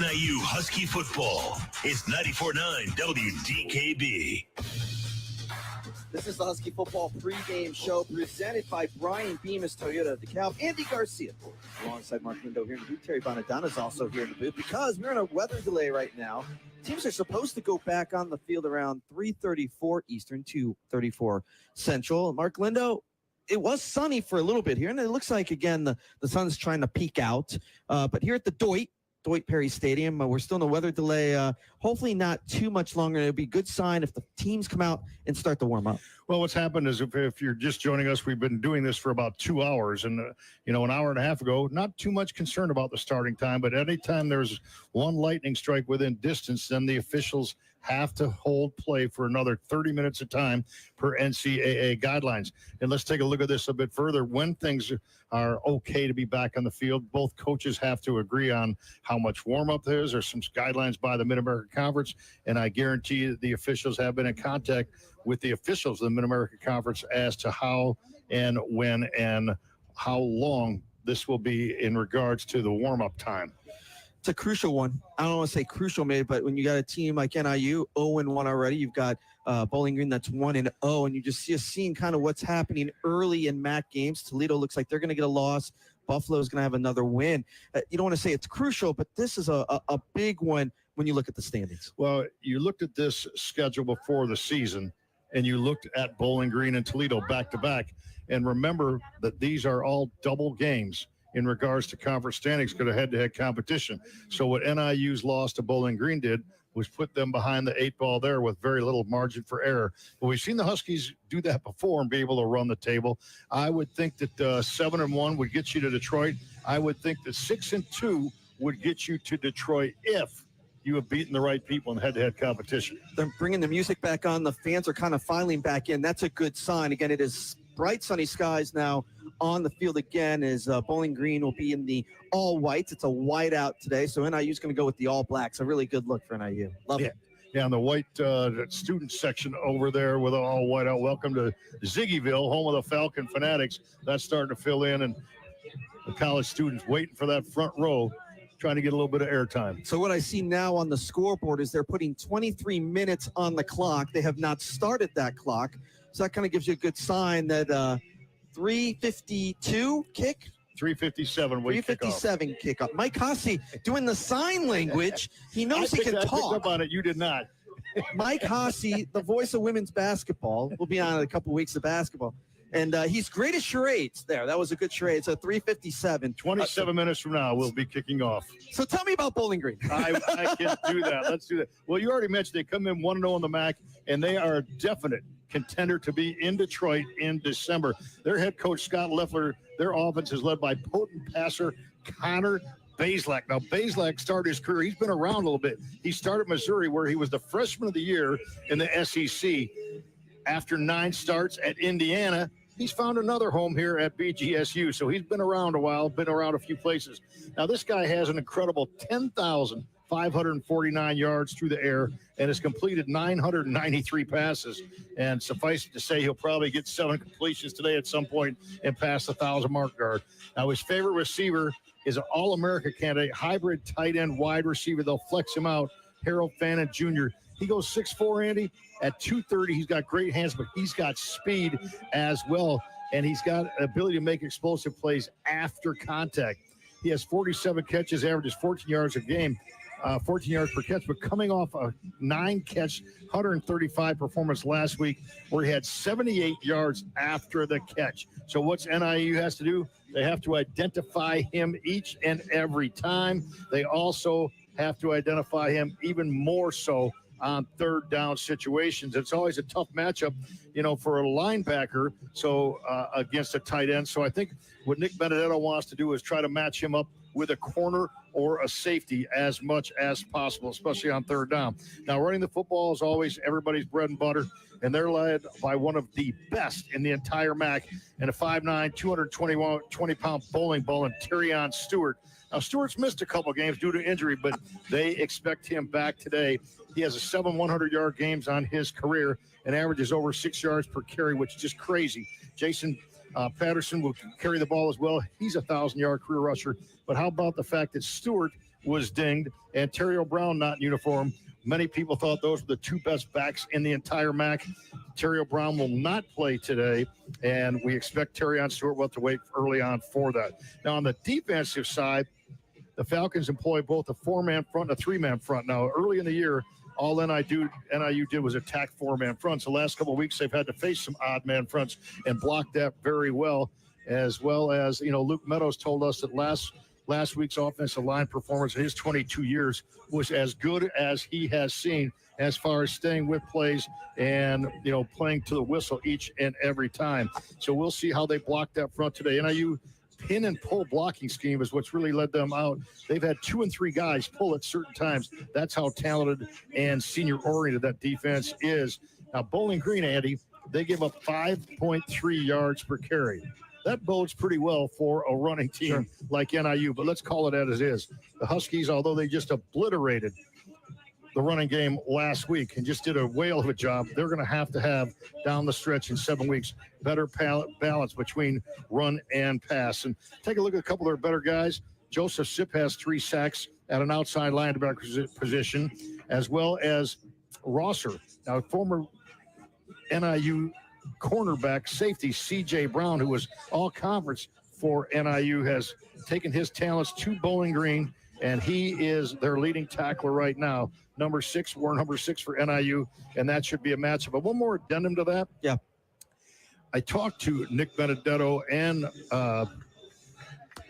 NIU Husky football. It's 94.9 WDKB. This is the Husky football pregame show presented by Brian Bemis Toyota of DeKalb. Andy Garcia alongside Mark Lindo here in the booth. Terry Bonadonna is also here in the booth because we're in a weather delay right now. Teams are supposed to go back on the field around 3:34 Eastern, 2:34 Central. Mark Lindo, it was sunny for a little bit here, and it looks like, again, the sun's trying to peek out. But here at the Deutsch Perry Stadium, we're still in a weather delay. Hopefully not too much longer. It'll be a good sign if the teams come out and start to warm up. Well, what's happened is if you're just joining us, we've been doing this for about 2 hours. And, an hour and a half ago, not too much concern about the starting time. But anytime there's one lightning strike within distance, then the officials have to hold play for another 30 minutes of time per NCAA guidelines. And let's take a look at this a bit further. When things are okay to be back on the field, both coaches have to agree on how much warm-up there is. There's some guidelines by the Mid-America Conference, and I guarantee you that the officials have been in contact with the officials of the Mid-America Conference as to how and when and how long this will be in regards to the warm-up time. It's a crucial one. I don't want to say crucial, maybe, but when you got a team like NIU 0-1 already, you've got Bowling Green that's 1-0, and you just seeing kind of what's happening early in MAC games. Toledo looks like they're going to get a loss. Buffalo's going to have another win. You don't want to say it's crucial, but this is a big one when you look at the standings. Well, you looked at this schedule before the season, and you looked at Bowling Green and Toledo back-to-back, and remember that these are all double games in regards to conference standings because of head-to-head competition. So what NIU's loss to Bowling Green did was put them behind the 8-ball there with very little margin for error. But we've seen the Huskies do that before and be able to run the table. I would think that 7-1 would get you to Detroit. I would think that 6-2 would get you to Detroit if you have beaten the right people in head-to-head competition. They're bringing the music back on. The fans are kind of filing back in. That's a good sign. Again, it is bright sunny skies now on the field again as Bowling Green will be in the all whites. It's a white out today, so NIU's going to go with the all blacks. A really good look for NIU. Love it. Yeah, and the white student section over there with all white out. Welcome to Ziggyville, home of the Falcon Fanatics. That's starting to fill in, and the college students waiting for that front row, trying to get a little bit of airtime. So what I see now on the scoreboard is they're putting 23 minutes on the clock. They have not started that clock. So that kind of gives you a good sign that 3:52 kick. 3:57. 3:57 kickoff. Mike Haase doing the sign language. He knows he can talk. I picked up on it. You did not. Mike Haase, the voice of women's basketball, will be on in a couple weeks of basketball. And he's great at charades there. That was a good charade. So 3:57. 27 minutes from now, we'll be kicking off. So tell me about Bowling Green. I can't do that. Let's do that. Well, you already mentioned they come in 1-0 on the MAC, and they are a definite contender to be in Detroit in December. Their head coach, Scott Leffler, their offense is led by potent passer Connor Bazelak. Now, Bazelak started his career. He's been around a little bit. He started Missouri, where he was the freshman of the year in the SEC. After 9 starts at Indiana, he's found another home here at BGSU. So he's been around a while, been around a few places. Now, this guy has an incredible 10,549 yards through the air and has completed 993 passes. And suffice it to say, he'll probably get 7 completions today at some point and pass the 1,000-mark guard. Now, his favorite receiver is an All-America candidate, hybrid tight end wide receiver. They'll flex him out, Harold Fannin Jr. He goes 6'4", Andy. At 230, he's got great hands, but he's got speed as well, and he's got an ability to make explosive plays after contact. He has 47 catches, averages 14 yards a game, 14 yards per catch, but coming off a 9-catch, 135 performance last week where he had 78 yards after the catch. So what's NIU has to do? They have to identify him each and every time. They also have to identify him even more so on third down situations. It's always a tough matchup, for a linebacker, so against a tight end. So I think what Nick Benedetto wants to do is try to match him up with a corner or a safety as much as possible, especially on third down. Now, running the football is always everybody's bread and butter, and they're led by one of the best in the entire MAC, and a 5'9", 220-pound bowling ball, and Terrion Stewart. Now, Stewart's missed a couple games due to injury, but they expect him back today. He has a 7 100-yard games on his career and averages over 6 yards per carry, which is just crazy. Jason Patterson will carry the ball as well. He's a 1,000-yard career rusher. But how about the fact that Stewart was dinged, and Terrio Brown not in uniform. Many people thought those were the two best backs in the entire MAC. Terrio Brown will not play today, and we expect Terrion Stewart will have to wait early on for that. Now, on the defensive side, the Falcons employ both a 4-man front and a 3-man front. Now, early in the year, all NIU did was attack 4-man fronts. The last couple of weeks, they've had to face some odd-man fronts and block that very well as, Luke Meadows told us that last week's offensive line performance in his 22 years was as good as he has seen as far as staying with plays and, playing to the whistle each and every time. So we'll see how they block that front today. NIU pin and pull blocking scheme is what's really led them out. They've had 2 and 3 guys pull at certain times. That's how talented and senior-oriented that defense is. Now, Bowling Green, Andy, they give up 5.3 yards per carry. That bodes pretty well for a running team like NIU, but let's call it as it is. The Huskies, although they just obliterated the running game last week and just did a whale of a job, they're going to have down the stretch in 7 weeks better balance between run and pass. And take a look at a couple of their better guys. Joseph Sipp has 3 sacks at an outside linebacker position, as well as Rosser. Now, former NIU cornerback safety C.J. Brown, who was all conference for NIU, has taken his talents to Bowling Green, and he is their leading tackler right now. Number 6, we're number 6 for NIU, and that should be a matchup. But one more addendum to that. Yeah. I talked to Nick Benedetto and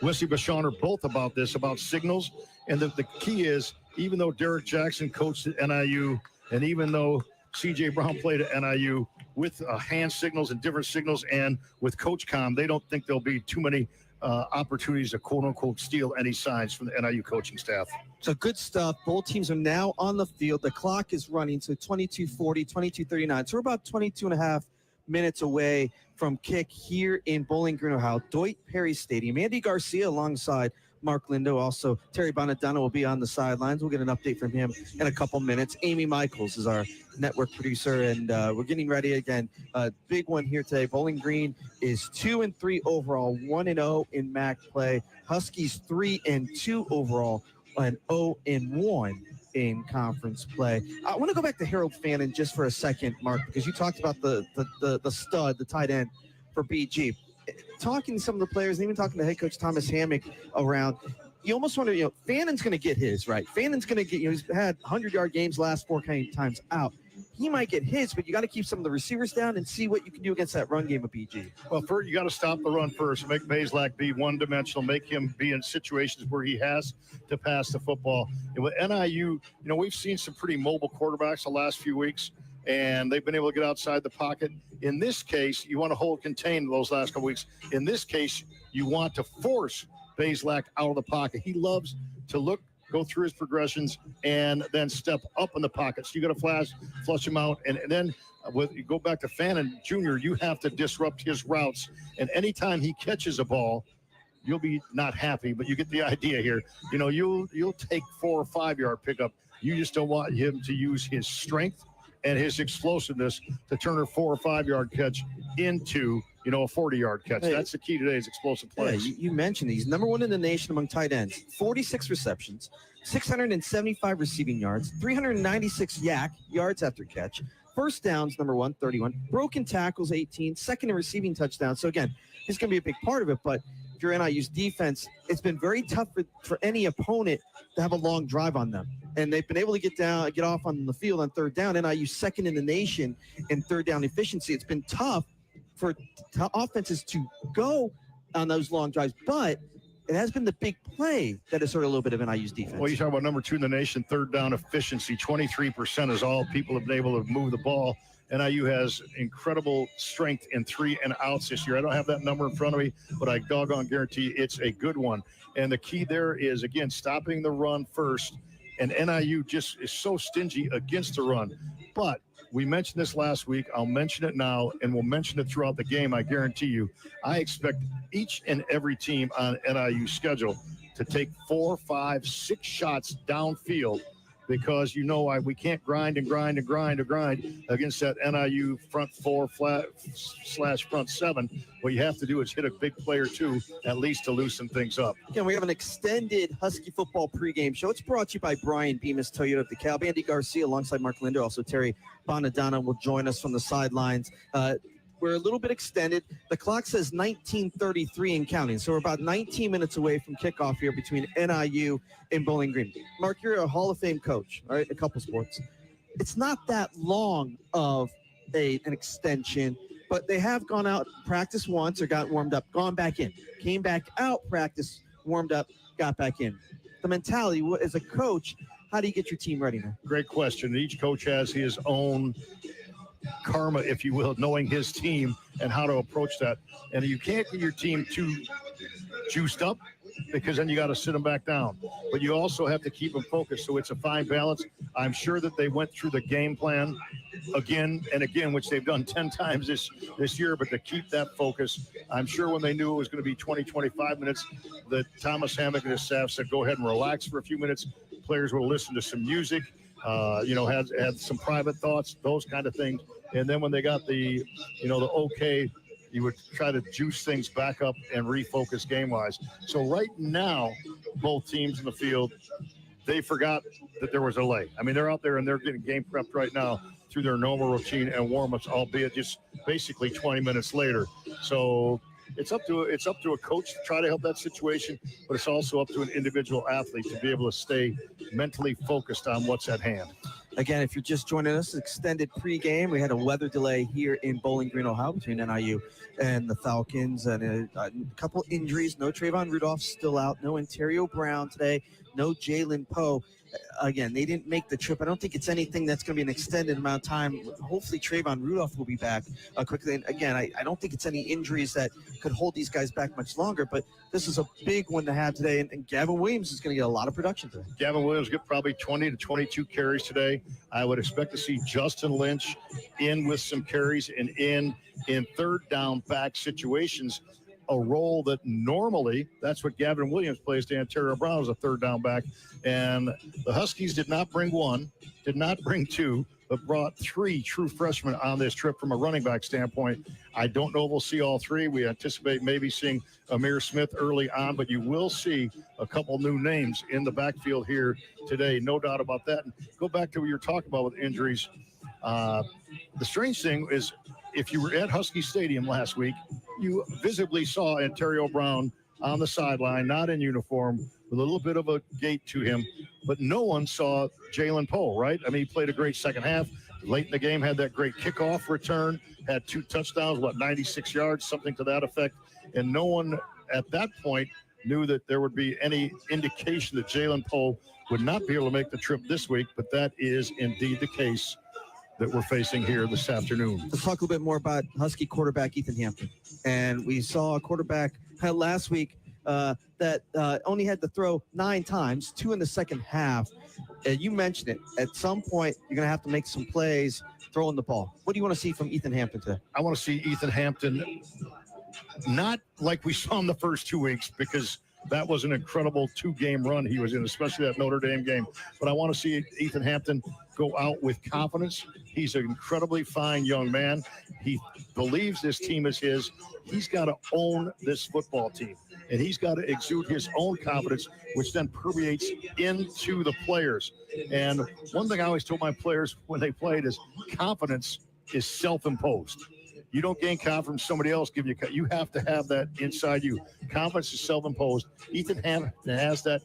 Wesley Bashauner both about this, about signals. And the key is, even though Derek Jackson coached at NIU, and even though C.J. Brown played at NIU, with hand signals and different signals, and with Coach Com, they don't think there'll be too many opportunities to quote-unquote steal any signs from the NIU coaching staff. So good stuff. Both teams are now on the field. The clock is running, so 22:40, 22:39. So we're about 22 and a half minutes away from kick here in Bowling Green, Ohio, Dwight Perry Stadium. Andy Garcia alongside Mark Lindo. Also, Terry Bonadonna will be on the sidelines. We'll get an update from him in a couple minutes. Amy Michaels is our network producer, and we're getting ready again. Big one here today. Bowling Green is 2-3 overall, 1-0 in MAC play. Huskies 3-2 overall, and 0-1 in conference play. I want to go back to Harold Fannin just for a second, Mark, because you talked about the stud, the tight end for BG. Talking to some of the players, and even talking to head coach Thomas Hammock around, you almost wonder, Fannon's going to get his, right? Fannon's going to get, he's had 100-yard games last 4 times out. He might get his, but you got to keep some of the receivers down and see what you can do against that run game of BG. Well, first, you got to stop the run first. Make Bazelak be one-dimensional. Make him be in situations where he has to pass the football. And with NIU, we've seen some pretty mobile quarterbacks the last few weeks, and they've been able to get outside the pocket. In this case, you want to hold contained those last couple weeks. In this case, you want to force Bazelak out of the pocket. He loves to go through his progressions and then step up in the pocket. So you got to flush him out. And then you go back to Fannin Jr., you have to disrupt his routes. And anytime he catches a ball, you'll be not happy, but you get the idea here. You'll take 4 or 5 yard pickup. You just don't want him to use his strength and his explosiveness to turn a 4 or 5 yard catch into a 40-yard catch. Hey, that's the key today is explosive plays. Yeah, you mentioned he's number 1 in the nation among tight ends. 46 receptions, 675 receiving yards, 396 yards after catch. First downs, number 1, 31. Broken tackles, 18. Second in receiving touchdowns. So, again, he's going to be a big part of it. But if you're NIU's defense, it's been very tough for any opponent to have a long drive on them. And they've been able to get off on the field on third down. NIU second in the nation in third down efficiency. It's been tough for offenses to go on those long drives, but it has been the big play that is sort of a little bit of NIU's defense. Well, you talk about number 2 in the nation, third down efficiency. 23% is all people have been able to move the ball. NIU has incredible strength in 3 and outs this year. I don't have that number in front of me, but I doggone guarantee it's a good one. And the key there is, again, stopping the run first. And NIU just is so stingy against the run. But we mentioned this last week. I'll mention it now, and we'll mention it throughout the game. I guarantee you, I expect each and every team on NIU's schedule to take 4, 5, 6 shots downfield because we can't grind against that NIU front four / front seven. What you have to do is hit a big play or two at least to loosen things up. Again, we have an extended Husky football pregame show. It's brought to you by Brian Bemis Toyota of DeKalb. Andy Garcia alongside Mark Linder. Also Terry Bonadonna will join us from the sidelines. We're a little bit extended. The clock says 19:33 and counting. So we're about 19 minutes away from kickoff here between NIU and Bowling Green. Mark, you're a Hall of Fame coach, all right, a couple sports. It's not that long of an extension, but they have gone out, practiced once or got warmed up, gone back in, came back out, practiced, warmed up, got back in. The mentality, as a coach, how do you get your team ready now? Great question. Each coach has his own karma, if you will, knowing his team and how to approach that. And you can't get your team too juiced up, because then you got to sit them back down. But you also have to keep them focused. So it's a fine balance. I'm sure that they went through the game plan again and again, which they've done 10 times this year, but to keep that focus, I'm sure when they knew it was going to be 20, 25 minutes, that Thomas Hammock and his staff said, go ahead and relax for a few minutes. Players will listen to some music, had some private thoughts, those kind of things. And then when they got the okay, you would try to juice things back up and refocus game-wise. So right now, both teams in the field, they forgot that there was a delay. I mean, they're out there and they're getting game prepped right now through their normal routine and warm-ups, albeit just basically 20 minutes later. So it's up to a coach to try to help that situation, but it's also up to an individual athlete to be able to stay mentally focused on what's at hand. Again, if you're just joining us, extended pregame. We had a weather delay here in Bowling Green, Ohio, between NIU and the Falcons, and a couple injuries. No Trayvon Rudolph still out. No Ontario Brown today. No Jalen Poe. Again, they didn't make the trip. I don't think it's anything that's going to be an extended amount of time. Hopefully, Trayvon Rudolph will be back quickly. And again, I don't think it's any injuries that could hold these guys back much longer. But this is a big one to have today. And Gavin Williams is going to get a lot of production today. Gavin Williams get probably 20 to 22 carries today. I would expect to see Justin Lynch in with some carries and in third down back situations, a role that normally that's what Gavin Williams plays to Ontario Brown as a third down back. And the Huskies did not bring one, did not bring two, but brought three true freshmen on this trip from a running back standpoint. I don't know if we'll see all three. We anticipate maybe seeing Amir Smith early on, but you will see a couple new names in the backfield here today, no doubt about that. And go back to what you're talking about with injuries. The strange thing is, if you were at Husky Stadium last week, you visibly saw Ontario Brown on the sideline, not in uniform, with a little bit of a gait to him, but no one saw Jalen Poe, right? I mean, he played a great second half. Late in the game, had that great kickoff return, had 2 touchdowns, 96 yards, something to that effect. And no one at that point knew that there would be any indication that Jalen Poe would not be able to make the trip this week, but that is indeed the case that we're facing here this afternoon. Let's talk a little bit more about Husky quarterback Ethan Hampton. And we saw a quarterback last week that only had to throw 9 times, 2 in the second half. You mentioned it. At some point, you're going to have to make some plays throwing the ball. What do you want to see from Ethan Hampton today? I want to see Ethan Hampton not like we saw him the first 2 weeks, because that was an incredible 2-game run he was in, especially that Notre Dame game. But I want to see Ethan Hampton go out with confidence. He's an incredibly fine young man. He believes this team is his. He's got to own this football team, and he's got to exude his own confidence, which then permeates into the players. And one thing I always told my players when they played is confidence is self-imposed. You don't gain confidence from somebody else giving you. You have to have that inside you. Confidence is self-imposed. Ethan Hampton has that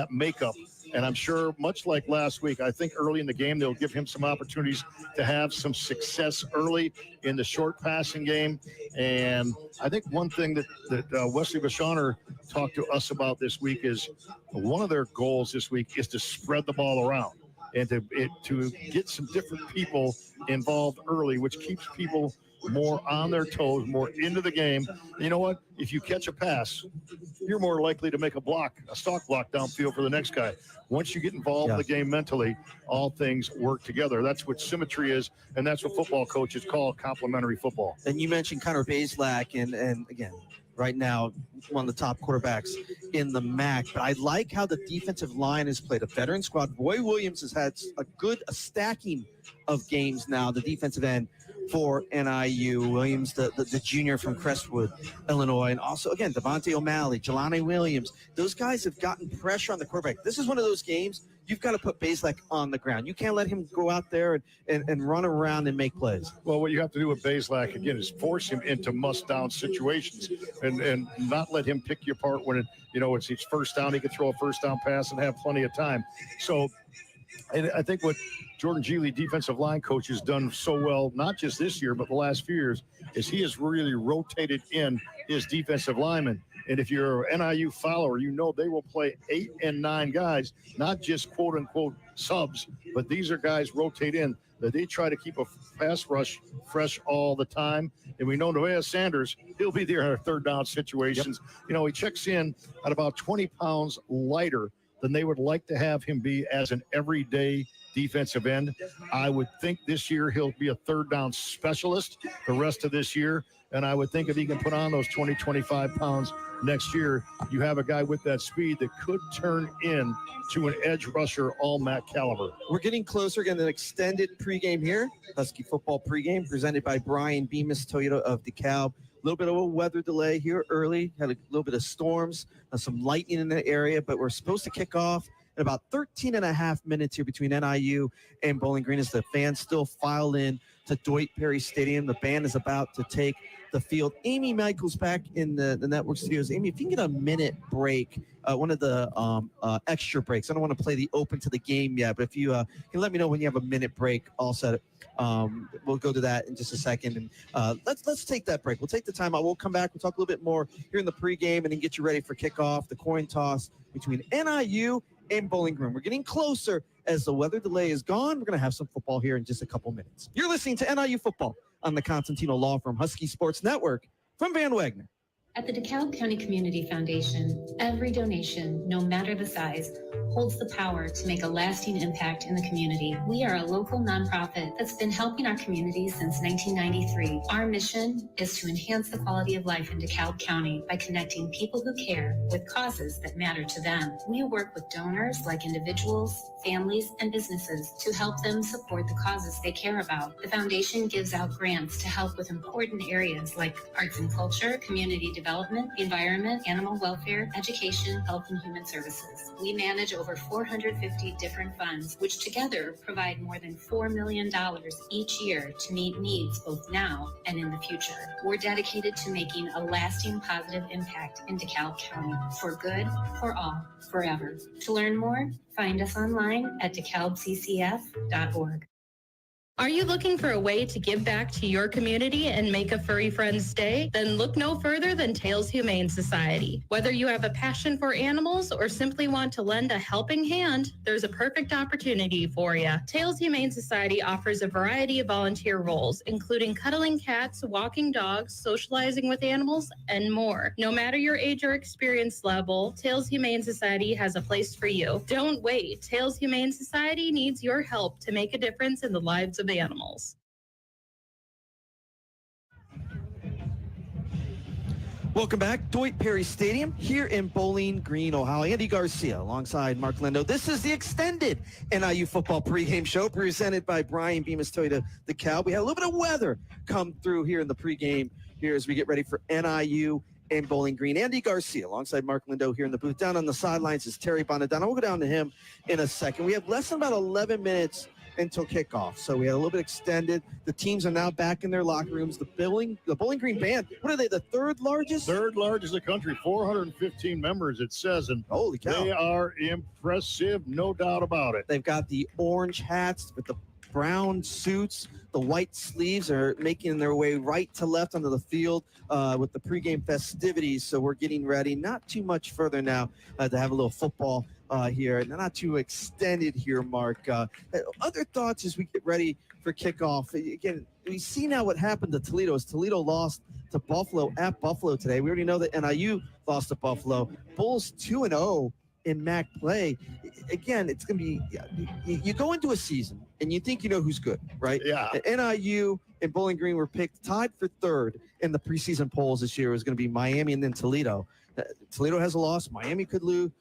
makeup, and I'm sure, much like last week, I think early in the game they'll give him some opportunities to have some success early in the short passing game. And I think one thing that Wesley Vachonner talked to us about this week is one of their goals this week is to spread the ball around and to get some different people involved early, which keeps people more on their toes, more into the game. You know what? If you catch a pass, you're more likely to make a stock block downfield for the next guy. Once you get involved in the game mentally, all things work together. That's what symmetry is, and that's what football coaches call complementary football. And you mentioned Connor Bazelak, and again, right now, one of the top quarterbacks in the MAC. But I like how the defensive line has played. A veteran squad. Roy Williams has had a stacking of games now, the defensive end for NIU. Williams, the junior from Crestwood, Illinois. And also, again, Devontae O'Malley, Jelani Williams. Those guys have gotten pressure on the quarterback. This is one of those games you've got to put Bazelak on the ground. You can't let him go out there and run around and make plays. Well, what you have to do with Bazelak, again, is force him into must-down situations and not let him pick you apart when it's his first down. He can throw a first-down pass and have plenty of time. So and I think what Jordan Geely, defensive line coach, has done so well, not just this year, but the last few years, is he has really rotated in his defensive linemen. And if you're an NIU follower, they will play 8 and 9 guys, not just quote unquote subs, but these are guys rotate in that they try to keep a pass rush fresh all the time. And we know Noah Sanders, he'll be there in third down situations. Yep. He checks in at about 20 pounds lighter than they would like to have him be as an everyday defensive end. I would think this year he'll be a third down specialist the rest of this year. And I would think if he can put on those 20, 25 pounds next year, you have a guy with that speed that could turn into an edge rusher all MAC caliber. We're getting closer, getting an extended pregame here. Husky football pregame presented by Brian Bemis Toyota of DeKalb. A little bit of a weather delay here early. Had a little bit of storms, some lightning in the area, but we're supposed to kick off in about 13 and a half minutes here between NIU and Bowling Green as the fans still file in to Dwight Perry Stadium. The band is about to take the field. Amy Michaels back in the network studios. Amy, if you can get a minute break, one of the extra breaks. I don't want to play the open to the game yet, but if you can let me know when you have a minute break, all set. We'll go to that in just a second. And let's take that break. We'll take the time out. We'll come back. We'll talk a little bit more here in the pregame and then get you ready for kickoff, the coin toss between NIU and Bowling Green. We're getting closer as the weather delay is gone. We're going to have some football here in just a couple minutes. You're listening to NIU Football on the Constantino Law Firm Husky Sports Network from Van Wagner. At the DeKalb County Community Foundation, every donation, no matter the size, holds the power to make a lasting impact in the community. We are a local nonprofit that's been helping our community since 1993. Our mission is to enhance the quality of life in DeKalb County by connecting people who care with causes that matter to them. We work with donors like individuals, families, and businesses to help them support the causes they care about. The foundation gives out grants to help with important areas like arts and culture, community development, the environment, animal welfare, education, health, and human services. We manage over 450 different funds, which together provide more than $4 million each year to meet needs both now and in the future. We're dedicated to making a lasting positive impact in DeKalb County for good, for all, forever. To learn more, find us online at DeKalbCCF.org. Are you looking for a way to give back to your community and make a furry friend's day? Then look no further than Tails Humane Society. Whether you have a passion for animals or simply want to lend a helping hand, there's a perfect opportunity for you. Tails Humane Society offers a variety of volunteer roles, including cuddling cats, walking dogs, socializing with animals, and more. No matter your age or experience level, Tails Humane Society has a place for you. Don't wait. Tails Humane Society needs your help to make a difference in the lives of the animals. Welcome back. Dwight Perry Stadium here in Bowling Green, Ohio. Andy Garcia alongside Mark Lindo. This is the extended NIU football pregame show presented by Brian Bemis Toyota DeKalb. We had a little bit of weather come through here in the pregame here as we get ready for NIU and Bowling Green. Andy Garcia alongside Mark Lindo here in the booth. Down on the sidelines is Terry Bonadonna. We'll go down to him in a second. We have less than about 11 minutes until kickoff. So we had a little bit extended. The teams are now back in their locker rooms. The Bowling Green Band, what are they, the third largest? Third largest in the country, 415 members, it says. And holy cow. They are impressive, no doubt about it. They've got the orange hats with the brown suits. The white sleeves are making their way right to left onto the field with the pregame festivities. So we're getting ready. Not too much further now to have a little football here. Not too extended here, Mark. Other thoughts as we get ready for kickoff. Again, we see now what happened to Toledo as Toledo lost to Buffalo at Buffalo today. We already know that NIU lost to Buffalo. Bulls 2-0 and MAC play, again, it's going to be, you go into a season and you think you know who's good, right? Yeah. NIU and Bowling Green were picked tied for third in the preseason polls this year. It was going to be Miami and then Toledo. Toledo has a loss. Miami could lose.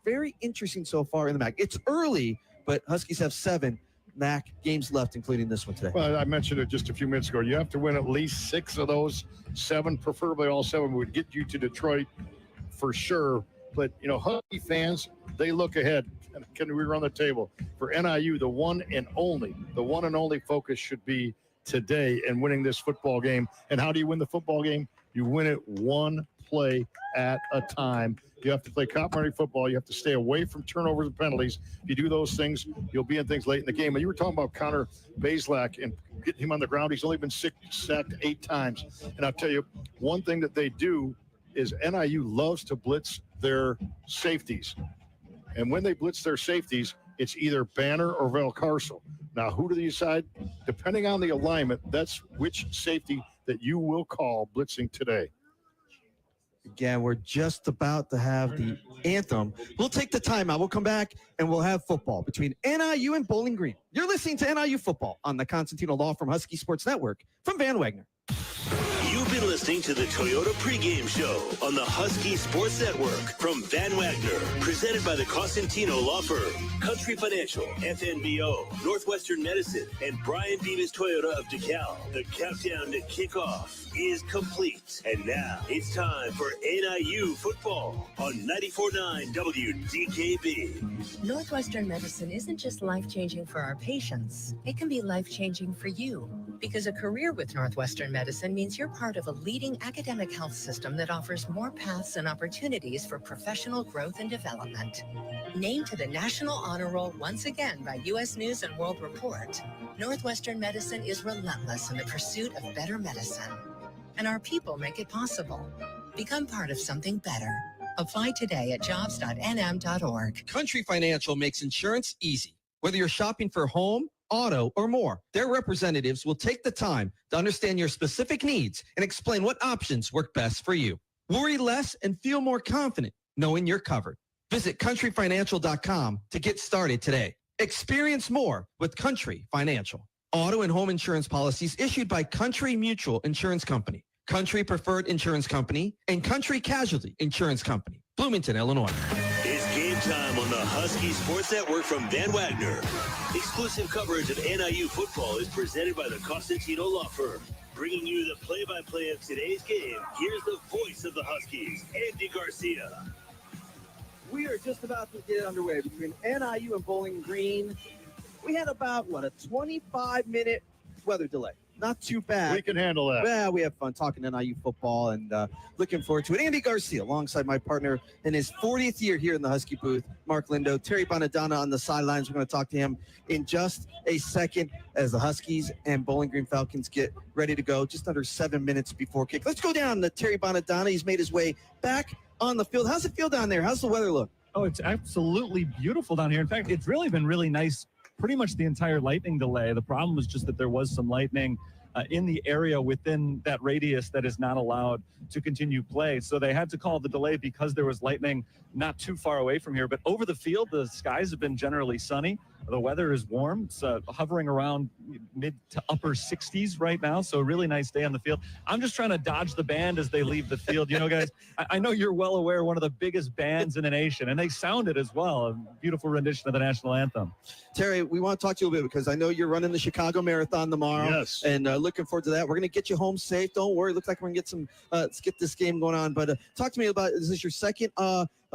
Very interesting so far in the MAC. It's early, but Huskies have 7 MAC games left, including this one today. Well, I mentioned it just a few minutes ago. You have to win at least 6 of those 7, preferably all 7 would get you to Detroit for sure. But, you know, Husky fans, they look ahead. Can we run the table? For NIU, the one and only focus should be today and winning this football game. And how do you win the football game? You win it one play at a time. You have to play complementary football. You have to stay away from turnovers and penalties. If you do those things, you'll be in things late in the game. And you were talking about Connor Bazelak and getting him on the ground. He's only been sacked 8 times. And I'll tell you, one thing that they do is NIU loves to blitz their safeties. And when they blitz their safeties, it's either Banner or Valcarcel. Now, who do they decide? Depending on the alignment, that's which safety that you will call blitzing today. Again, we're just about to have the anthem. We'll take the timeout. We'll come back and we'll have football between NIU and Bowling Green. You're listening to NIU Football on the Constantino Law Firm Husky Sports Network from Van Wagner. You've been listening to the Toyota pregame show on the Husky Sports Network from Van Wagner, presented by the Costantino Law Firm, Country Financial, FNBO, Northwestern Medicine, and Brian Beavis Toyota of DeKalb. The countdown to kickoff is complete. And now it's time for NIU football on 94.9 WDKB. Northwestern Medicine isn't just life-changing for our patients. It can be life-changing for you. Because a career with Northwestern Medicine means you're part of a leading academic health system that offers more paths and opportunities for professional growth and development. Named to the National Honor Roll once again by U.S. News and World Report, Northwestern Medicine is relentless in the pursuit of better medicine. And our people make it possible. Become part of something better. Apply today at jobs.nm.org. Country Financial makes insurance easy. Whether you're shopping for home, auto, or more, their representatives will take the time to understand your specific needs and explain what options work best for you. Worry less and feel more confident knowing you're covered. Visit countryfinancial.com to get started today. Experience more with Country Financial. Auto and home insurance policies issued by Country Mutual Insurance Company, Country Preferred Insurance Company, and Country Casualty Insurance Company, Bloomington, Illinois. It's game time on the Husky Sports Network from Van Wagner. Exclusive coverage of NIU football is presented by the Costantino Law Firm. Bringing you the play-by-play of today's game, here's the voice of the Huskies, Andy Garcia. We are just about to get underway between NIU and Bowling Green. We had about, a 25-minute weather delay. Not too bad. We can handle that. Yeah, we have fun talking NIU football and looking forward to it. Andy Garcia, alongside my partner in his 40th year here in the Husky booth, Mark Lindo, Terry Bonadonna on the sidelines. We're going to talk to him in just a second as the Huskies and Bowling Green Falcons get ready to go just under 7 minutes before kick. Let's go down to Terry Bonadonna. He's made his way back on the field. How's it feel down there? How's the weather look? Oh, it's absolutely beautiful down here. In fact, it's really been really nice pretty much the entire lightning delay. The problem was just that there was some lightning in the area within that radius that is not allowed to continue play. So they had to call the delay because there was lightning not too far away from here. But over the field, the skies have been generally sunny. The weather is warm. It's hovering around mid to upper 60s right now. So a really nice day on the field. I'm just trying to dodge the band as they leave the field. You know, guys, I know you're well aware one of the biggest bands in the nation, and they sounded as well. A beautiful rendition of the national anthem. Terry, we want to talk to you a little bit because I know you're running the Chicago Marathon tomorrow. Yes. And looking forward to that. We're going to get you home safe. Don't worry. Looks like we're going to get some, let's get this game going on. But talk to me about, is this your second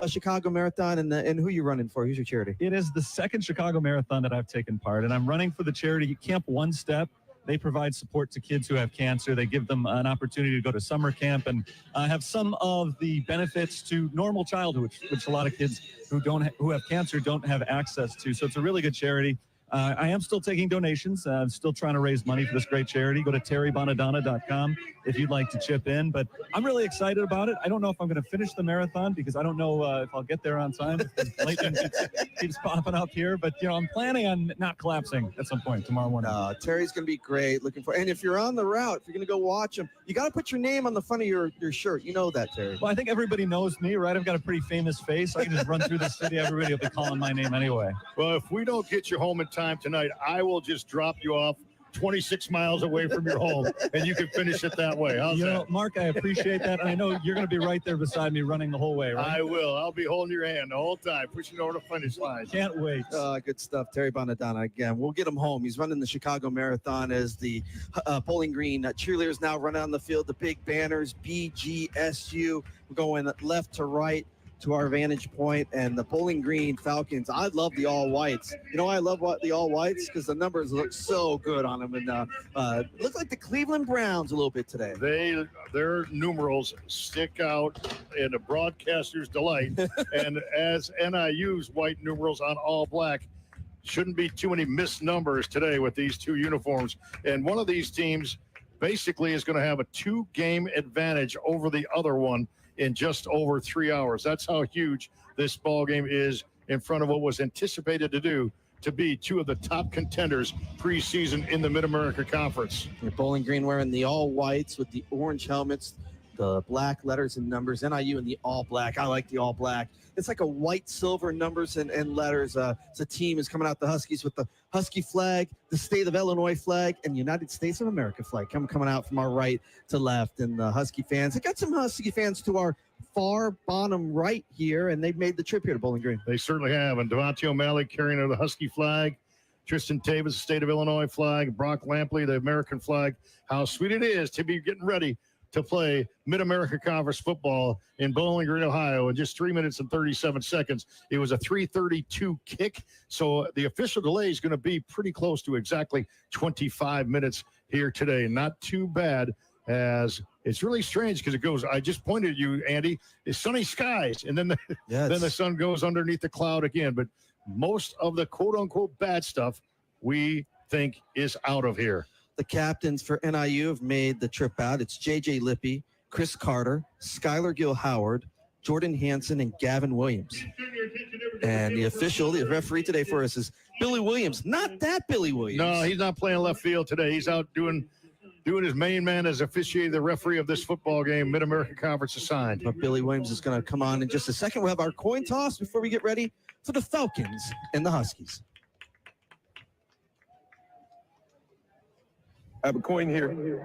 Chicago Marathon, and who are you running for? Who's your charity? It is the second Chicago Marathon that I've taken part, and I'm running for the charity Camp One Step. They provide support to kids who have cancer. They give them an opportunity to go to summer camp and have some of the benefits to normal childhood, which a lot of kids who have cancer don't have access to. So it's a really good charity. I am still taking donations. I'm still trying to raise money for this great charity. Go to terrybonadonna.com. if you'd like to chip in. But I'm really excited about it. I don't know if I'm going to finish the marathon because I don't know if I'll get there on time. If the lightning keeps popping up here. But, I'm planning on not collapsing at some point tomorrow morning. Terry's going to be great. Looking for, and if you're on the route, if you're going to go watch him, you got to put your name on the front of your shirt. You know that, Terry. Well, I think everybody knows me, right? I've got a pretty famous face. I can just run through the city. Everybody will be calling my name anyway. Well, if we don't get you home in time tonight, I will just drop you off 26 miles away from your home, and you can finish it that way. How's that? Mark, I appreciate that. And I know you're going to be right there beside me running the whole way, right? I will. I'll be holding your hand the whole time, pushing over the finish line. Can't wait. Good stuff. Terry Bonadonna again. We'll get him home. He's running the Chicago Marathon as the Bowling Green cheerleaders now running on the field. The big banners, BGSU, going left to right to our vantage point, and the Bowling Green Falcons. I love the all whites. I love the all whites because the numbers look so good on them, and look like the Cleveland Browns a little bit today. Their numerals stick out in a broadcaster's delight, and as NIU's white numerals on all black, shouldn't be too many missed numbers today with these two uniforms. And one of these teams basically is going to have a 2-game advantage over the other one in just over 3 hours. That's how huge this ball game is in front of what was anticipated to be two of the top contenders preseason in the Mid-America Conference. Bowling Green wearing the all whites with the orange helmets, the black letters and numbers. NIU in the all black. I like the all black. It's like a white, silver numbers and letters. It's a team is coming out the Huskies with the Husky flag, the state of Illinois flag, and the United States of America flag coming out from our right to left. And the Husky fans, I got some Husky fans to our far bottom right here, and they've made the trip here to Bowling Green. They certainly have. And Devontae O'Malley carrying the Husky flag. Tristan Tavis, the state of Illinois flag. Brock Lampley, the American flag. How sweet it is to be getting ready to play Mid-America Conference football in Bowling Green, Ohio in just 3 minutes and 37 seconds. It was a 3:32 kick, so the official delay is going to be pretty close to exactly 25 minutes here today. Not too bad, as it's really strange because it goes, I just pointed at you, Andy, it's sunny skies, and then then the sun goes underneath the cloud again. But most of the quote-unquote bad stuff we think is out of here. The captains for NIU have made the trip out. It's J.J. Lippy, Chris Carter, Skylar Gill-Howard, Jordan Hansen, and Gavin Williams. And the referee today for us is Billy Williams. Not that Billy Williams. No, he's not playing left field today. He's out doing his main man as officiating the referee of this football game, Mid-America Conference assigned. But Billy Williams is going to come on in just a second. We'll have our coin toss before we get ready for the Falcons and the Huskies. I have a coin here.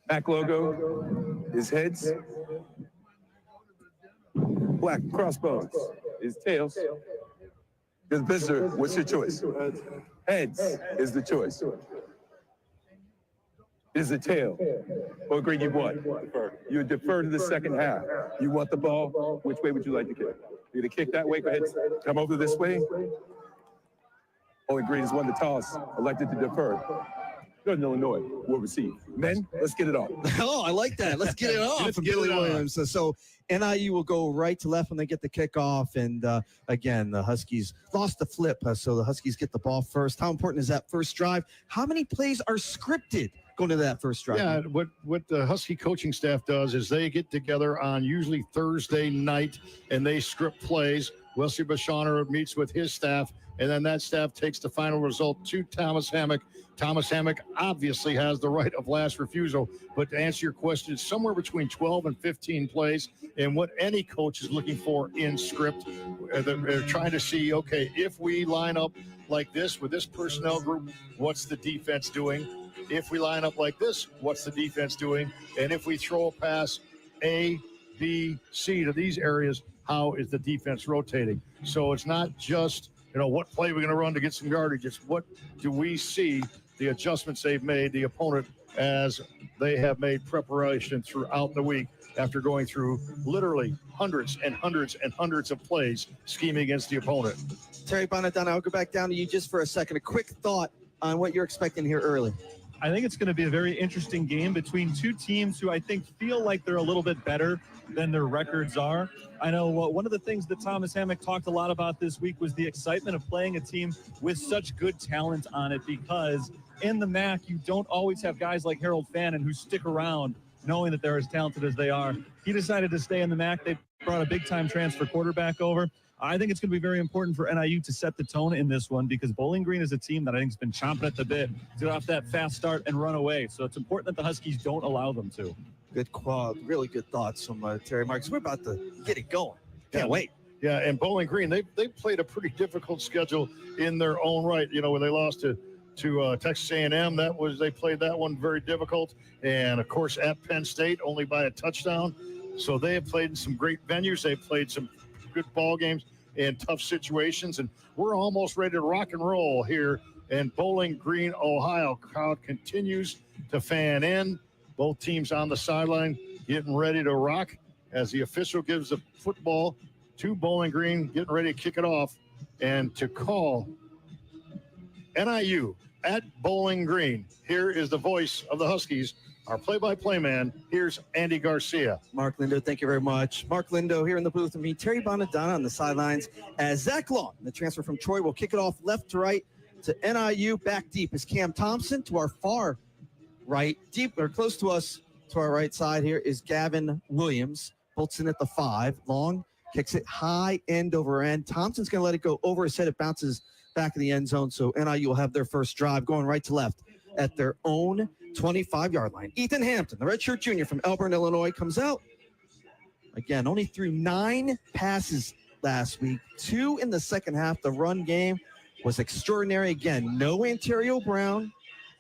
Back logo is heads. Black crossbones is tails. Because visitor, what's your choice? Heads is the choice. Is the tail. Or agree you want? You defer to the second half. You want the ball? Which way would you like to kick? You're going to kick that way? Go ahead. Come over this way. Only green is one to toss. Elected to defer. Northern Illinois will receive. Men, let's get it on. Oh, I like that. Let's get it on from Billy Williams. So NIU will go right to left when they get the kickoff. And again, the Huskies lost the flip. So the Huskies get the ball first. How important is that first drive? How many plays are scripted going to that first drive? Yeah, what the Husky coaching staff does is they get together on usually Thursday night and they script plays. Wesley Bashauner meets with his staff, and then that staff takes the final result to Thomas Hammock. Thomas Hammock obviously has the right of last refusal, but to answer your question, it's somewhere between 12 and 15 plays. And what any coach is looking for in script, they're trying to see, okay, if we line up like this with this personnel group, what's the defense doing? If we line up like this, what's the defense doing? And if we throw a pass A, B, C to these areas, how is the defense rotating? So it's not just, what play we're going to run to get some yardage. It's what do we see the adjustments they've made, the opponent, as they have made preparation throughout the week after going through literally hundreds and hundreds and hundreds of plays scheming against the opponent. Terry Bonadonna, I'll go back down to you just for a second. A quick thought on what you're expecting here early. I think it's going to be a very interesting game between two teams who I think feel like they're a little bit better than their records are. I know one of the things that Thomas Hammock talked a lot about this week was the excitement of playing a team with such good talent on it, because in the MAC, you don't always have guys like Harold Fannin who stick around knowing that they're as talented as they are. He decided to stay in the MAC. They brought a big-time transfer quarterback over. I think it's going to be very important for NIU to set the tone in this one, because Bowling Green is a team that I think has been chomping at the bit to get off that fast start and run away. So it's important that the Huskies don't allow them to. Good quad, really good thoughts from Terry Marks. We're about to get it going. Can't wait. Yeah, and Bowling Green, they played a pretty difficult schedule in their own right. You know, when they lost to Texas A&M, they played that one very difficult, and of course at Penn State only by a touchdown. So they have played in some great venues. They've played some good ball games in tough situations, and we're almost ready to rock and roll here in Bowling Green, Ohio. Crowd continues to fan in. Both teams on the sideline getting ready to rock as the official gives the football to Bowling Green, getting ready to kick it off and to call NIU at Bowling Green. Here is the voice of the Huskies, our play-by-play man. Here's Andy Garcia. Mark Lindo, thank you very much. Mark Lindo here in the booth with me. Terry Bonadonna on the sidelines as Zach Long, the transfer from Troy, will kick it off left to right to NIU. Back deep is Cam Thompson. To our far right, deep or close to us, to our right side here is Gavin Williams. Bolts in at the 5. Long kicks it high, end over end. Thompson's going to let it go over his head. It bounces back of the end zone, so NIU will have their first drive going right to left at their own 25-yard line. Ethan Hampton, the redshirt junior from Elburn, Illinois, comes out. Again, only threw 9 passes last week, 2 in the second half. The run game was extraordinary. Again, no Ontario Brown,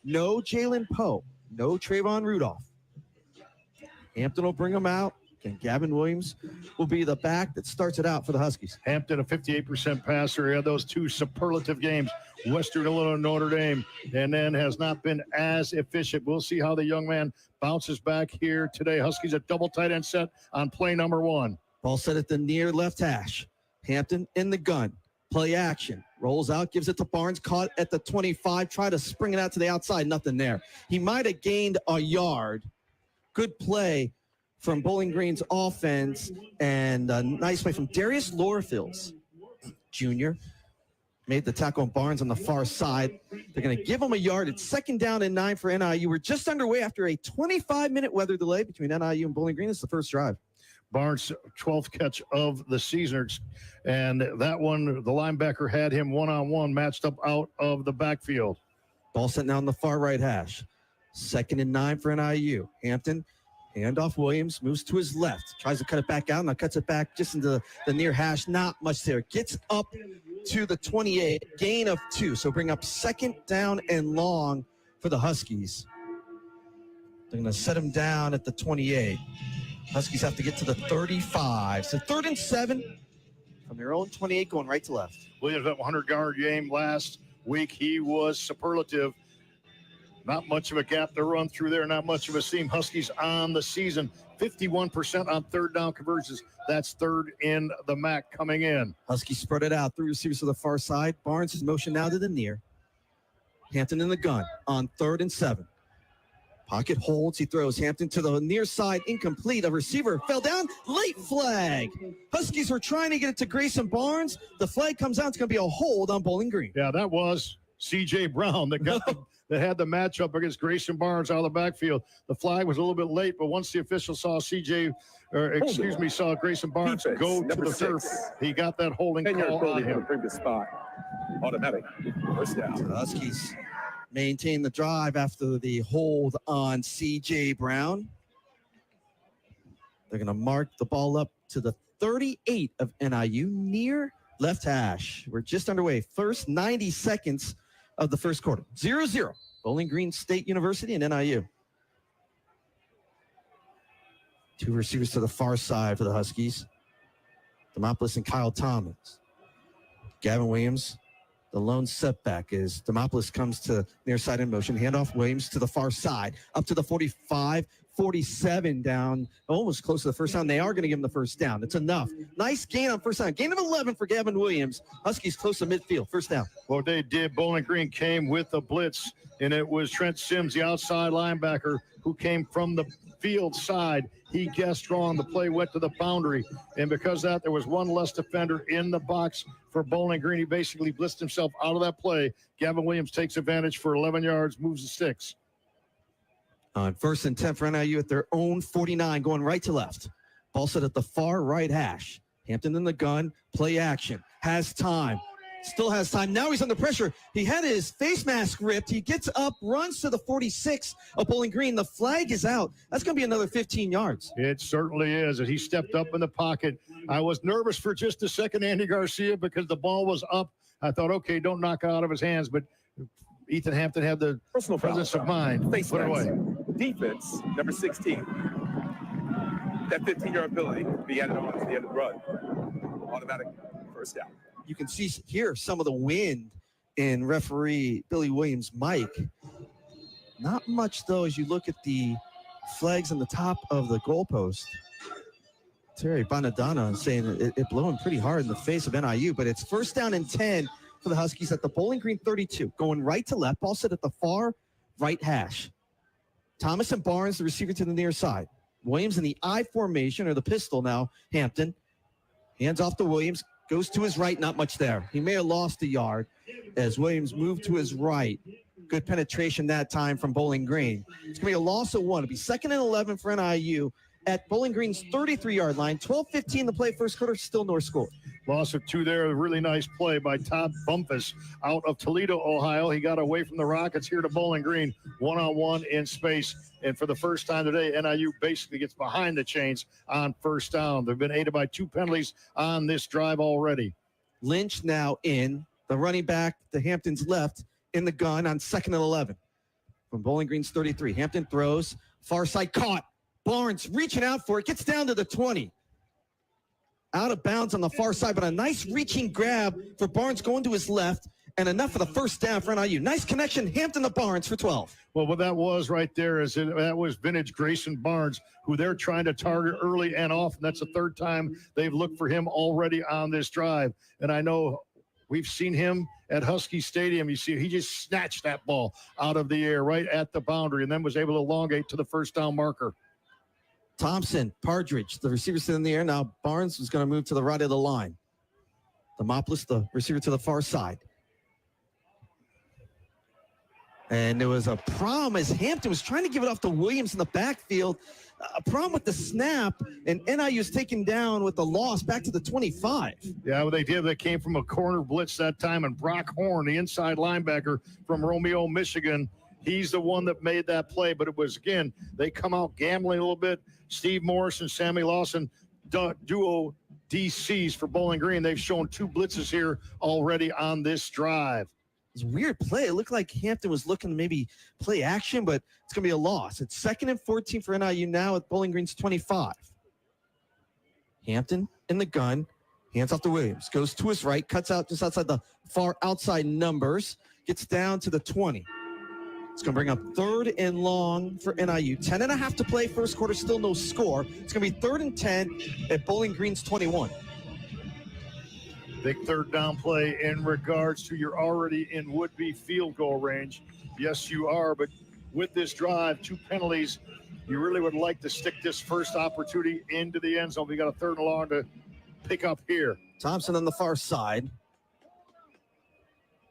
no Jalen Poe, no Trayvon Rudolph. Hampton will bring him out. And Gavin Williams will be the back that starts it out for the Huskies. Hampton, a 58% passer. He had those 2 superlative games, Western Illinois, Notre Dame, and then has not been as efficient. We'll see how the young man bounces back here today. Huskies a double tight end set on play number 1. Ball set at the near left hash. Hampton in the gun. Play action. Rolls out, gives it to Barnes. Caught at the 25. Try to spring it out to the outside. Nothing there. He might have gained a yard. Good play from Bowling Green's offense, and a nice play from Darius Lorfields Jr. Made the tackle on Barnes on the far side. They're going to give him a yard. It's 2nd down and 9 for NIU. We're just underway after a 25-minute weather delay between NIU and Bowling Green. It's the first drive. Barnes' 12th catch of the season, and that one, the linebacker had him one-on-one, matched up out of the backfield. Ball sent down the far right hash. 2nd and 9 for NIU. Hampton, handoff. Williams moves to his left, tries to cut it back out, now cuts it back just into the near hash. Not much there. Gets up to the 28, gain of 2. So bring up 2nd down and long for the Huskies. They're going to set him down at the 28. Huskies have to get to the 35. So 3rd and 7 from their own 28, going right to left. Williams had a 100-yard game last week. He was superlative. Not much of a gap to run through there, not much of a seam. Huskies on the season, 51% on 3rd down conversions. That's 3rd in the MAC coming in. Huskies spread it out. 3 receivers to the far side. Barnes is motion now to the near. Hampton in the gun on 3rd and 7. Pocket holds. He throws Hampton to the near side. Incomplete. A receiver fell down. Late flag. Huskies were trying to get it to Grayson Barnes. The flag comes out. It's going to be a hold on Bowling Green. Yeah, that was C.J. Brown that got that had the matchup against Grayson Barnes out of the backfield. The flag was a little bit late, but once the official saw saw Grayson Barnes go to the turf, he got that holding call on him. Previous spot. Automatic. First down. The Huskies maintain the drive after the hold on C.J. Brown. They're going to mark the ball up to the 38 of NIU near left hash. We're just underway. First 90 seconds of the first quarter. 0-0. Bowling Green State University and NIU. 2 receivers to the far side for the Huskies. Demopoulos and Kyle Thomas. Gavin Williams, the lone setback is Demopoulos comes to near side in motion. Handoff Williams to the far side. Up to the 45, 47 down, almost close to the first down. They are going to give him the first down. It's enough. Nice gain on first down. Gain of 11 for Gavin Williams. Huskies close to midfield. First down. Well, they did. Bowling Green came with a blitz, and it was Trent Sims, the outside linebacker, who came from the field side. He guessed wrong. The play went to the boundary, and because of that, there was one less defender in the box for Bowling Green. He basically blitzed himself out of that play. Gavin Williams takes advantage for 11 yards, moves the sticks. On 1st and 10 for NIU at their own 49, going right to left. Ball set at the far right hash. Hampton in the gun, play action. Has time. Still has time. Now he's under pressure. He had his face mask ripped. He gets up, runs to the 46 of Bowling Green. The flag is out. That's going to be another 15 yards. It certainly is. As he stepped up in the pocket, I was nervous for just a second, Andy Garcia, because the ball was up. I thought, okay, don't knock it out of his hands, but Ethan Hampton had the Personal presence of mind. Face Put it mask. away. Defense, number 16. That 15-yard penalty be added on to the end of the run. Automatic first down. You can see here some of the wind in referee Billy Williams' mic. Not much, though, as you look at the flags on the top of the goalpost. Terry Bonadonna saying it blowing pretty hard in the face of NIU, but it's 1st down and 10 for the Huskies at the Bowling Green 32. Going right to left, ball set at the far right hash. Thomas and Barnes, the receiver to the near side. Williams in the I formation, or the pistol now, Hampton. Hands off to Williams, goes to his right, not much there. He may have lost a yard as Williams moved to his right. Good penetration that time from Bowling Green. It's going to be a loss of 1. It'll be 2nd and 11 for NIU at Bowling Green's 33-yard line. 12:15 to play first quarter, still no score. Loss of 2 there. A really nice play by Todd Bumpus out of Toledo, Ohio. He got away from the Rockets here to Bowling Green, one-on-one in space. And for the first time today, NIU basically gets behind the chains on first down. They've been aided by 2 penalties on this drive already. Lynch now in, the running back to Hampton's left in the gun on 2nd and 11 from Bowling Green's 33. Hampton throws, far side caught. Barnes reaching out for it, gets down to the 20. Out of bounds on the far side, but a nice reaching grab for Barnes going to his left, and enough for the first down for NIU. Nice connection, Hampton to Barnes for 12. Well, what that was right there is that was vintage Grayson Barnes, who they're trying to target early and often. That's the 3rd time they've looked for him already on this drive. And I know we've seen him at Husky Stadium. You see, he just snatched that ball out of the air right at the boundary and then was able to elongate to the first down marker. Thompson, Partridge, the receiver's in the air. Now Barnes is going to move to the right of the line. Demopoulos, the receiver to the far side. And there was a problem as Hampton was trying to give it off to Williams in the backfield. A problem with the snap, and NIU is taken down with the loss back to the 25. Yeah, well, they did. They came from a corner blitz that time, and Brock Horn, the inside linebacker from Romeo, Michigan, he's the one that made that play. But it was, again, they come out gambling a little bit. Steve Morris and Sammy Lawson, duo DCs for Bowling Green. They've shown 2 blitzes here already on this drive. It's a weird play. It looked like Hampton was looking to maybe play action, but it's going to be a loss. It's 2nd and 14 for NIU now at Bowling Green's 25. Hampton in the gun, hands off to Williams, goes to his right, cuts out just outside the far outside numbers, gets down to the 20. It's going to bring up 3rd and long for NIU. 10.5 to play, first quarter, still no score. It's going to be 3rd and 10 at Bowling Green's 21. Big 3rd down play in regards to you're already in would-be field goal range. Yes, you are, but with this drive, 2 penalties, you really would like to stick this first opportunity into the end zone. We got a 3rd and long to pick up here. Thompson on the far side.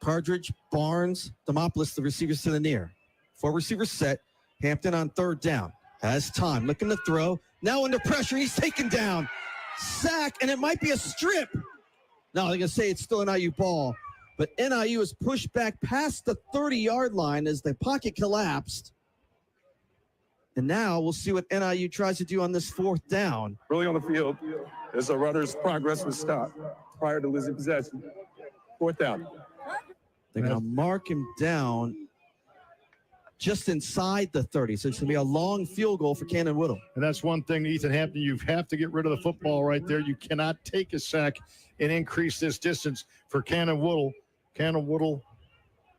Partridge, Barnes, Demopoulos, the receivers to the near. 4 receivers set. Hampton on 3rd down. Has time. Looking to throw. Now under pressure. He's taken down. Sack, and it might be a strip. No, they're going to say it's still an NIU ball. But NIU is pushed back past the 30-yard line as the pocket collapsed. And now we'll see what NIU tries to do on this 4th down. Early on the field, as the runner's progress was stopped prior to losing possession. 4th down. They're going to mark him down just inside the 30. So it's going to be a long field goal for Cannon Whittle. And that's one thing, Ethan Hampton, you have to get rid of the football right there. You cannot take a sack and increase this distance for Cannon Whittle. Cannon Whittle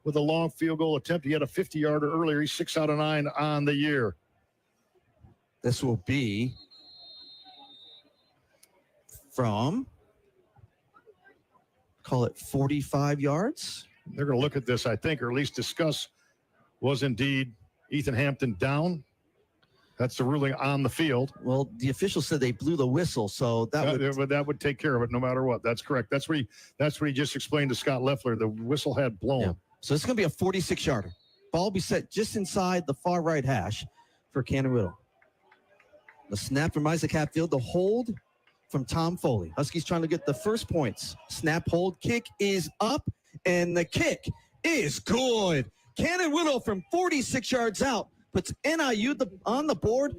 with a long field goal attempt. He had a 50-yarder earlier. He's 6 out of 9 on the year. This will be from, call it 45 yards. They're going to look at this, I think, or at least discuss, was indeed Ethan Hampton down. That's the ruling on the field. Well, the official said they blew the whistle, so that would take care of it no matter what. That's correct. That's what he just explained to Scott Leffler. The whistle had blown. Yeah. So it's going to be a 46-yarder. Ball will be set just inside the far right hash for Cannon Whittle. The snap from Isaac Hatfield. The hold from Tom Foley. Huskies trying to get the first points. Snap, hold, kick is up, and the kick is good. Cannon Whittle from 46 yards out puts NIU on the board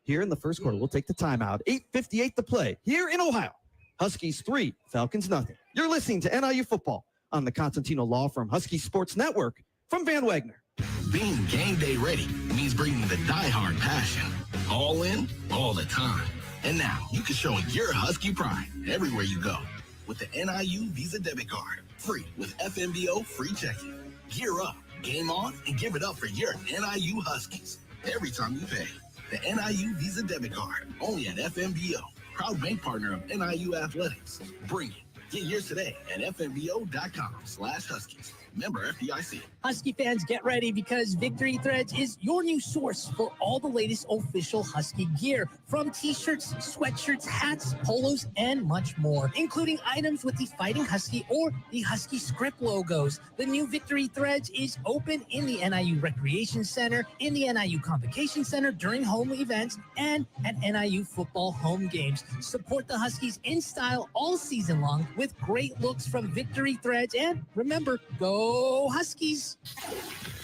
here in the first quarter. We'll take the timeout. 8:58 to play here in Ohio. Huskies 3, Falcons nothing. You're listening to NIU football on the Constantino Law Firm Husky Sports Network from Van Wagner. Being game day ready means bringing the diehard passion. All in, all the time. And now you can show your Husky pride everywhere you go with the NIU Visa Debit Card. Free with FMBO free checking. Gear up, game on, and give it up for your NIU Huskies every time you pay. The NIU Visa Debit Card, only at FMBO. Proud bank partner of NIU Athletics. Bring it. Get yours today at fmbo.com/Huskies. Member FDIC. Husky fans, get ready because Victory Threads is your new source for all the latest official Husky gear, from t-shirts, sweatshirts, hats, polos, and much more, including items with the Fighting Husky or the Husky script logos. The new Victory Threads is open in the NIU Recreation Center, in the NIU Convocation Center during home events, and at NIU football home games. Support the Huskies in style all season long with great looks from Victory Threads, and remember, go Huskies!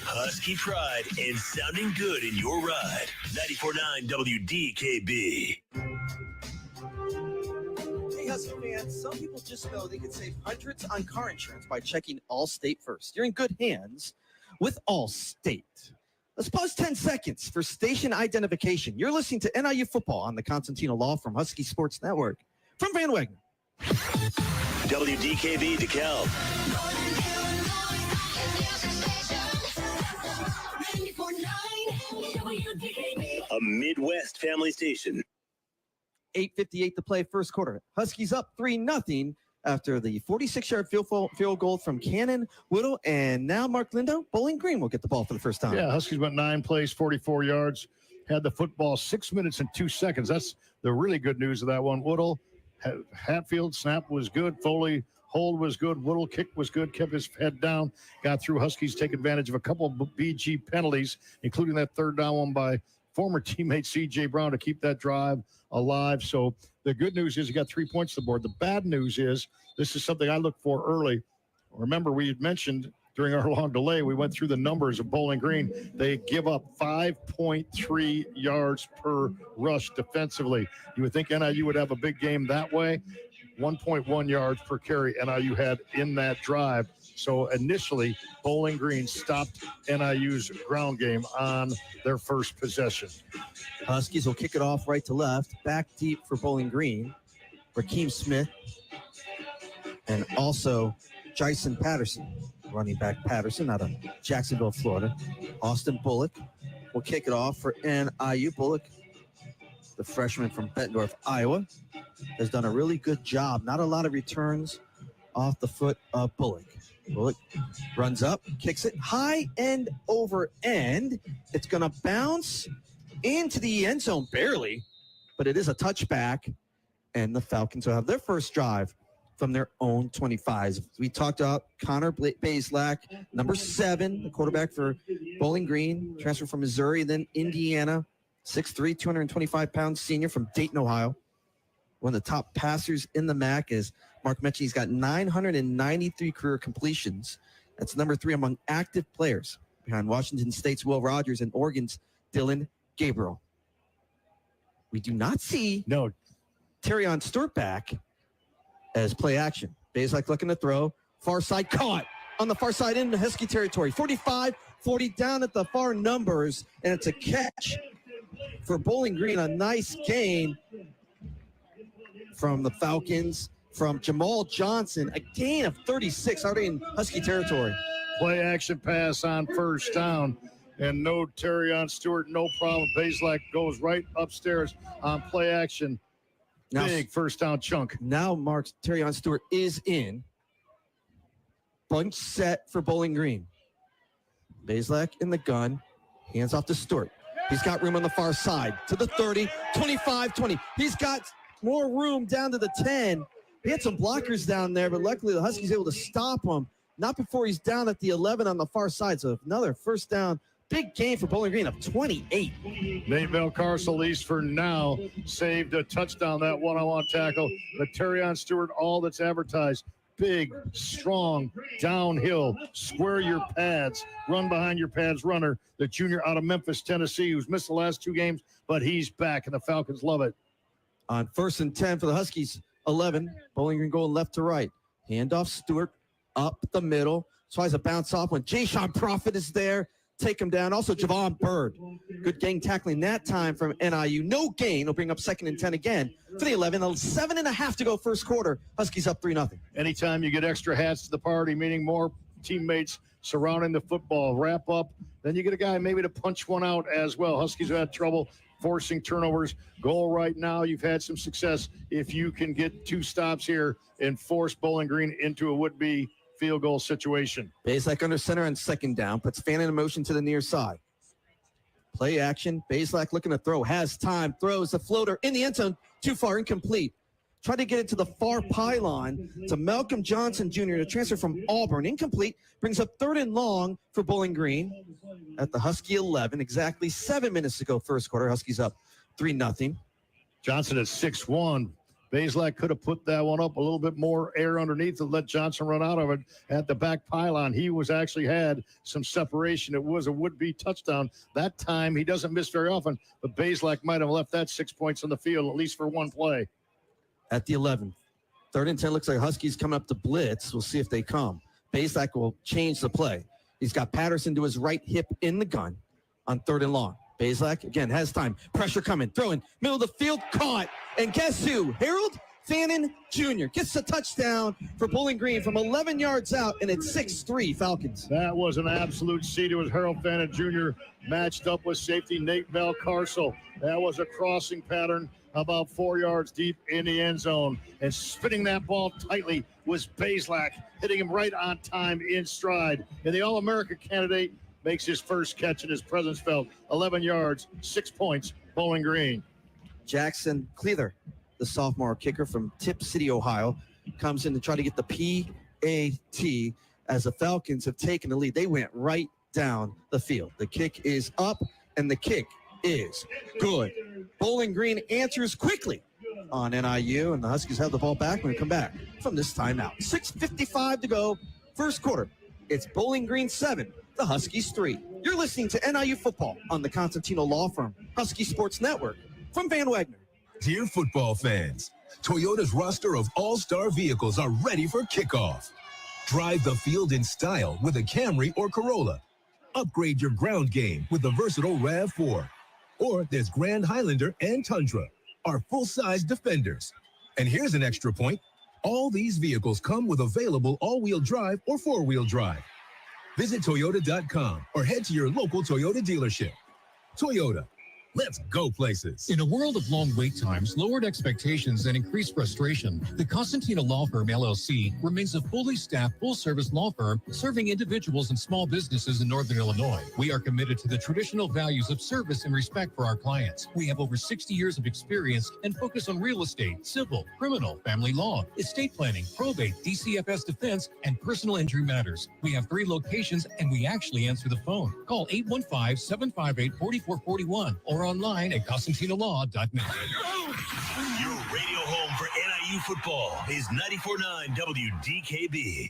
Husky pride and sounding good in your ride. 94.9 WDKB. Hey, Husky fans, some people just know they can save hundreds on car insurance by checking Allstate first. You're in good hands with Allstate. Let's pause 10 seconds for station identification. You're listening to NIU football on the Constantino Law from Husky Sports Network from Van Wagner. WDKB DeKalb. A Midwest family station. 8:58 to play first quarter. Huskies up 3-0 after the 46-yard field goal from Cannon Whittle. And now Mark Lindo, Bowling Green will get the ball for the first time. Yeah, Huskies went 9 plays, 44 yards, had the football 6 minutes and 2 seconds. That's the really good news of that one. Whittle, Hatfield, snap was good. Foley, hold was good. Whittle, kick was good, kept his head down, got through. Huskies take advantage of a couple of BG penalties, including that third down one by former teammate C.J. Brown to keep that drive alive. So the good news is you got 3 points to the board. The bad news is this is something I look for early. Remember, we had mentioned during our long delay, we went through the numbers of Bowling Green. They give up 5.3 yards per rush defensively. You would think NIU would have a big game that way. 1.1 yards per carry NIU had in that drive. So initially, Bowling Green stopped NIU's ground game on their first possession. Huskies will kick it off right to left, back deep for Bowling Green. Rakeem Smith and also Jason Patterson, running back Patterson out of Jacksonville, Florida. Austin Bullock will kick it off for NIU. Bullock, the freshman from Bettendorf, Iowa, has done a really good job. Not a lot of returns off the foot of Bullock. Bullock runs up, kicks it high end over end. It's going to bounce into the end zone barely, but it is a touchback, and the Falcons will have their first drive from their own 25s. We talked about Connor Bazelak, number 7, the quarterback for Bowling Green, transferred from Missouri, then Indiana, 6'3", 225-pound senior from Dayton, Ohio. One of the top passers in the MAC, is Mark mentioned, he's got 993 career completions. That's number 3 among active players, behind Washington State's Will Rogers and Oregon's Dylan Gabriel. We do not see Terrion Stewart back as play action. Bazelak looking to throw. Far side caught on the far side into Husky territory. 45, 40 down at the far numbers, and it's a catch for Bowling Green. A nice gain from the Falcons, from Jamal Johnson. A gain of 36 already in Husky territory. Play action pass on first down. and no Terrion Stewart, no problem. Bazelak goes right upstairs on play action. Now, big first down chunk. Now, Mark, Terrion Stewart is in. Bunch set for Bowling Green. Bazelak in the gun. Hands off to Stewart. He's got room on the far side to the 30, 25, 20. He's got more room down to the 10. He had some blockers down there, but luckily the Huskies able to stop him. Not before he's down at the 11 on the far side. So another first down. Big game for Bowling Green of 28. Nate Valcarcel, at least for now, saved a touchdown, that one-on-one tackle. But Terrion Stewart, all that's advertised. Big, strong, downhill, square your pads, run behind your pads runner. The junior out of Memphis, Tennessee, who's missed the last 2 games, but he's back, and the Falcons love it. On 1st and 10 for the Huskies, 11. Bowling Green going left to right. Handoff Stewart up the middle. Tries a bounce off when Jayshon Prophet is there. Take him down. Also, Javon Bird. Good gang tackling that time from NIU. No gain. Will bring up 2nd and 10 again for the 11. 7.5 to go first quarter. Huskies up 3-0. Anytime you get extra hats to the party, meaning more teammates surrounding the football, wrap up, then you get a guy maybe to punch one out as well. Huskies have had trouble forcing turnovers. Goal right now, you've had some success. If you can get 2 stops here and force Bowling Green into a would-be field goal situation. Bazelak under center on 2nd down. Puts Fannin in motion to the near side. Play action. Bazelak looking to throw. Has time. Throws the floater in the end zone. Too far. Incomplete. Tried to get it to the far pylon to Malcolm Johnson Jr. to transfer from Auburn. Incomplete. Brings up 3rd and long for Bowling Green at the Husky 11. Exactly 7 minutes to go first quarter. Huskies up 3-0. Johnson at 6'1". Bazelak could have put that one up a little bit more air underneath and let Johnson run out of it at the back pylon. He was actually had some separation. It was a would-be touchdown. That time he doesn't miss very often, but Bazelak might have left that 6 points on the field, at least for one play. At the 11. 3rd and 10 looks like Huskies coming up to blitz. We'll see if they come. Bazelak will change the play. He's got Patterson to his right hip in the gun on 3rd and long. Bazelak, again, has time. Pressure coming. Throwing. Middle of the field. Caught. And guess who? Harold Fannin Jr. gets the touchdown for Bowling Green from 11 yards out, and it's 6-3 Falcons. That was an absolute seed. It was Harold Fannin Jr. matched up with safety Nate Valcarcel. That was a crossing pattern about 4 yards deep in the end zone. And spinning that ball tightly was Bazelak, hitting him right on time in stride. And the All-America candidate makes his first catch in his presence felt. 11 yards, 6 points, Bowling Green. Jackson Cleather, the sophomore kicker from Tip City, Ohio, comes in to try to get the PAT as the Falcons have taken the lead. They went right down the field. The kick is up, and the kick is good. Bowling Green answers quickly on NIU, and the Huskies have the ball back when we come back from this timeout. 6:55 to go, first quarter. It's Bowling Green 7, the Huskies 3. You're listening to NIU football on the Constantino Law Firm Husky Sports Network from Van Wagner. Dear football fans, Toyota's roster of all-star vehicles are ready for kickoff. Drive the field in style with a Camry or Corolla. Upgrade your ground game with the versatile RAV4. Or there's Grand Highlander and Tundra, our full-size Defenders. And here's an extra point. All these vehicles come with available all-wheel drive or four-wheel drive. Visit Toyota.com or head to your local Toyota dealership. Toyota. Let's go places. In a world of long wait times, lowered expectations, and increased frustration, the Constantino Law Firm, LLC, remains a fully staffed, full-service law firm serving individuals and small businesses in Northern Illinois. We are committed to the traditional values of service and respect for our clients. We have over 60 years of experience and focus on real estate, civil, criminal, family law, estate planning, probate, DCFS defense, and personal injury matters. We have 3 locations, and we actually answer the phone. Call 815-758-4441 or online at ConstantinoLaw.net. Your radio home for NIU football is 94.9 WDKB.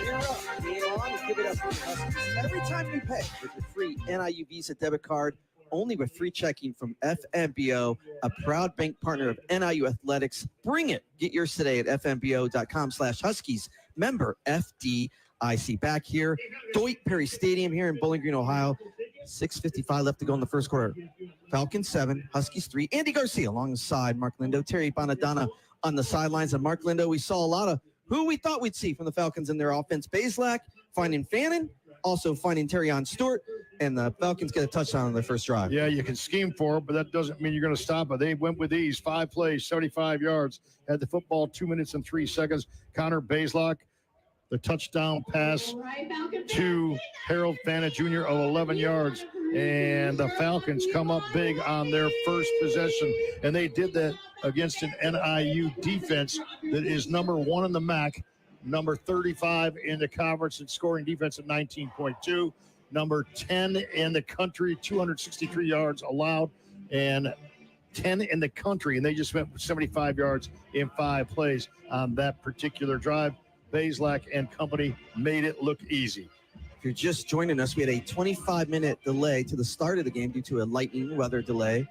Gear up, game on, and give it up for the Huskies. Every time you pay with your free NIU Visa debit card, only with free checking from FMBO, a proud bank partner of NIU Athletics. Bring it. Get yours today at fmbo.com/Huskies. Member FDIC. Back here, Deutsch Perry Stadium here in Bowling Green, Ohio. 6:55 left to go in the first quarter. Falcons 7, Huskies 3. Andy Garcia alongside Mark Lindo, Terry Bonadonna on the sidelines. And Mark Lindo, we saw a lot of who we thought we'd see from the Falcons in their offense. Bazelak finding Fannin, also finding Terrion Stewart, and the Falcons get a touchdown on their first drive. Yeah, you can scheme for it, but that doesn't mean you're going to stop it. They went with ease. 5 plays, 75 yards. Had the football 2 minutes and 3 seconds. Connor Bazelak, the touchdown pass to Harold Fana Jr. of 11 yards. And the Falcons come up big on their first possession. And they did that against an NIU defense that is number 1 in the MAC, number 35 in the conference in scoring defense at 19.2, number 10 in the country, 263 yards allowed, and 10 in the country. And they just went 75 yards in 5 plays on that particular drive. Bazelak and company made it look easy. If you're just joining us, we had a 25-minute delay to the start of the game due to a lightning weather delay.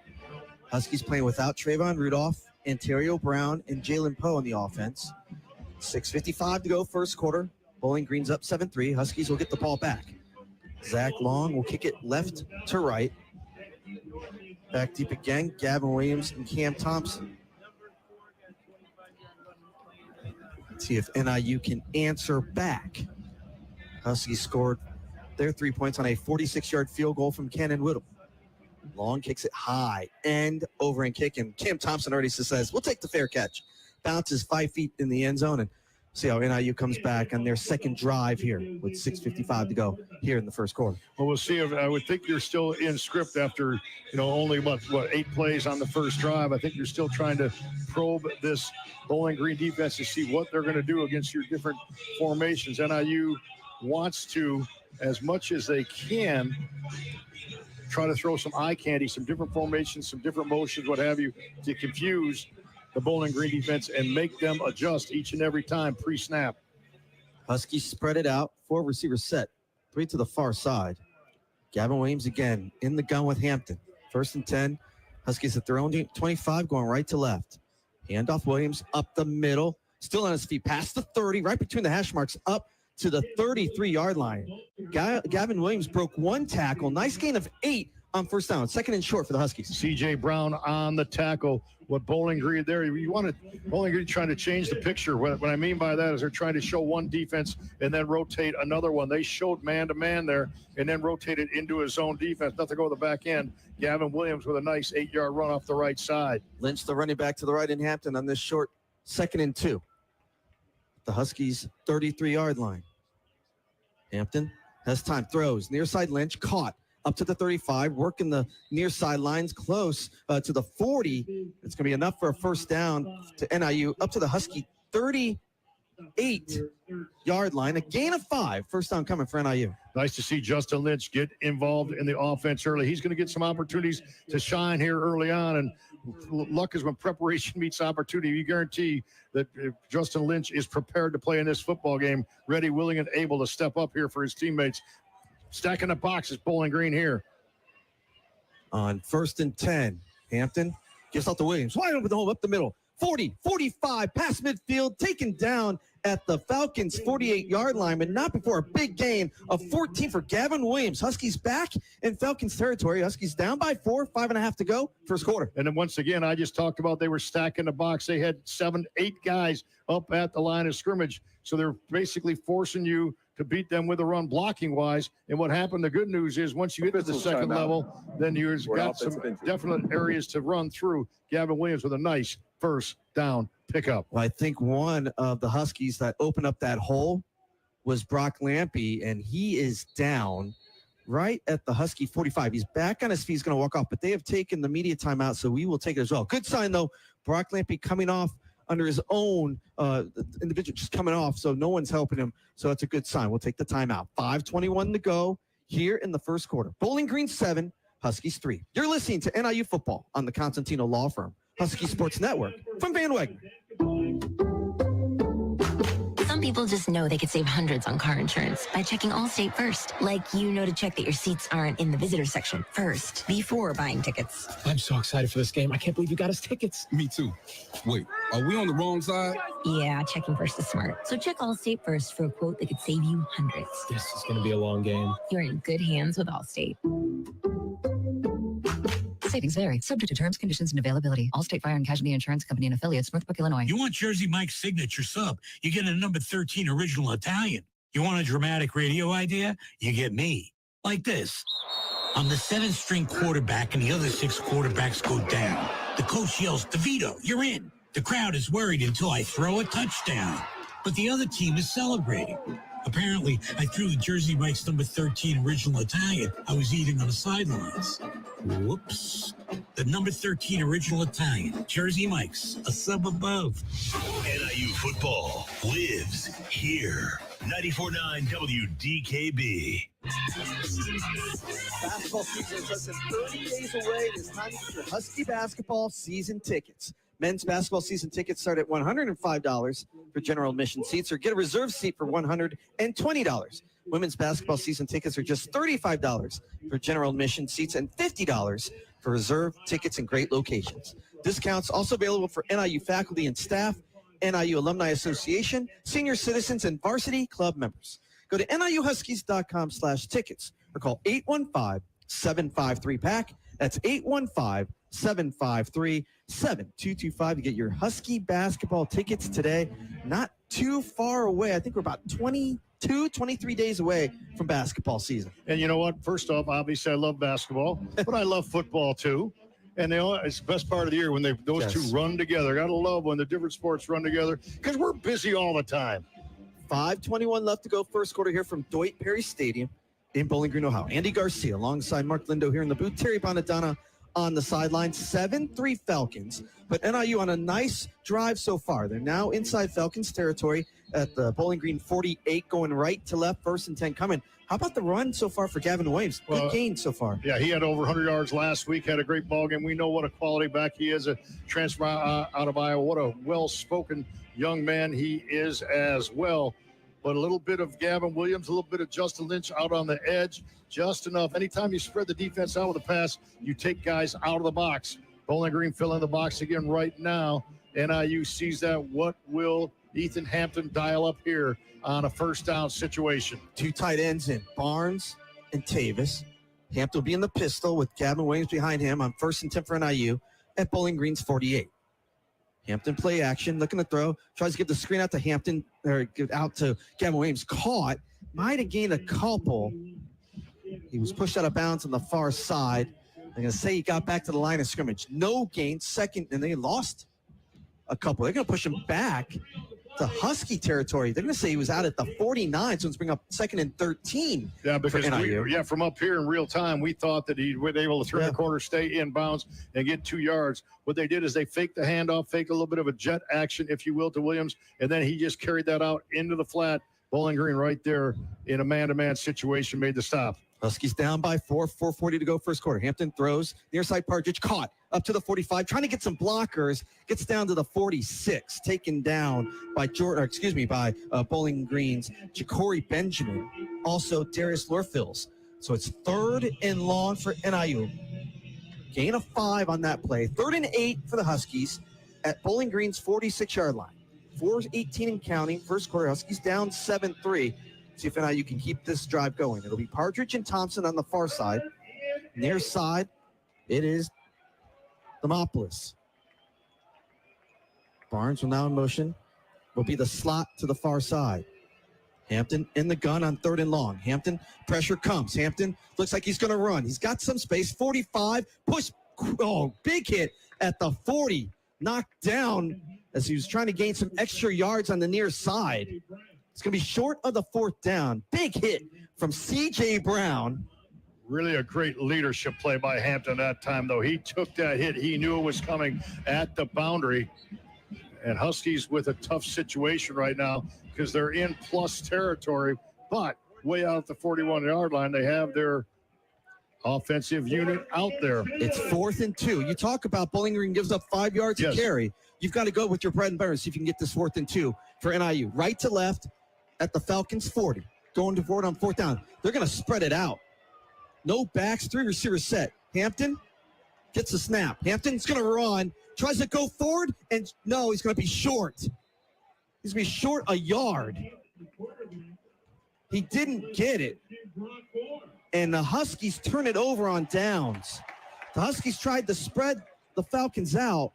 Huskies playing without Trayvon Rudolph, Ontario Brown, and Jalen Poe on the offense. 6:55 to go, first quarter. Bowling Green's up 7-3. Huskies will get the ball back. Zach Long will kick it left to right. Back deep again, Gavin Williams and Cam Thompson. Let's see if NIU can answer back. Huskies scored their 3 points on a 46-yard field goal from Cannon Whittle. Long kicks it high, end over and kick, and Cam Thompson already says, we'll take the fair catch. Bounces 5 feet in the end zone, and see how NIU comes back on their second drive here with 6:55 to go here in the first quarter. Well, we'll see. If I would think you're still in script after, only what 8 plays on the first drive. I think you're still trying to probe this Bowling Green defense to see what they're going to do against your different formations. NIU wants to, as much as they can, try to throw some eye candy, some different formations, some different motions, what have you, to confuse the Bowling Green defense and make them adjust each and every time pre-snap. Huskies spread it out, 4 receivers set, 3 to the far side. Gavin Williams again in the gun with Hampton. 1st and 10. Huskies at their own 25, going right to left. Handoff Williams up the middle, still on his feet, past the 30, right between the hash marks, up to the 33-yard line. Gavin Williams broke 1 tackle. Nice gain of 8 on first down. 2nd and short for the Huskies. C.J. Brown on the tackle. What Bowling Green there, Bowling Green trying to change the picture. What I mean by that is they're trying to show one defense and then rotate another one. They showed man-to-man there and then rotated into his own defense. Nothing to go to the back end. Gavin Williams with a nice 8-yard run off the right side. Lynch, the running back to the right in Hampton on this short 2nd and 2. The Huskies 33-yard line. Hampton has time, throws near side. Lynch caught up to the 35, working the near sidelines close to the 40. It's going to be enough for a first down to NIU up to the Husky 38-yard line. A gain of 5. First down coming for NIU. Nice to see Justin Lynch get involved in the offense early. He's going to get some opportunities to shine here early on, and luck is when preparation meets opportunity. You guarantee that Justin Lynch is prepared to play in this football game, ready, willing, and able to step up here for his teammates. Stacking the boxes, Bowling Green here. On 1st and 10, Hampton gives out to Williams. Wide open the hole up the middle. 40, 45, past midfield, taken down at the Falcons' 48-yard line, but not before a big gain of 14 for Gavin Williams. Huskies back in Falcons territory. Huskies down by 4, 5.5 to go, first quarter. And then once again, I just talked about they were stacking the box. They had 7, 8 guys up at the line of scrimmage. So they're basically forcing you to beat them with a run blocking wise. And what happened, the good news is once you get to the second level, then you've got some definite areas to run through. Gavin Williams with a nice first down pickup. Well, I think one of the Huskies that opened up that hole was Brock Lampy, and he is down right at the Husky 45. He's back on his feet. He's going to walk off, but they have taken the media timeout, so we will take it as well. Good sign, though. Brock Lampy coming off under his own individual, just coming off, so no one's helping him. So that's a good sign. We'll take the timeout. 5:21 to go here in the first quarter. Bowling Green 7, Huskies 3. You're listening to NIU Football on the Constantino Law Firm, Husky Sports Network from Van Wagner. Some people just know they could save hundreds on car insurance by checking Allstate first. Like, to check that your seats aren't in the visitor section first before buying tickets. I'm so excited for this game. I can't believe you got us tickets. Me too. Wait, are we on the wrong side? Yeah, checking first is smart. So check Allstate first for a quote that could save you hundreds. This is going to be a long game. You're in good hands with Allstate. Savings vary, subject to terms, conditions, and availability. Allstate Fire and Casualty Insurance Company and affiliates, Northbrook, Illinois. You want Jersey Mike's signature sub? You get a number 13 original Italian. You want a dramatic radio idea? You get me. Like this. I'm the 7th string quarterback and the other 6 quarterbacks go down. The coach yells, DeVito, you're in. The crowd is worried until I throw a touchdown. But the other team is celebrating. Apparently, I threw the Jersey Mike's number 13 original Italian I was eating on the sidelines. Whoops. The number 13 original Italian, Jersey Mike's, a sub above. NIU football lives here. 94.9 WDKB. Basketball season is less than 30 days away. It is time to get your Husky basketball season tickets. Men's basketball season tickets start at $105 for general admission seats, or get a reserve seat for $120. Women's basketball season tickets are just $35 for general admission seats and $50 for reserve tickets in great locations. Discounts also available for NIU faculty and staff, NIU Alumni Association, senior citizens, and varsity club members. Go to NIUHuskies.com/tickets or call 815-753-PACK. That's 815-753-7225 to get your Husky basketball tickets today. Not too far away. I think we're about 23 days away from basketball season. And you know what? First off, obviously I love basketball, but I love football too. And it's the best part of the year when those two run together. Gotta love when the different sports run together because we're busy all the time. 5:21 left to go, first quarter here from Deutsch Perry Stadium in Bowling Green, Ohio. Andy Garcia alongside Mark Lindo here in the booth. Terry Bonadonna on the sideline. 7-3 Falcons, but NIU on a nice drive so far. They're now inside Falcons territory at the Bowling Green 48, going right to left, 1st and 10 coming. How about the run so far for Gavin Williams? Good gain so far. Yeah, he had over 100 yards last week, had a great ball game. We know what a quality back he is, a transfer out of Iowa. What a well-spoken young man he is as well. But a little bit of Gavin Williams, a little bit of Justin Lynch out on the edge, just enough. Anytime you spread the defense out with a pass, you take guys out of the box. Bowling Green filling the box again right now. NIU sees that. What will Ethan Hampton dial up here on a first down situation? 2 tight ends in, Barnes and Tavis. Hampton will be in the pistol with Gavin Williams behind him on 1st and 10 for NIU at Bowling Green's 48. Hampton play action, looking to throw, tries to get the screen out to Hampton, or get out to Gavin Williams. Caught, might have gained a couple. He was pushed out of bounds on the far side. I'm going to say he got back to the line of scrimmage. No gain, second, and they lost a couple. They're going to push him back to Husky territory. They're going to say he was out at the 49, so let's bring up 2nd and 13. Yeah, because from up here in real time, we thought that he would be able to turn the corner, stay in bounds, and get 2 yards. What they did is they faked the handoff, faked a little bit of a jet action, if you will, to Williams, and then he just carried that out into the flat. Bowling Green right there in a man-to-man situation made the stop. Huskies down by 4, 4:40 to go first quarter. Hampton throws, near side Partridge, caught up to the 45, trying to get some blockers, gets down to the 46, taken down by Bowling Green's Ja'Cory Benjamin, also Darius Lorfils. So it's 3rd and long for NIU. Gain of 5 on that play. 3rd and 8 for the Huskies at Bowling Green's 46-yard line. 4:18 and counting, first quarter. Huskies down 7-3. See if NIU can keep this drive going. It'll be Partridge and Thompson on the far side. Near side, it is Demopoulos. Barnes will now in motion. Will be the slot to the far side. Hampton in the gun on 3rd and long. Hampton, pressure comes. Hampton looks like he's going to run. He's got some space. 45, push. Oh, big hit at the 40. Knocked down as he was trying to gain some extra yards on the near side. It's going to be short of the 4th down. Big hit from C.J. Brown. Really a great leadership play by Hampton that time, though. He took that hit. He knew it was coming at the boundary. And Huskies with a tough situation right now because they're in plus territory, but way out at the 41-yard line, they have their offensive unit out there. It's 4th and 2. You talk about Bowling Green gives up 5 yards to carry. You've got to go with your bread and butter, see if you can get this 4th and 2 for NIU. Right to left at the Falcons 40. Going to forward on 4th down. They're going to spread it out. No backs, 3 receivers set. Hampton gets the snap. Hampton's going to run, tries to go forward, and no, he's going to be short. He's going to be short a yard. He didn't get it. And the Huskies turn it over on downs. The Huskies tried to spread the Falcons out.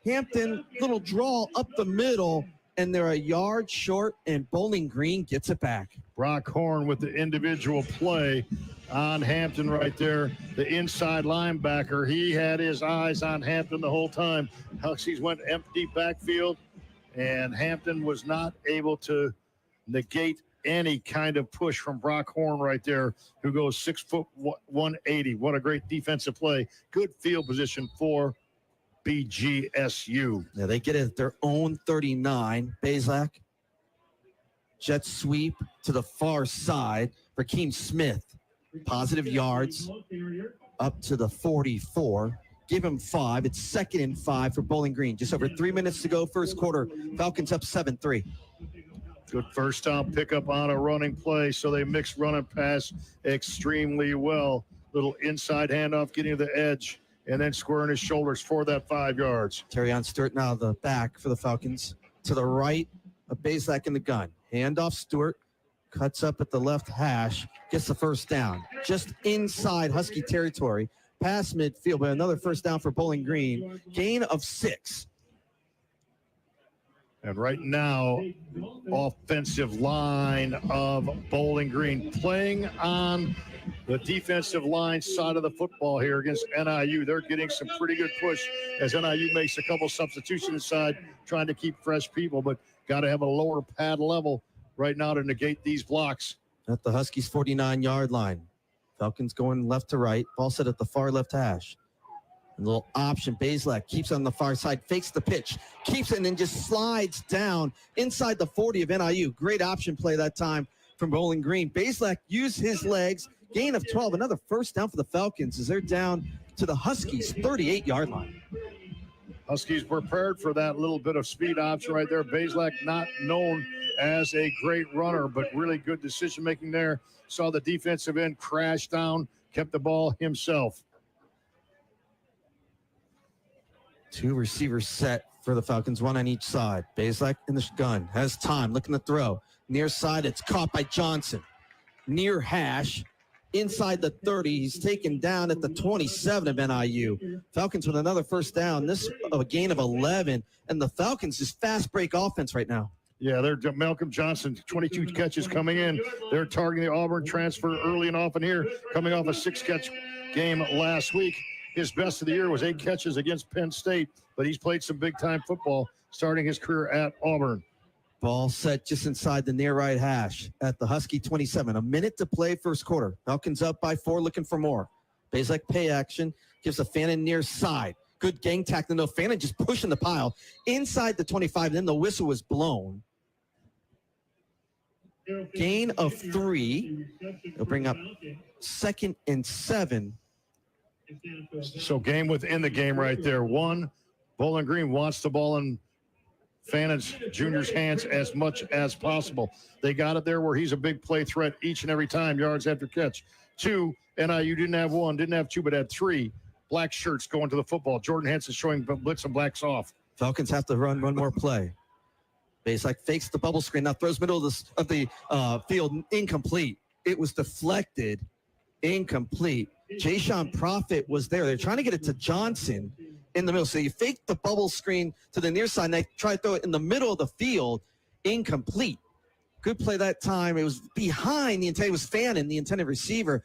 Hampton, little draw up the middle, and they're a yard short, and Bowling Green gets it back. Brock Horn with the individual play on Hampton right there. The inside linebacker, he had his eyes on Hampton the whole time. Huskies went empty backfield, and Hampton was not able to negate any kind of push from Brock Horn right there, who goes 6 foot 180. What a great defensive play. Good field position for BGSU. Yeah, they get it at their own 39. Bazelak, jet sweep to the far side. Rakeem Smith, positive yards up to the 44. Give him 5. It's 2nd and 5 for Bowling Green. Just over 3 minutes to go, first quarter. Falcons up 7-3. Good first down pickup on a running play, so they mix run and pass extremely well. Little inside handoff getting to the edge, and then squaring his shoulders for that 5 yards. Terrion Stewart now the back for the Falcons. To the right of Bazelak in the gun. Handoff Stewart, cuts up at the left hash, gets the first down. Just inside Husky territory, past midfield, but another first down for Bowling Green. Gain of 6. And right now, offensive line of Bowling Green playing on the defensive line side of the football here against NIU. They're getting some pretty good push as NIU makes a couple substitutions inside, trying to keep fresh people, but got to have a lower pad level right now to negate these blocks. At the Huskies' 49-yard line. Falcons going left to right. Ball set at the far left hash. A little option. Bazelak keeps on the far side, fakes the pitch, keeps it, and then just slides down inside the 40 of NIU. Great option play that time from Bowling Green. Bazelak used his legs. Gain of 12. Another first down for the Falcons as they're down to the Huskies' 38-yard line. Huskies prepared for that little bit of speed option right there. Bazelak not known as a great runner, but really good decision-making there. Saw the defensive end crash down, kept the ball himself. 2 receivers set for the Falcons, 1 on each side. Bazelak in the gun, has time, looking to throw. Near side, it's caught by Johnson. Near hash, inside the 30. He's taken down at the 27 of NIU. Falcons with another first down. This a gain of 11, and the Falcons is fast break offense right now. Yeah, they're Malcolm Johnson, 22 catches coming in. They're targeting the Auburn transfer early and often here, coming off a 6-catch game last week. His best of the year was 8 catches against Penn State, but he's played some big-time football, starting his career at Auburn. Ball set just inside the near right hash at the Husky 27. A minute to play first quarter. Falcons up by 4, looking for more. Bazelak pay action, gives a Fannin near side. Good gang tackling, though. Fannin just pushing the pile inside the 25, and then the whistle was blown. Gain of 3. They'll bring up 2nd and 7. So game within the game right there. 1, Bowling Green wants the ball in Fannin's Jr.'s hands as much as possible. They got it there where he's a big play threat each and every time, yards after catch. 2, NIU didn't have 1, didn't have 2, but had 3 black shirts going to the football. Jordan Henson showing blitz and blacks off. Falcons have to run one more play. Bazelak fakes the bubble screen, now throws middle of the field, incomplete. It was deflected, incomplete. Jayshon Prophet was there. They're trying to get it to Johnson in the middle. So you fake the bubble screen to the near side, and they try to throw it in the middle of the field, incomplete. Good play that time. It was behind the intended, it was Fannin, the intended receiver.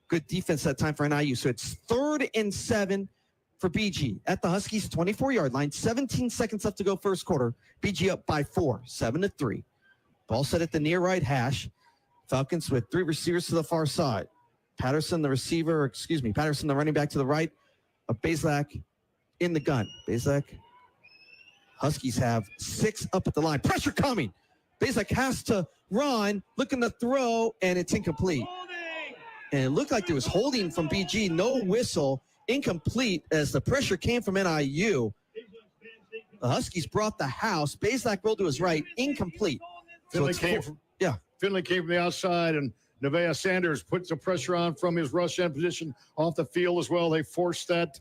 Good defense that time for NIU. So it's 3rd and 7 for BG at the Huskies' 24-yard line. 17 seconds left to go first quarter. BG up by 4, 7-3. Ball set at the near right hash. Falcons with 3 receivers to the far side. Patterson, the running back to the right of Bazelak in the gun. Bazelak. Huskies have 6 up at the line. Pressure coming. Bazelak has to run, looking to throw, and it's incomplete. And it looked like there was holding from BG. No whistle. Incomplete as the pressure came from NIU. The Huskies brought the house. Bazelak rolled to his right. Incomplete. Finley came from the outside, and Nevaeh Sanders put some pressure on from his rush end position off the field as well. They forced that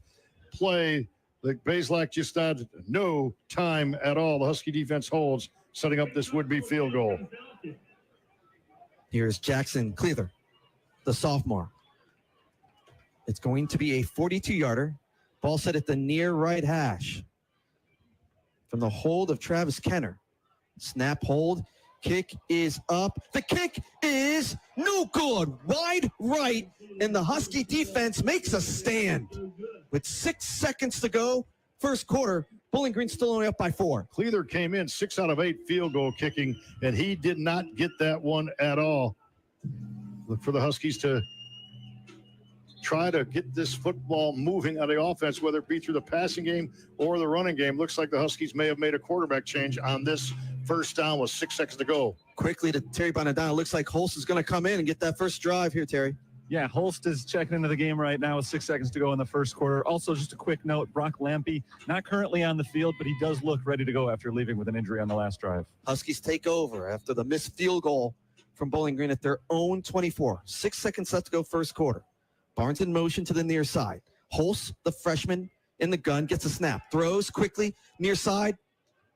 play. The Bazelak just had no time at all. The Husky defense holds, setting up this would-be field goal. Here's Jackson Cleather, the sophomore. It's going to be a 42-yarder. Ball set at the near right hash. From the hold of Travis Kenner. Snap, hold. Kick is up. The kick is no good. Wide right, and the Husky defense makes a stand. With 6 seconds to go, first quarter, Bowling Green still only up by 4. Cleather came in 6 out of 8 field goal kicking, and he did not get that one at all. Look for the Huskies to try to get this football moving on the offense, whether it be through the passing game or the running game. Looks like the Huskies may have made a quarterback change on this first down with 6 seconds to go. Quickly to Terry Bonadonna. Looks like Holst is going to come in and get that first drive here, Terry. Yeah, Holst is checking into the game right now with 6 seconds to go in the first quarter. Also, just a quick note, Brock Lampe, not currently on the field, but he does look ready to go after leaving with an injury on the last drive. Huskies take over after the missed field goal from Bowling Green at their own 24. 6 seconds left to go first quarter. Barnes in motion to the near side. Holst, the freshman in the gun, gets a snap. Throws quickly, near side.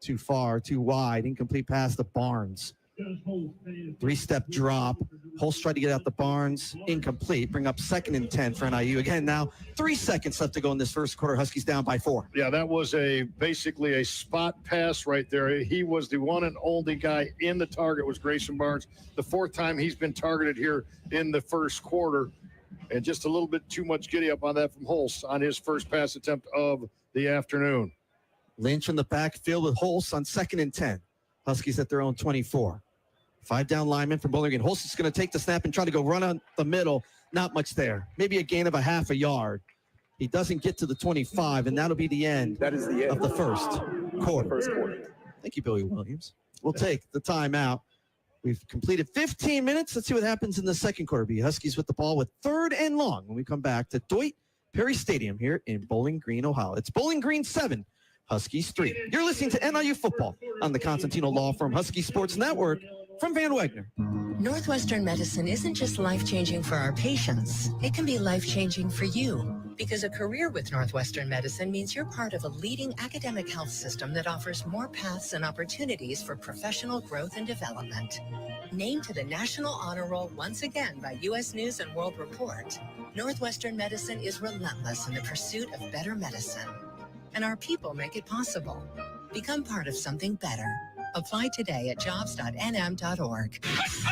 Too far, too wide. Incomplete pass to Barnes. 3-step drop. Holst tried to get out the Barnes. Incomplete. Bring up 2nd and 10 for NIU. Again, now 3 seconds left to go in this first quarter. Huskies down by 4. Yeah, that was basically a spot pass right there. He was the one and only guy in the target was Grayson Barnes. The 4th time he's been targeted here in the first quarter. And just a little bit too much giddy up on that from Holst on his first pass attempt of the afternoon. Lynch in the backfield with Holst on 2nd and 10. Huskies at their own 24. 5 down linemen from Bowling Green. Holst is going to take the snap and try to go run on the middle. Not much there. Maybe a gain of a half a yard. He doesn't get to the 25, and that'll be the end, of the first quarter. Thank you, Billy Williams. We'll take the timeout. We've completed 15 minutes. Let's see what happens in the second quarter. Be Huskies with the ball with 3rd and long when we come back to Deutsch Perry Stadium here in Bowling Green, Ohio. It's Bowling Green 7, Huskies 3. You're listening to NIU Football on the Constantino Law Firm Husky Sports Network from Van Wagner. Northwestern medicine isn't just life-changing for our patients. It can be life-changing for you. Because a career with Northwestern medicine means you're part of a leading academic health system that offers more paths and opportunities for professional growth and development. Named to the National Honor Roll once again by U.S. News and World Report, Northwestern medicine is relentless in the pursuit of better medicine. And our people make it possible. Become part of something better. Apply today at jobs.nm.org.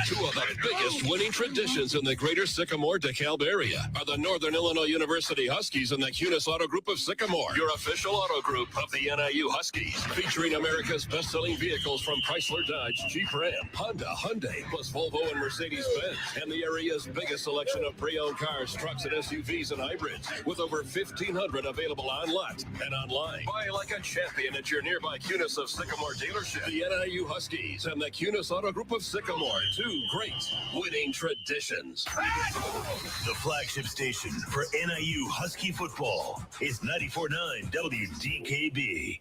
Two of the biggest winning traditions in the greater Sycamore DeKalb area are the Northern Illinois University Huskies and the Cunis Auto Group of Sycamore, your official auto group of the NIU Huskies, featuring America's best-selling vehicles from Chrysler, Dodge, Jeep, Ram, Honda, Hyundai, plus Volvo and Mercedes-Benz, and the area's biggest selection of pre-owned cars, trucks, and SUVs and hybrids, with over 1,500 available on lot and online. Buy like a champion at your nearby Cunis of Sycamore dealership. The NIU Huskies and the Cunis Auto Group of Sycamore, 2 great winning traditions. The flagship station for NIU Husky football is 94.9 WDKB.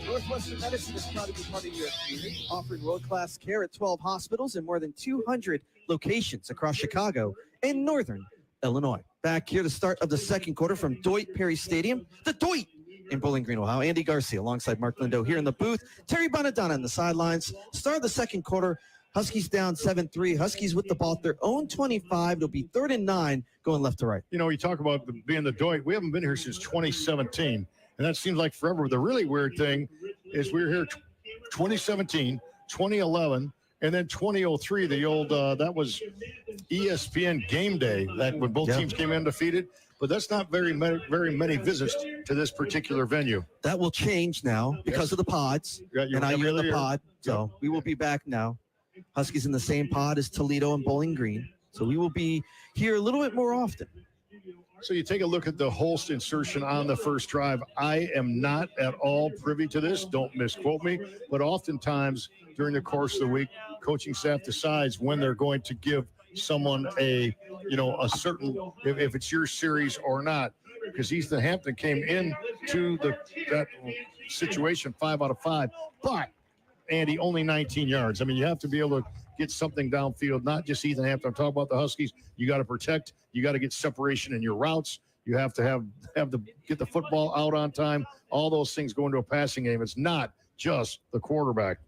Northwestern Medicine is proud to be part of your community, offering world-class care at 12 hospitals in more than 200 locations across Chicago and Northern Illinois. Back here to start of the second quarter from Deutsch Perry Stadium, the Deutsch in Bowling Green, Ohio. Andy Garcia alongside Mark Lindo here in the booth. Terry Bonadonna on the sidelines. Start of the second quarter. Huskies down 7-3. Huskies with the ball at their own 25. It'll be 3rd and 9 going left to right. You know, you talk about being the Deutsch. We haven't been here since 2017, and that seems like forever. The really weird thing is we were here 2017, 2011, and then 2003, the old, that was ESPN Game Day, that when both teams came in undefeated. But that's not very many visits to this particular venue. That will change now because of the pods. And I in the pod, so we will be back now. Huskies in the same pod as Toledo and Bowling Green. So we will be here a little bit more often. So you take a look at the Holst insertion on the first drive. I am not at all privy to this. Don't misquote me. But oftentimes during the course of the week, coaching staff decides when they're going to give someone a certain, if it's your series or not, because Ethan Hampton came into that situation 5 out of 5, but Andy, only 19 yards. I mean, you have to be able to get something downfield, not just Ethan Hampton. I'm talking about the Huskies. You got to protect. You got to get separation in your routes. You have to get the football out on time. All those things go into a passing game. It's not just the quarterback.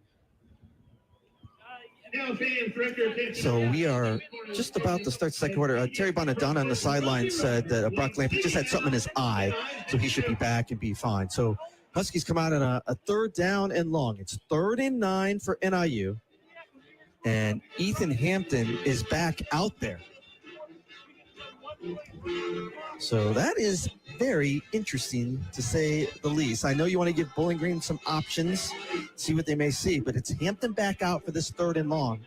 So we are just about to start second quarter. Terry Bonadonna on the sideline said that Brock Lampe just had something in his eye, so he should be back and be fine. So Huskies come out on a third down and long. It's 3rd and 9 for NIU. And Ethan Hampton is back out there. So that is very interesting, to say the least. I know you want to give Bowling Green some options, see what they may see, but it's Hampton back out for this 3rd and long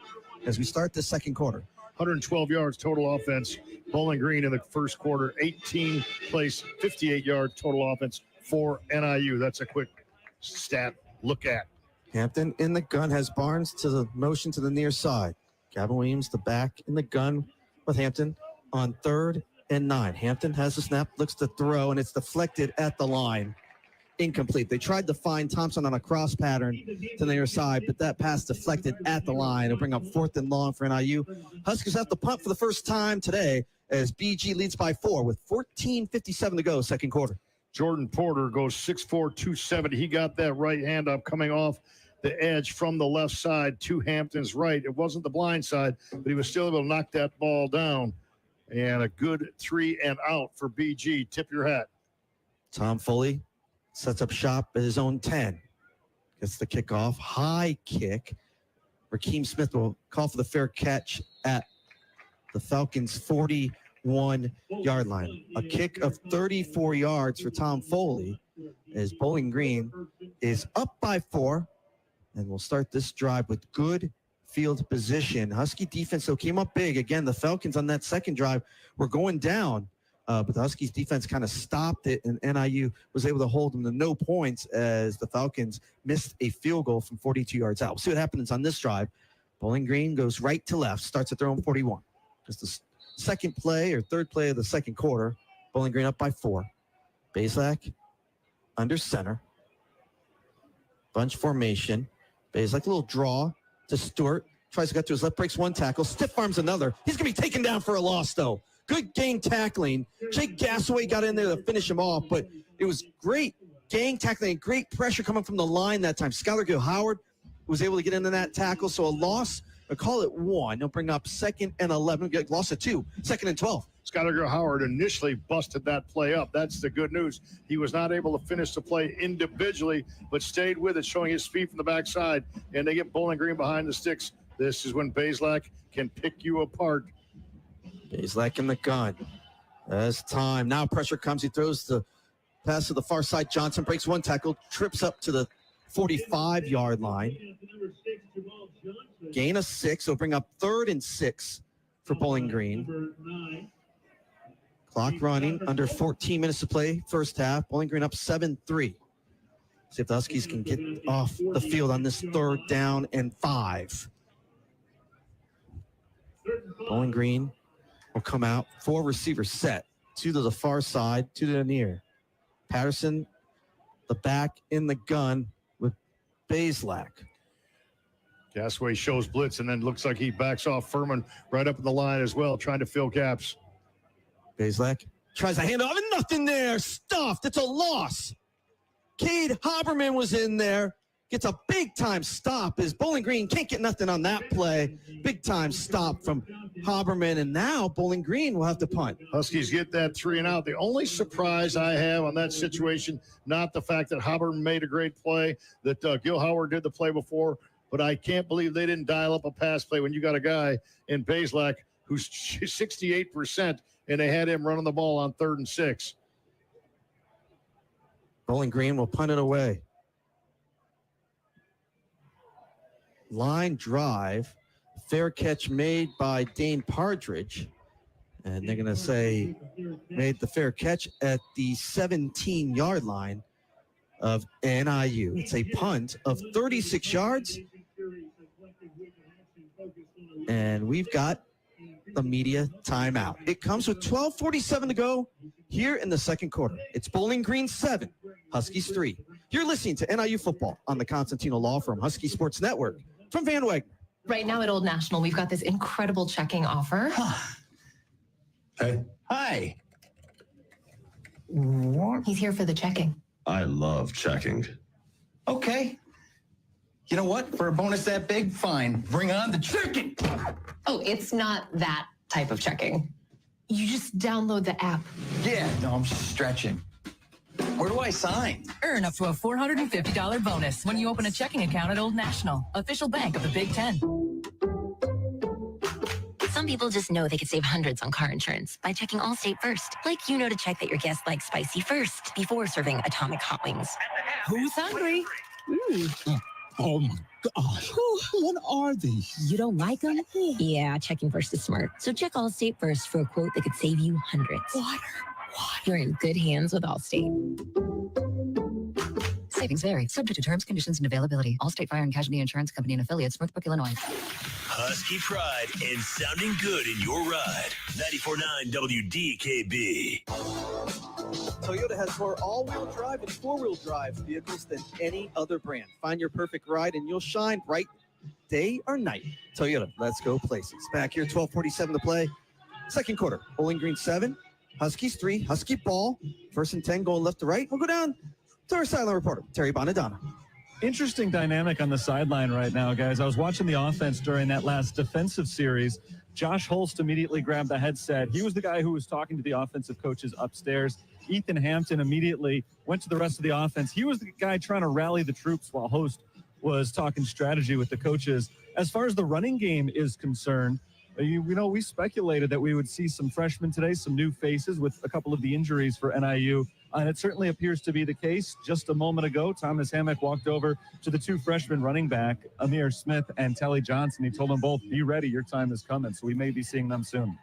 as we start the second quarter. 112 yards total offense. Bowling Green in the first quarter, 18 plays, 58 yards total offense for NIU. That's a quick stat look at. Hampton in the gun, has Barnes to the motion to the near side. Gavin Williams, the back in the gun with Hampton on 3rd and 9. Hampton has the snap, looks to throw, and it's deflected at the line. Incomplete. They tried to find Thompson on a cross pattern to the near side, but that pass deflected at the line. It'll bring up 4th and long for NIU. Huskers have to punt for the first time today as BG leads by 4 with 14:57 to go, second quarter. Jordan Porter goes 6'4", 270. He got that right hand up coming off the edge from the left side to Hampton's right. It wasn't the blind side, but he was still able to knock that ball down. And a good 3 and out for BG. Tip your hat. Tom Foley sets up shop at his own 10. Gets the kickoff. High kick. Rakeem Smith will call for the fair catch at the Falcons' 41-yard line. A kick of 34 yards for Tom Foley as Bowling Green is up by 4. And we'll start this drive with good field position. Husky defense, though, came up big. Again, the Falcons on that second drive were going down, but the Huskies defense kind of stopped it, and NIU was able to hold them to no points as the Falcons missed a field goal from 42 yards out. We'll see what happens on this drive. Bowling Green goes right to left, starts at their own 41. Just the second play or third play of the second quarter. Bowling Green up by 4. Bazelak under center. Bunch formation. Bazelak, a little draw to Stewart. Tries to get to his left, breaks one tackle, stiff arms another. He's going to be taken down for a loss, though. Good gang tackling. Jake Gassaway got in there to finish him off, but it was great gang tackling, great pressure coming from the line that time. Skylar Gill Howard was able to get into that tackle, so a loss, I call it 1. They'll bring up 2nd and 11. Get loss of 2, 2nd and 12. Skylar Gill Howard initially busted that play up. That's the good news. He was not able to finish the play individually, but stayed with it, showing his speed from the backside, and they get Bowling Green behind the sticks. This is when Bazelak can pick you apart. Bazelak in the gun. As time. Now pressure comes. He throws the pass to the far side. Johnson breaks one tackle, trips up to the 45-yard line. Gain of 6. He'll bring up 3rd and 6 for Bowling Green. Clock running, under 14 minutes to play, first half. Bowling Green up 7-3. See if the Huskies can get off the field on this 3rd down and 5. Bowling Green will come out. 4 receivers set. 2 to the far side, 2 to the near. Patterson, the back in the gun with Bazelak. Gassaway shows blitz and then looks like he backs off Furman right up in the line as well, trying to fill gaps. Bazelak tries to hand off, and nothing there. Stuffed. It's a loss. Cade Haberman was in there. Gets a big-time stop as Bowling Green can't get nothing on that play. Big-time stop from Haberman, and now Bowling Green will have to punt. Huskies get that 3 and out. The only surprise I have on that situation, not the fact that Haberman made a great play, that Gil Howard did the play before, but I can't believe they didn't dial up a pass play when you got a guy in Bazelak who's 68%, and they had him running the ball on 3rd and 6. Bowling Green will punt it away. Line drive, fair catch made by Dane Partridge. And they're going to say made the fair catch at the 17-yard line of NIU. It's a punt of 36 yards. And we've got the media timeout. It comes with 12:47 to go here in the second quarter. It's Bowling Green 7, Huskies 3. You're listening to NIU football on the Constantino Law Firm Husky Sports Network from Van Wagner. Right now at Old National, we've got this incredible checking offer. Hey. Hi. What? He's here for the checking. I love checking. Okay. You know what? For a bonus that big, fine. Bring on the chicken. Oh, it's not that type of checking. You just download the app. Yeah, no, I'm stretching. Where do I sign? Earn up to a $450 bonus when you open a checking account at Old National, official bank of the Big Ten. Some people just know they could save hundreds on car insurance by checking Allstate first. Like you know to check that your guest likes spicy first before serving atomic hot wings. Who's hungry? Oh my gosh. What are these? You don't like them? Yeah, checking first is smart. So check Allstate first for a quote that could save you hundreds. Water. You're in good hands with Allstate. Savings vary, subject to terms, conditions, and availability. Allstate Fire and Casualty Insurance Company and affiliates, Northbrook, Illinois. Husky pride and sounding good in your ride. 94.9 WDKB. Toyota has more all-wheel drive and four-wheel drive vehicles than any other brand. Find your perfect ride and you'll shine bright day or night. Toyota, let's go places. Back here, 12:47 to play. Second quarter, Bowling Green 7, Huskies 3, Husky ball. First and 10 going left to right. We'll go down to our sideline reporter, Terry Bonadonna. Interesting dynamic on the sideline right now, guys. I was watching the offense during that last defensive series. Josh Holst immediately grabbed the headset. He was the guy who was talking to the offensive coaches upstairs. Ethan Hampton immediately went to the rest of the offense. He was the guy trying to rally the troops while Holst was talking strategy with the coaches. As far as the running game is concerned, we speculated that we would see some freshmen today, some new faces with a couple of the injuries for NIU. And it certainly appears to be the case. Just a moment ago, Thomas Hammock walked over to the two freshman running back, Amir Smith and Telly Johnson. He told them both, be ready, your time is coming. So we may be seeing them soon.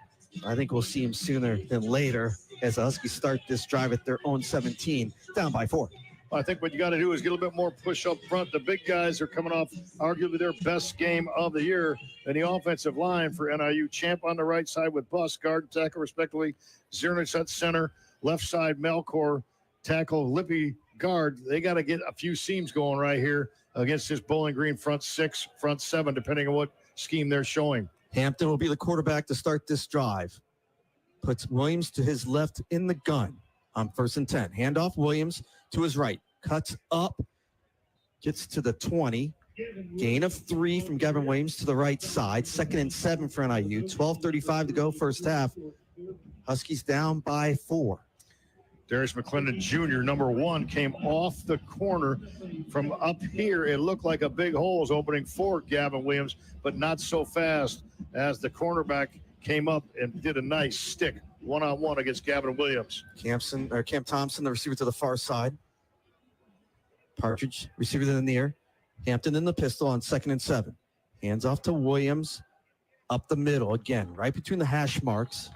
I think we'll see him sooner than later as the Huskies start this drive at their own 17, down by 4. I think what you got to do is get a little bit more push up front. The big guys are coming off arguably their best game of the year in the offensive line for NIU. Champ on the right side with Bus, guard and tackle respectively. Zernitz at center. Left side, Melkor, tackle, Lippy, guard. They got to get a few seams going right here against this Bowling Green front 6, front 7, depending on what scheme they're showing. Hampton will be the quarterback to start this drive. Puts Williams to his left in the gun on 1st and 10. Handoff, Williams to his right. Cuts up, gets to the 20. Gain of 3 from Gavin Williams to the right side. 2nd and 7 for NIU. 12:35 to go, first half. Huskies down by 4. Darius McClendon Jr., number 1, came off the corner from up here. It looked like a big hole was opening for Gavin Williams, but not so fast as the cornerback came up and did a nice stick one-on-one against Gavin Williams. Camp Thompson, the receiver to the far side. Partridge, receiver to the near. Hampton in the pistol on 2nd and 7. Hands off to Williams, up the middle again, right between the hash marks.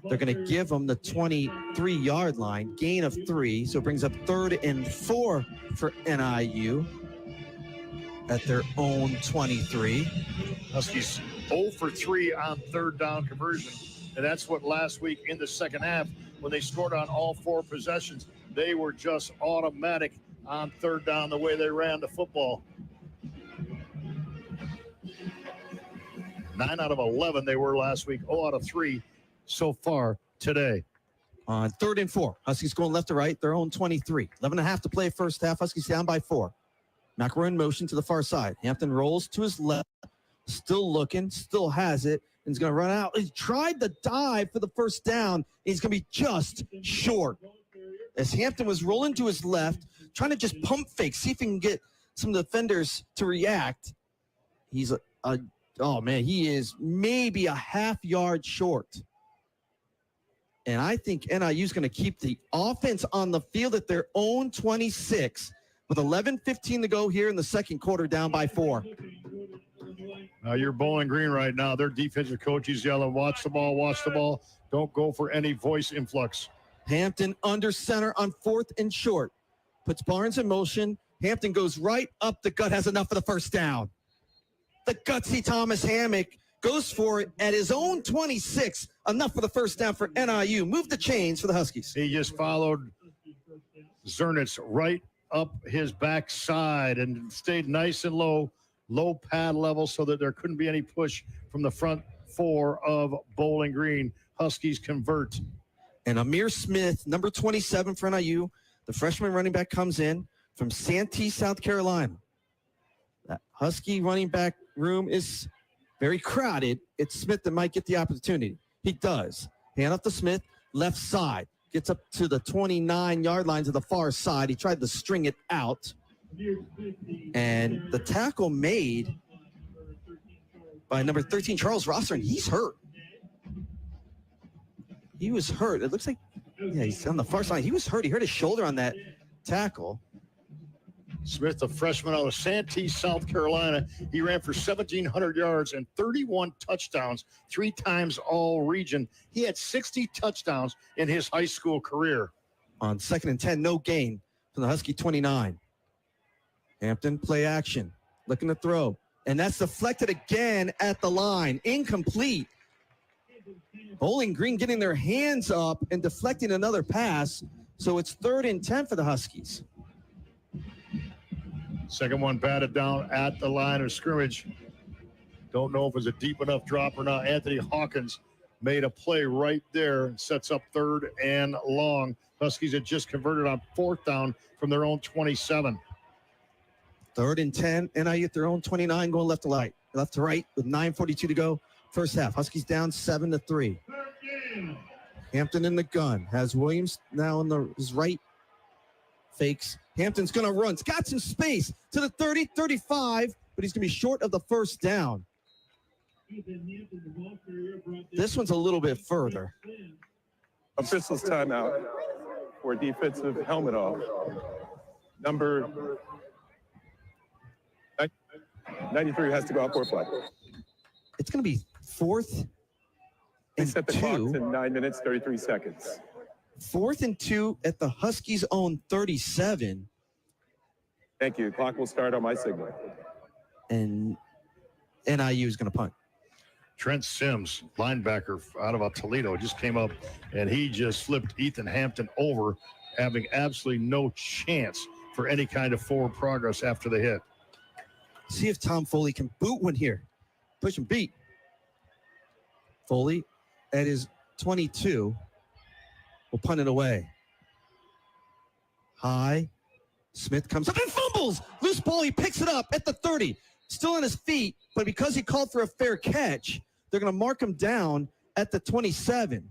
They're going to give them the 23-yard line, gain of 3, so it brings up 3rd and 4 for NIU at their own 23. Huskies 0 for 3 on 3rd down conversion, and that's what last week in the second half, when they scored on all 4 possessions, they were just automatic on 3rd down the way they ran the football. 9 out of 11 they were last week, 0 out of 3 so far today. On 3rd and 4, Huskies going left to right, their own 23. 11.5 to play first half, Huskies down by 4. McElroy in motion to the far side. Hampton rolls to his left, still looking, still has it, and he's going to run out. He tried the dive for the first down. He's going to be just short. As Hampton was rolling to his left, trying to just pump fake, see if he can get some defenders to react. He's he is maybe a half yard short. And I think NIU is going to keep the offense on the field at their own 26 with 11:15 to go here in the second quarter, down by 4. Now you're Bowling Green right now. Their defensive coach is yelling, watch the ball, watch the ball. Don't go for any voice influx. Hampton under center on 4th and short. Puts Barnes in motion. Hampton goes right up the gut, has enough for the first down. The gutsy Thomas Hammock goes for it at his own 26. Enough for the first down for NIU. Move the chains for the Huskies. He just followed Zernitz right up his backside and stayed nice and low pad level so that there couldn't be any push from the front 4 of Bowling Green. Huskies convert. And Amir Smith, number 27 for NIU, the freshman running back, comes in from Santee, South Carolina. That Husky running back room is very crowded. It's Smith that might get the opportunity. He does. Hand off to Smith, left side. Gets up to the 29-yard line to the far side. He tried to string it out. And the tackle made by number 13, Charles Rosser, and he's hurt. He was hurt. It looks like, yeah, he's on the far side. He was hurt. He hurt his shoulder on that tackle. Smith, a freshman out of Santee, South Carolina. He ran for 1,700 yards and 31 touchdowns, 3 times all region. He had 60 touchdowns in his high school career. On 2nd and 10, no gain from the Husky 29. Hampton, play action, looking to throw. And that's deflected again at the line. Incomplete. Bowling Green getting their hands up and deflecting another pass. So it's 3rd and 10 for the Huskies. Second one batted down at the line of scrimmage. Don't know if it was a deep enough drop or not. Anthony Hawkins made a play right there and sets up 3rd and long. Huskies had just converted on 4th down from their own 27. 3rd and 10. NIU at their own 29, going left to right with 9:42 to go. First half. Huskies down 7-3. Hampton in the gun. Has Williams now on his right. Fakes. Hampton's going to run. It's got some space to the 30, 35, but he's going to be short of the first down. This one's a little bit further. Officials timeout for defensive helmet off. Number 93 has to go out for a flag. It's going to be 4th and 2. Set the clock to 9 minutes, 33 seconds. 4th and 2 at the Huskies' own 37. Thank you. Clock will start on my signal. And NIU is going to punt. Trent Sims, linebacker out of Toledo, just came up, and he just flipped Ethan Hampton over, having absolutely no chance for any kind of forward progress after the hit. See if Tom Foley can boot one here. Push and beat. Foley at his 22 will punt it away. High. Smith comes up and fumbles. Loose ball. He picks it up at the 30. Still on his feet, but because he called for a fair catch, they're going to mark him down at the 27.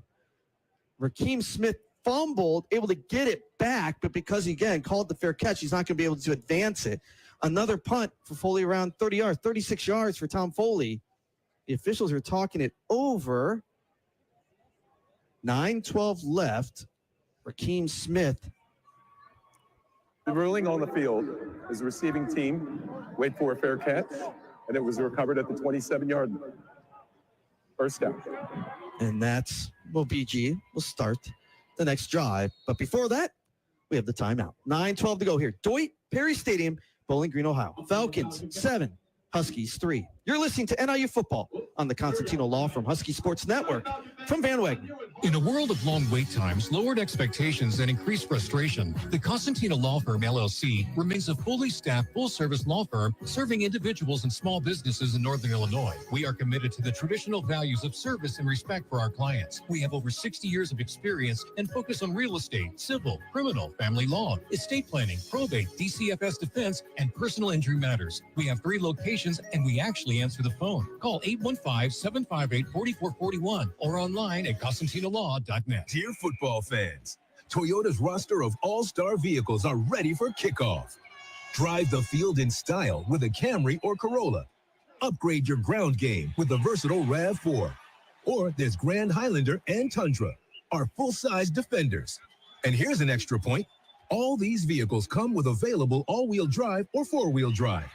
Rakeem Smith fumbled, able to get it back, but because he, again, called the fair catch, he's not going to be able to advance it. Another punt for Foley around 30 yards, 36 yards for Tom Foley. The officials are talking it over. 9:12 left. Rakeem Smith. The ruling on the field is the receiving team wait for a fair catch, and it was recovered at the 27-yard line. First down. And that's, well, BG will start the next drive. But before that, we have the timeout. 9:12 to go here. Deutsch Perry Stadium, Bowling Green, Ohio. Falcons 7, Huskies 3. You're listening to NIU football on the Constantino Law Firm Husky Sports Network from Van Wagner. In a world of long wait times, lowered expectations, and increased frustration, the Constantino Law Firm, LLC, remains a fully staffed, full-service law firm serving individuals and small businesses in Northern Illinois. We are committed to the traditional values of service and respect for our clients. We have over 60 years of experience and focus on real estate, civil, criminal, family law, estate planning, probate, DCFS defense, and personal injury matters. We have 3 locations, and we actually answer the phone. Call 815-758-4441 or online at ConstantinoLaw.net. Dear football fans, Toyota's roster of all-star vehicles are ready for kickoff. Drive the field in style with a Camry or Corolla. Upgrade your ground game with the versatile RAV4. Or there's Grand Highlander and Tundra, our full-size Defenders. And here's an extra point. All these vehicles come with available all-wheel drive or four-wheel drive.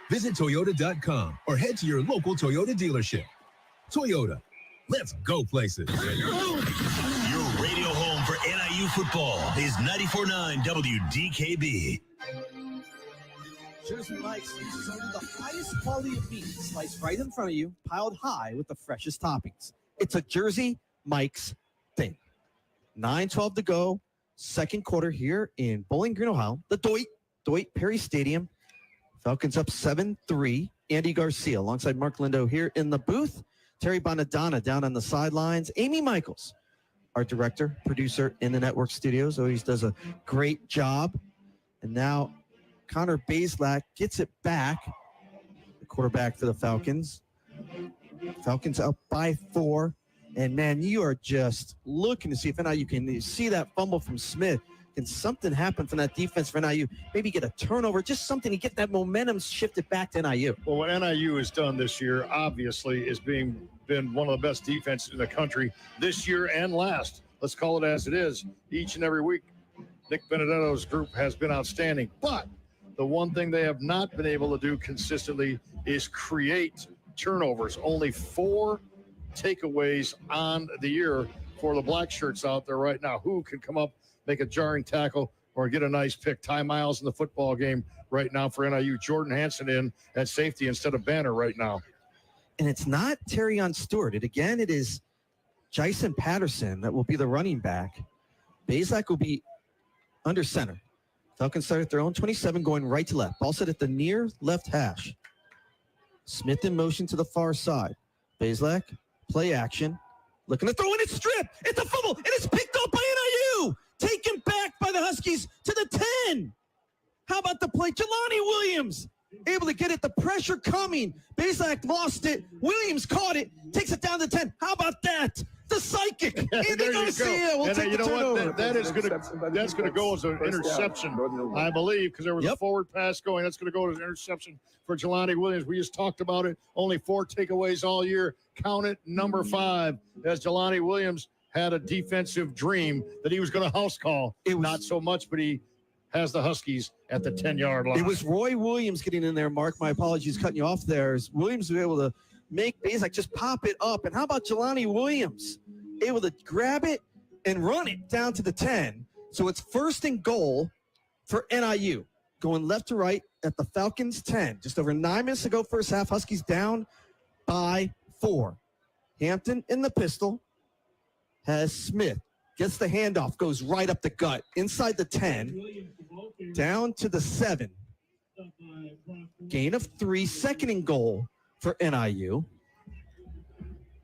Visit Toyota.com or head to your local Toyota dealership. Toyota, let's go places. Your radio home for NIU football is 94.9 WDKB. Jersey Mike's is only the highest quality of meat sliced right in front of you, piled high with the freshest toppings. It's a Jersey Mike's thing. 9:12 to go, second quarter here in Bowling Green, Ohio. The Deutsch Perry Stadium. Falcons up 7-3. Andy Garcia alongside Mark Lindo here in the booth. Terry Bonadonna down on the sidelines. Amy Michaels, our director, producer in the network studios, always does a great job. And now Connor Bazelak gets it back, the quarterback for the Falcons. Falcons up by 4 And, man, you are just looking to see if NIU can see that fumble from Smith. Can something happen from that defense for NIU? Maybe get a turnover, just something to get that momentum shifted back to NIU. Well, what NIU has done this year, obviously, is been one of the best defenses in the country this year and last. Let's call it as it is. Each and every week, Nick Benedetto's group has been outstanding. But the one thing they have not been able to do consistently is create turnovers. Only 4 takeaways on the year for the black shirts out there right now. Who can come up, make a jarring tackle, or get a nice pick? Ty Miles in the football game right now for NIU. Jordan Hansen in at safety instead of Banner right now. And it's not Terrion Stewart. It is Jason Patterson that will be the running back. Bazelak will be under center. Falcons start at their own 27, going right to left. Ball set at the near left hash. Smith in motion to the far side. Bazelak, play action. Looking to throw, and it's stripped. It's a fumble, and it's picked up by NIU. Taken back by the Huskies to the 10. How about the play? Jelani Williams able to get it. The pressure coming. Bazelak lost it. Williams caught it. Takes it down to 10. How about that? The psychic. Andy Garcia will take the turnover. That's going to go as an interception, I believe, because there was a forward pass going. That's going to go as an interception for Jelani Williams. We just talked about it. Only 4 takeaways all year. Count it, number 5, as Jelani Williams had a defensive dream that he was going to house call. Not so much, but he has the Huskies at the 10-yard line. It was Roy Williams getting in there, Mark. My apologies, cutting you off there. Williams was able to make Bazelak just pop it up. And how about Jelani Williams? Able to grab it and run it down to the 10. So it's 1st and goal for NIU. Going left to right at the Falcons 10. Just over 9 minutes to go first half. Huskies down by 4. Hampton in the pistol. Has Smith. Gets the handoff. Goes right up the gut. Inside the 10. Down to the 7. Gain of 3. 2nd and goal for NIU.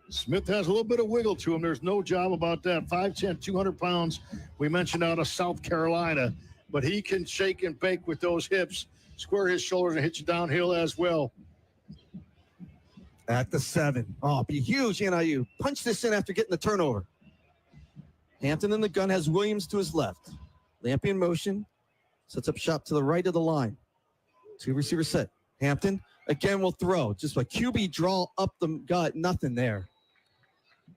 Smith has a little bit of wiggle to him. There's no job about that. 5'10", 200 pounds. We mentioned out of South Carolina. But he can shake and bake with those hips, square his shoulders, and hit you downhill as well. At the 7. Oh, be huge, NIU. Punch this in after getting the turnover. Hampton in the gun has Williams to his left. Lampy in motion. Sets up shop to the right of the line. 2 receivers set. Hampton again will throw. Just a QB draw up the gut. Nothing there.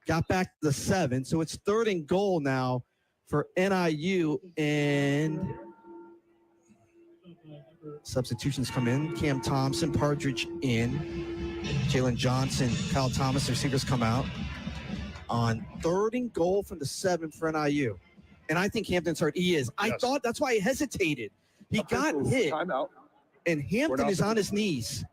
Got back to the 7. So it's 3rd and goal now for NIU. And substitutions come in. Cam Thompson, Partridge in. Jalen Johnson, Kyle Thomas, the receivers come out. On 3rd and goal from the 7 for NIU. And I think Hampton's hurt. He is. I thought that's why he hesitated. He got hit. Timeout. And Hampton is on his knees.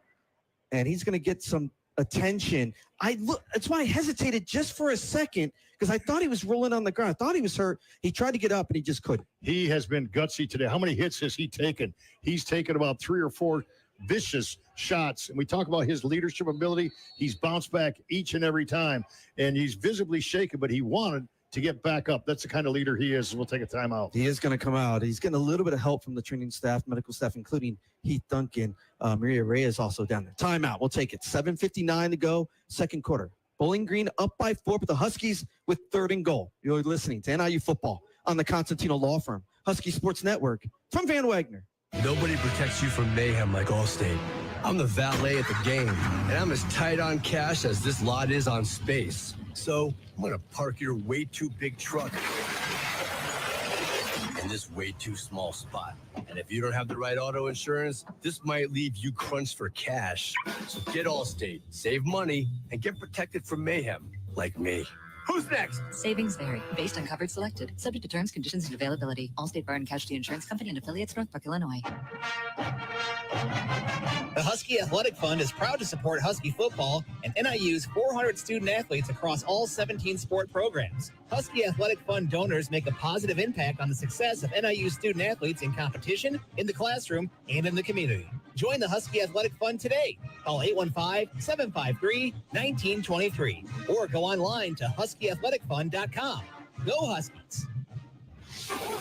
And he's going to get some attention. That's why I hesitated just for a second, because I thought he was rolling on the ground. I thought he was hurt. He tried to get up, and he just couldn't. He has been gutsy today. How many hits has he taken? He's taken about 3 or 4 vicious shots. And we talk about his leadership ability. He's bounced back each and every time. And he's visibly shaken, but he wanted to get back up. That's the kind of leader he is. We'll take a timeout. He is going to come out. He's getting a little bit of help from the training staff, medical staff, including Heath Duncan. Maria Reyes also down there. Timeout. We'll take it. 7:59 to go, 2nd quarter. Bowling Green up by 4, but the Huskies with 3rd and goal. You're listening to NIU football on the Constantino Law Firm, Husky Sports Network. From Van Wagner. Nobody protects you from mayhem like Allstate. I'm the valet at the game, and I'm as tight on cash as this lot is on space. So I'm going to park your way too big truck in this way too small spot. And if you don't have the right auto insurance, this might leave you crunched for cash. So get Allstate, save money, and get protected from mayhem like me. Who's next? Savings vary based on coverage selected. Subject to terms, conditions, and availability. Allstate Bar and Casualty Insurance Company and affiliates, Northbrook, Illinois. The Husky Athletic Fund is proud to support Husky football and NIU's 400 student athletes across all 17 sport programs. Husky Athletic Fund donors make a positive impact on the success of NIU student athletes in competition, in the classroom, and in the community. Join the Husky Athletic Fund today. Call 815-753-1923 or go online to huskyathleticfund.com. Go Huskies!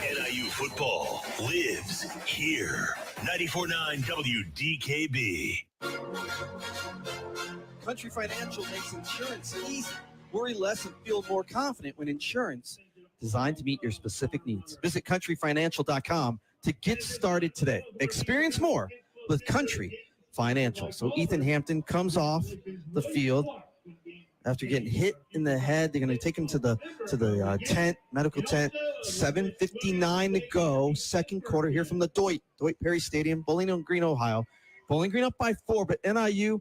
NIU football lives here. 94.9 WDKB. Country Financial makes insurance easy. Worry less and feel more confident when insurance designed to meet your specific needs. Visit countryfinancial.com to get started today. Experience more with Country Financial. So Ethan Hampton comes off the field after getting hit in the head. They're going to take him to the tent, medical tent. 7:59 to go, second quarter here from the Deutsche Perry Stadium, Bowling Green, Ohio. Bowling Green up by 4, but NIU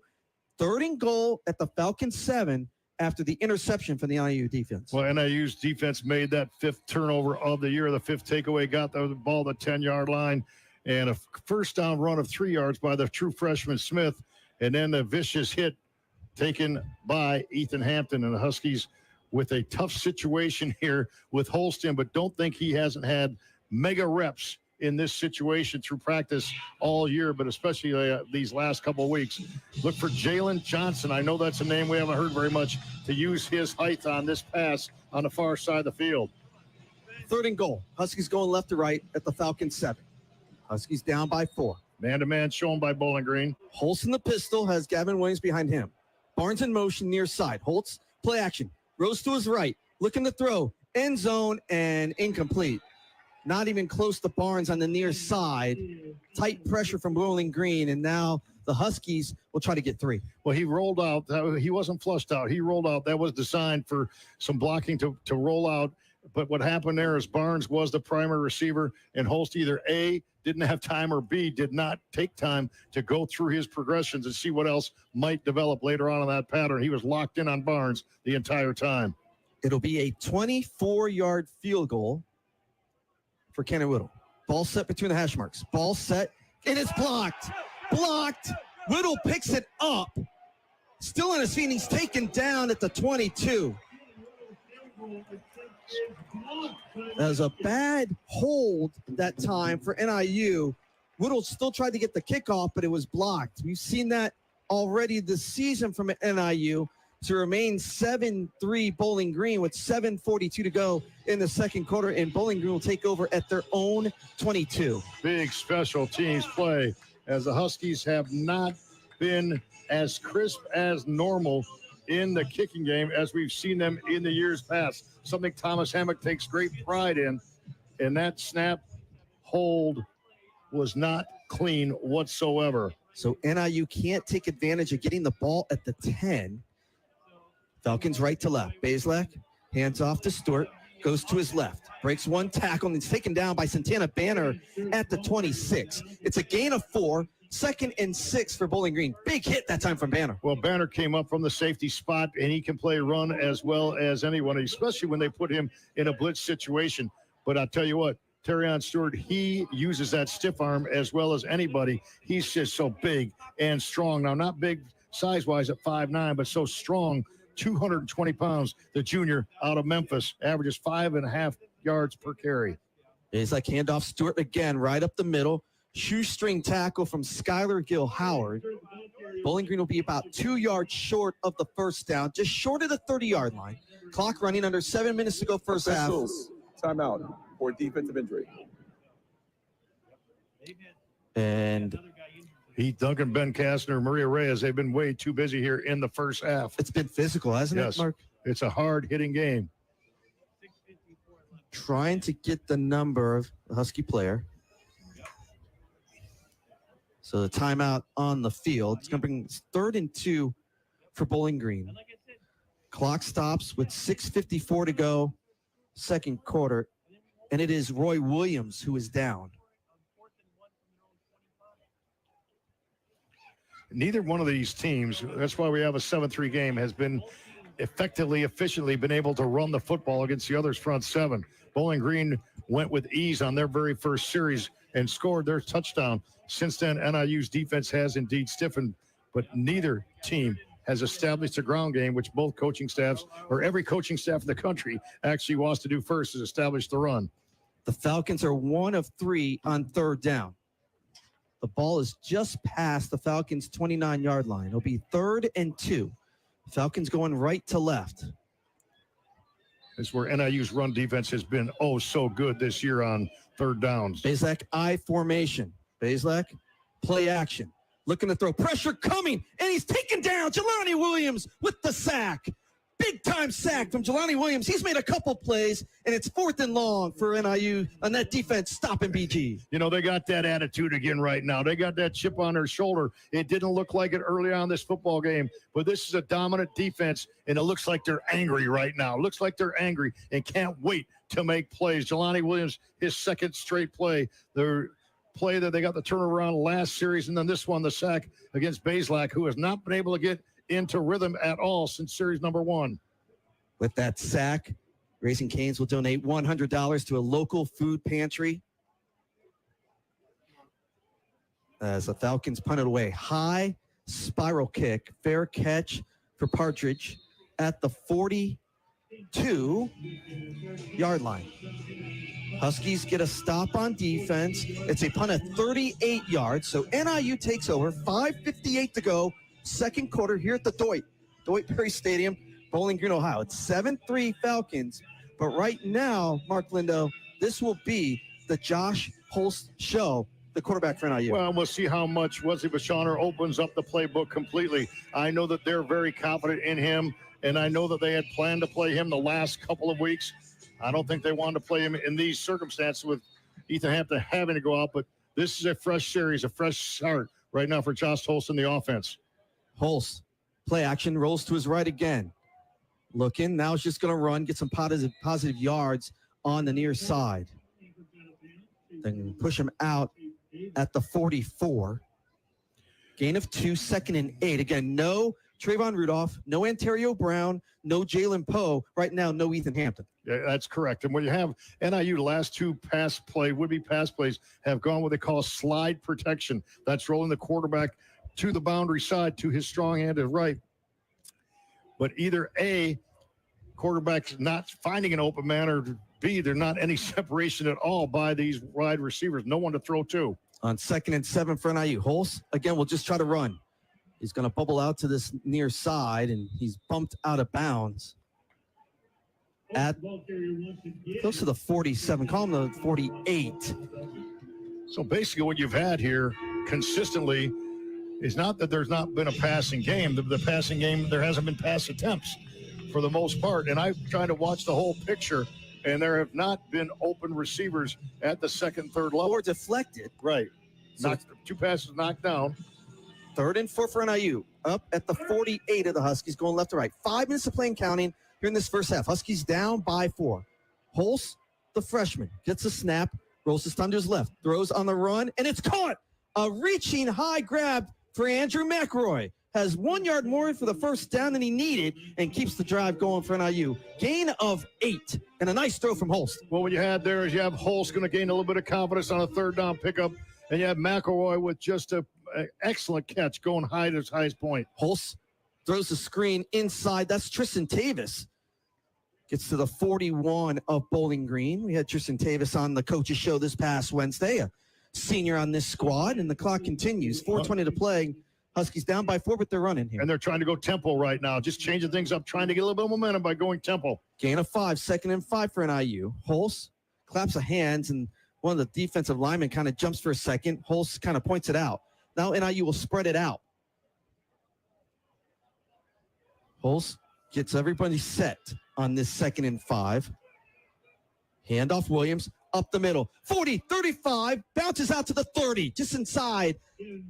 third and goal at the Falcons 7 after the interception from the NIU defense. Well, NIU's defense made that 5th turnover of the year. The 5th takeaway got the ball the 10-yard line, and a first down run of 3 yards by the true freshman Smith, and then a vicious hit taken by Ethan Hampton, and the Huskies with a tough situation here with Holston, but don't think he hasn't had mega reps in this situation through practice all year, but especially these last couple of weeks. Look for Jalen Johnson. I know that's a name we haven't heard very much, to use his height on this pass on the far side of the field. Third and goal. Huskies going left to right at the Falcons 7. Huskies down by 4. Man-to-man shown by Bowling Green. Holtz in the pistol, has Gavin Williams behind him. Barnes in motion near side. Holtz, play action. Rose to his right. Looking to throw. End zone and incomplete. Not even close to Barnes on the near side. Tight pressure from Bowling Green, and now the Huskies will try to get 3. Well, he rolled out. He wasn't flushed out. He rolled out. That was designed for some blocking to roll out. But what happened there is Barnes was the primary receiver, and Holst either A, didn't have time, or B, did not take time to go through his progressions and see what else might develop later on in that pattern. He was locked in on Barnes the entire time. It'll be a 24-yard field goal for Cannon Whittle. Ball set between the hash marks. Ball set, and it's blocked. Blocked. Whittle picks it up. Still on his feet, and he's taken down at the 22. That was a bad hold that time for NIU. Whittle still tried to get the kickoff, but it was blocked. We've seen that already this season from NIU to remain 7-3 Bowling Green with 7:42 to go in the second quarter, and Bowling Green will take over at their own 22. Big special teams play, as the Huskies have not been as crisp as normal in the kicking game as we've seen them in the years past. Something Thomas Hammock takes great pride in, and that snap hold was not clean whatsoever. So NIU can't take advantage of getting the ball at the 10. Falcons right to left. Bazelak hands off to Stewart, goes to his left, breaks one tackle, and is taken down by Santana Banner at the 26. It's a gain of 4, 2nd and 6 for Bowling Green. Big hit that time from Banner. Well, Banner came up from the safety spot, and he can play run as well as anyone, especially when they put him in a blitz situation. But I'll tell you what, Terrion Stewart, he uses that stiff arm as well as anybody. He's just so big and strong. Now, not big size-wise at 5'9", but so strong, 220 pounds. The junior out of Memphis averages 5.5 yards per carry. It's like handoff Stewart again, right up the middle. Shoestring tackle from Skylar Gill Howard. Bowling Green will be about 2 yards short of the first down, just short of the 30-yard line. Clock running under 7 minutes to go first half. Timeout for defensive injury. And Heath Duncan, Ben Kastner, Maria Reyes, they've been way too busy here in the first half. It's been physical, hasn't it, Mark? It's a hard-hitting game. Trying to get the number of the Husky player. So the timeout on the field. It's going to bring 3rd and 2 for Bowling Green. Clock stops with 6:54 to go, second quarter. And it is Roy Williams who is down. Neither one of these teams, that's why we have a 7-3 game, has been efficiently been able to run the football against the other's front 7. Bowling Green went with ease on their very first series and scored their touchdown. Since then, NIU's defense has indeed stiffened, but neither team has established a ground game, which both coaching staffs, or every coaching staff in the country, actually wants to do first, is establish the run. The Falcons are 1 of 3 on 3rd down. The ball is just past the Falcons' 29-yard line. It'll be 3rd and 2. Falcons going right to left. This is where NIU's run defense has been so good this year on 3rd downs. Bazelak I formation. Bazelak, play action. Looking to throw. Pressure coming, and he's taken down. Jelani Williams with the sack. big-time sack from Jelani Williams. He's made a couple plays, and it's 4th and long for NIU on that defense stopping BG. You know, they got that attitude again right now. They got that chip on their shoulder. It didn't look like it early on this football game, but this is a dominant defense, and it looks like they're angry right now. It looks like they're angry and can't wait to make plays. Jelani Williams, his second straight play. Their play that they got the turnaround last series, and then this one, the sack against Bazelak, who has not been able to get into rhythm at all since series number 1. With that sack, Raising Cane's will donate $100 to a local food pantry. As the Falcons punt it away. High spiral kick, fair catch for Partridge at the 42-yard line. Huskies get a stop on defense. It's a punt at 38 yards, so NIU takes over. 5:58 to go. Second quarter here at the Dwight Perry Stadium, Bowling Green, Ohio. It's 7-3 Falcons, but right now, Mark Lindo, this will be the Josh Holst show, the quarterback for NIU. Well, we'll see how much Wesley Bashauner opens up the playbook completely. I know that they're very confident in him, and I know that they had planned to play him the last couple of weeks. I don't think they wanted to play him in these circumstances with Ethan Hampton having to go out, but this is a fresh series, a fresh start right now for Josh Holst in the offense. Holst, play action, rolls to his right again. Looking, now it's just going to run, get some positive yards on the near side. Then push him out at the 44. Gain of 2, 2nd and 8. Again, no Trayvon Rudolph, no Ontario Brown, no Jalen Poe. Right now, no Ethan Hampton. Yeah, that's correct. And when you have NIU, the last 2 would-be pass plays have gone what they call slide protection. That's rolling the quarterback to the boundary side, to his strong hand to right. But either A, quarterback's not finding an open man, or B, there's not any separation at all by these wide receivers. No one to throw to. On 2nd and 7 for NIU. Holst, again, will just try to run. He's going to bubble out to this near side, and he's bumped out of bounds at close to the 47. Call him the 48. So basically what you've had here consistently is not that there's not been a passing game. The passing game, there hasn't been pass attempts for the most part. And I've tried to watch the whole picture, and there have not been open receivers at the 2nd, 3rd level. Or deflected. Right. So 2 passes knocked down. 3rd and 4 for NIU. Up at the 48 of the Huskies, going left to right. 5 minutes of play and counting here in this first half. Huskies down by 4. Holst, the freshman, gets a snap, rolls his thumb to his left, throws on the run, and it's caught. A reaching high grab for Andrew McRoy. Has 1 yard more for the first down than he needed and keeps the drive going for NIU. Gain of 8 and a nice throw from Holst. Well, what you had there is you have Holst going to gain a little bit of confidence on a 3rd down pickup, and you have McElroy with just an excellent catch going high to his highest point. Holst throws the screen inside. That's Tristan Tavis. Gets to the 41 of Bowling Green. We had Tristan Tavis on the coach's show this past Wednesday, a senior on this squad, and the clock continues. 4:20 to play. Huskies down by 4, but they're running here. And they're trying to go tempo right now, just changing things up, trying to get a little bit of momentum by going tempo. Gain of 5, 2nd and 5 for NIU. Holst claps of hands, and one of the defensive linemen kind of jumps for a second. Holst kind of points it out. Now NIU will spread it out. Holst gets everybody set on this 2nd and 5. Handoff Williams up the middle. 40, 35, bounces out to the 30, just inside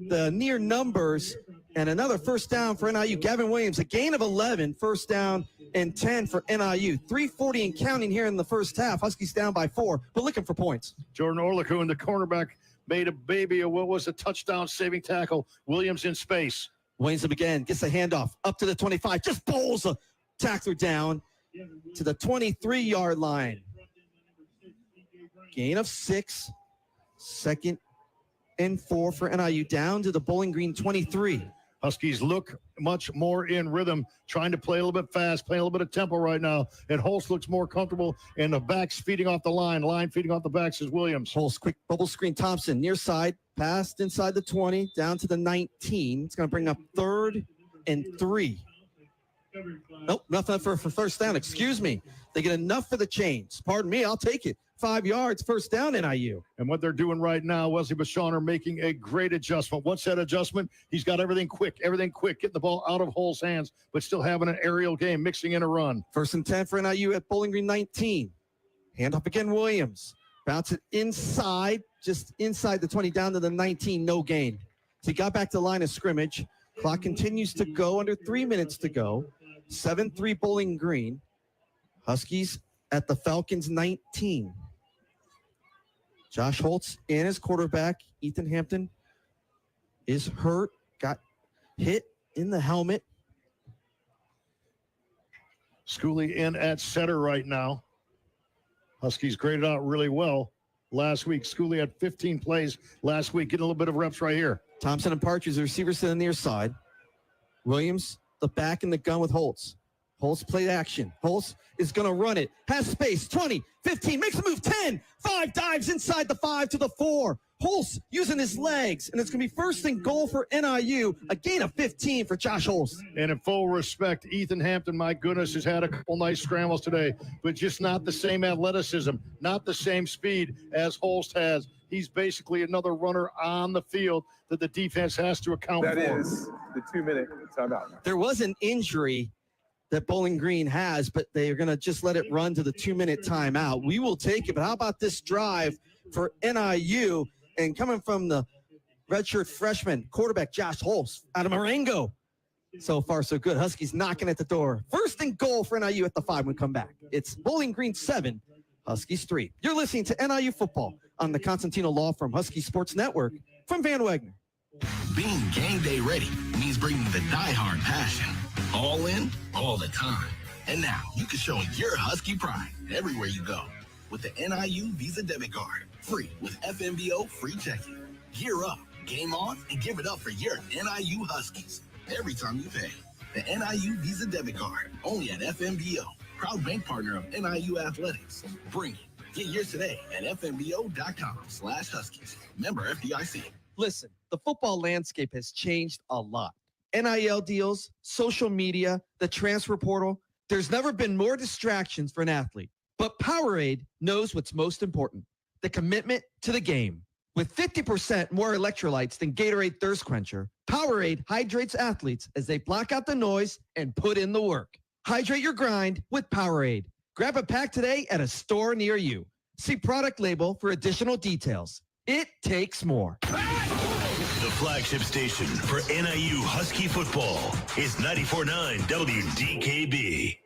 the near numbers. And another first down for NIU. Gavin Williams, a gain of 11, first down and 10 for NIU. 3:40 and counting here in the first half. Huskies down by 4, but looking for points. Jordan Orlick, in the cornerback, made a baby of what was a touchdown saving tackle. Williams in space. Williams again, gets the handoff up to the 25, just bowls a tackler down to the 23-yard line. Gain of 6, 2nd and 4 for NIU, down to the Bowling Green 23. Huskies look much more in rhythm, trying to play a little bit fast, playing a little bit of tempo right now. And Holst looks more comfortable, and the backs feeding off the line feeding off the backs is Williams. Holst, quick bubble screen. Thompson, near side, passed inside the 20, down to the 19. It's going to bring up 3rd and 3. Nope, nothing for first down. Excuse me. They get enough for the chains. Pardon me, I'll take it. 5 yards, first down NIU. And what they're doing right now, Wesley Bashawn are making a great adjustment. What's that adjustment? He's got everything quick, getting the ball out of Hull's hands, but still having an aerial game, mixing in a run. 1st and 10 for NIU at Bowling Green 19. Handoff again, Williams. Bounce it inside, just inside the 20, down to the 19, no gain. So he got back to the line of scrimmage. Clock continues to go, under 3 minutes to go. 7-3 Bowling Green. Huskies at the Falcons 19. Josh Holtz and his quarterback, Ethan Hampton, is hurt, got hit in the helmet. Schooley in at center right now. Huskies graded out really well last week. Schooley had 15 plays last week, getting a little bit of reps right here. Thompson and Partridge, the receivers to the near side. Williams, the back in the gun with Holtz. Holtz play action. Holtz is going to run it. Has space. 20, 15, makes a move. 10, 5, dives inside the 5 to the 4. Holtz using his legs, and it's going to be 1st and goal for NIU. A gain of 15 for Josh Holtz. And in full respect, Ethan Hampton, my goodness, has had a couple nice scrambles today, but just not the same athleticism, not the same speed as Holtz has. He's basically another runner on the field that the defense has to account for. That is the 2-minute timeout. There was an injury that Bowling Green has, but they're going to just let it run to the 2-minute timeout. We will take it, but how about this drive for NIU? And coming from the redshirt freshman quarterback, Josh Holtz, out of Marengo. So far, so good. Huskies knocking at the door. 1st and goal for NIU at the 5 when we come back. It's Bowling Green 7, Huskies 3. You're listening to NIU football on the Constantino Law Firm Husky Sports Network from Van Wagner. Being game day ready means bringing the diehard passion. All in, all the time. And now you can show your Husky pride everywhere you go with the NIU Visa Debit Card. Free with FMBO free checking. Gear up, game on, and give it up for your NIU Huskies every time you pay. The NIU Visa Debit Card, only at FMBO. Proud bank partner of NIU Athletics. Bring it. Get yours today at fmbo.com/Huskies. Member FDIC. Listen, the football landscape has changed a lot. NIL deals, social media, the transfer portal. There's never been more distractions for an athlete. But Powerade knows what's most important. The commitment to the game. With 50% more electrolytes than Gatorade Thirst Quencher, Powerade hydrates athletes as they block out the noise and put in the work. Hydrate your grind with Powerade. Grab a pack today at a store near you. See product label for additional details. It takes more. The flagship station for NIU Husky football is 94.9 WDKB.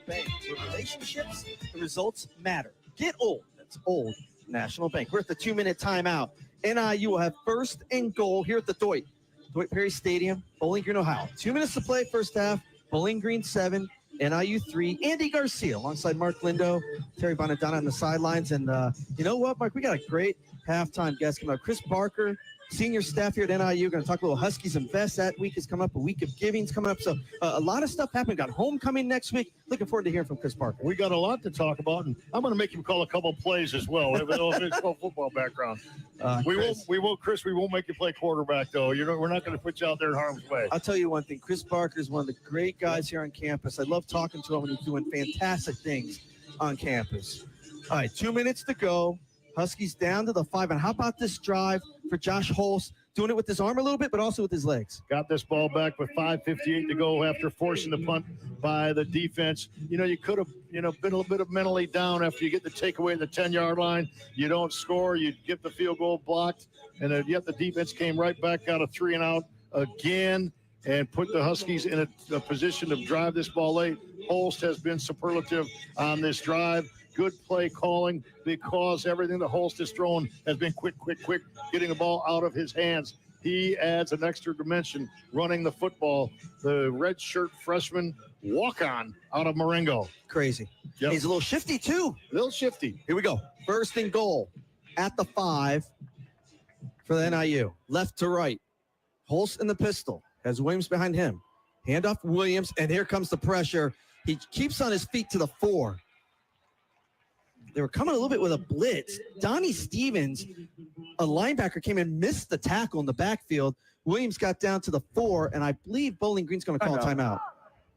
Bank, where relationships and results matter. Get old. That's Old National Bank. We're at the 2-minute timeout. NIU will have 1st and goal here at the Deutsche Perry Stadium, Bowling Green, Ohio. 2 minutes to play, first half. Bowling Green 7, NIU 3. Andy Garcia alongside Mark Lindo, Terry Bonadonna on the sidelines. And you know what, Mark? We got a great halftime guest coming up. Chris Barker, senior staff here at NIU. Going to talk a little Huskies Invest. That week is coming up. A week of giving's coming up. So a lot of stuff happening. Got homecoming next week. Looking forward to hearing from Chris Barker. We got a lot to talk about, and I'm going to make him call a couple plays as well. Even though it's football background. We won't make you play quarterback though. We're not going to put you out there in harm's way. I'll tell you one thing. Chris Barker is one of the great guys here on campus. I love talking to him, and he's doing fantastic things on campus. All right, 2 minutes to go. Huskies down to the 5. And how about this drive for Josh Holtz? Doing it with his arm a little bit, but also with his legs. Got this ball back with 5:58 to go after forcing the punt by the defense. You could have, been a little bit mentally down after you get the takeaway at the 10-yard line. You don't score. You get the field goal blocked. And yet the defense came right back out of 3 and out again and put the Huskies in a position to drive this ball late. Holst has been superlative on this drive. Good play calling because everything that Holst has thrown has been quick, getting the ball out of his hands. He adds an extra dimension running the football. The redshirt freshman walk-on out of Marengo. Crazy. Yep. He's a little shifty, too. Here we go. 1st and goal at the 5 for the NIU. Left to right. Holst in the pistol. Has Williams behind him. Handoff Williams, and here comes the pressure. He keeps on his feet to the 4. They were coming a little bit with a blitz. Donnie Stevens, a linebacker, came and missed the tackle in the backfield. Williams got down to the 4, and I believe Bowling Green's going to call a timeout.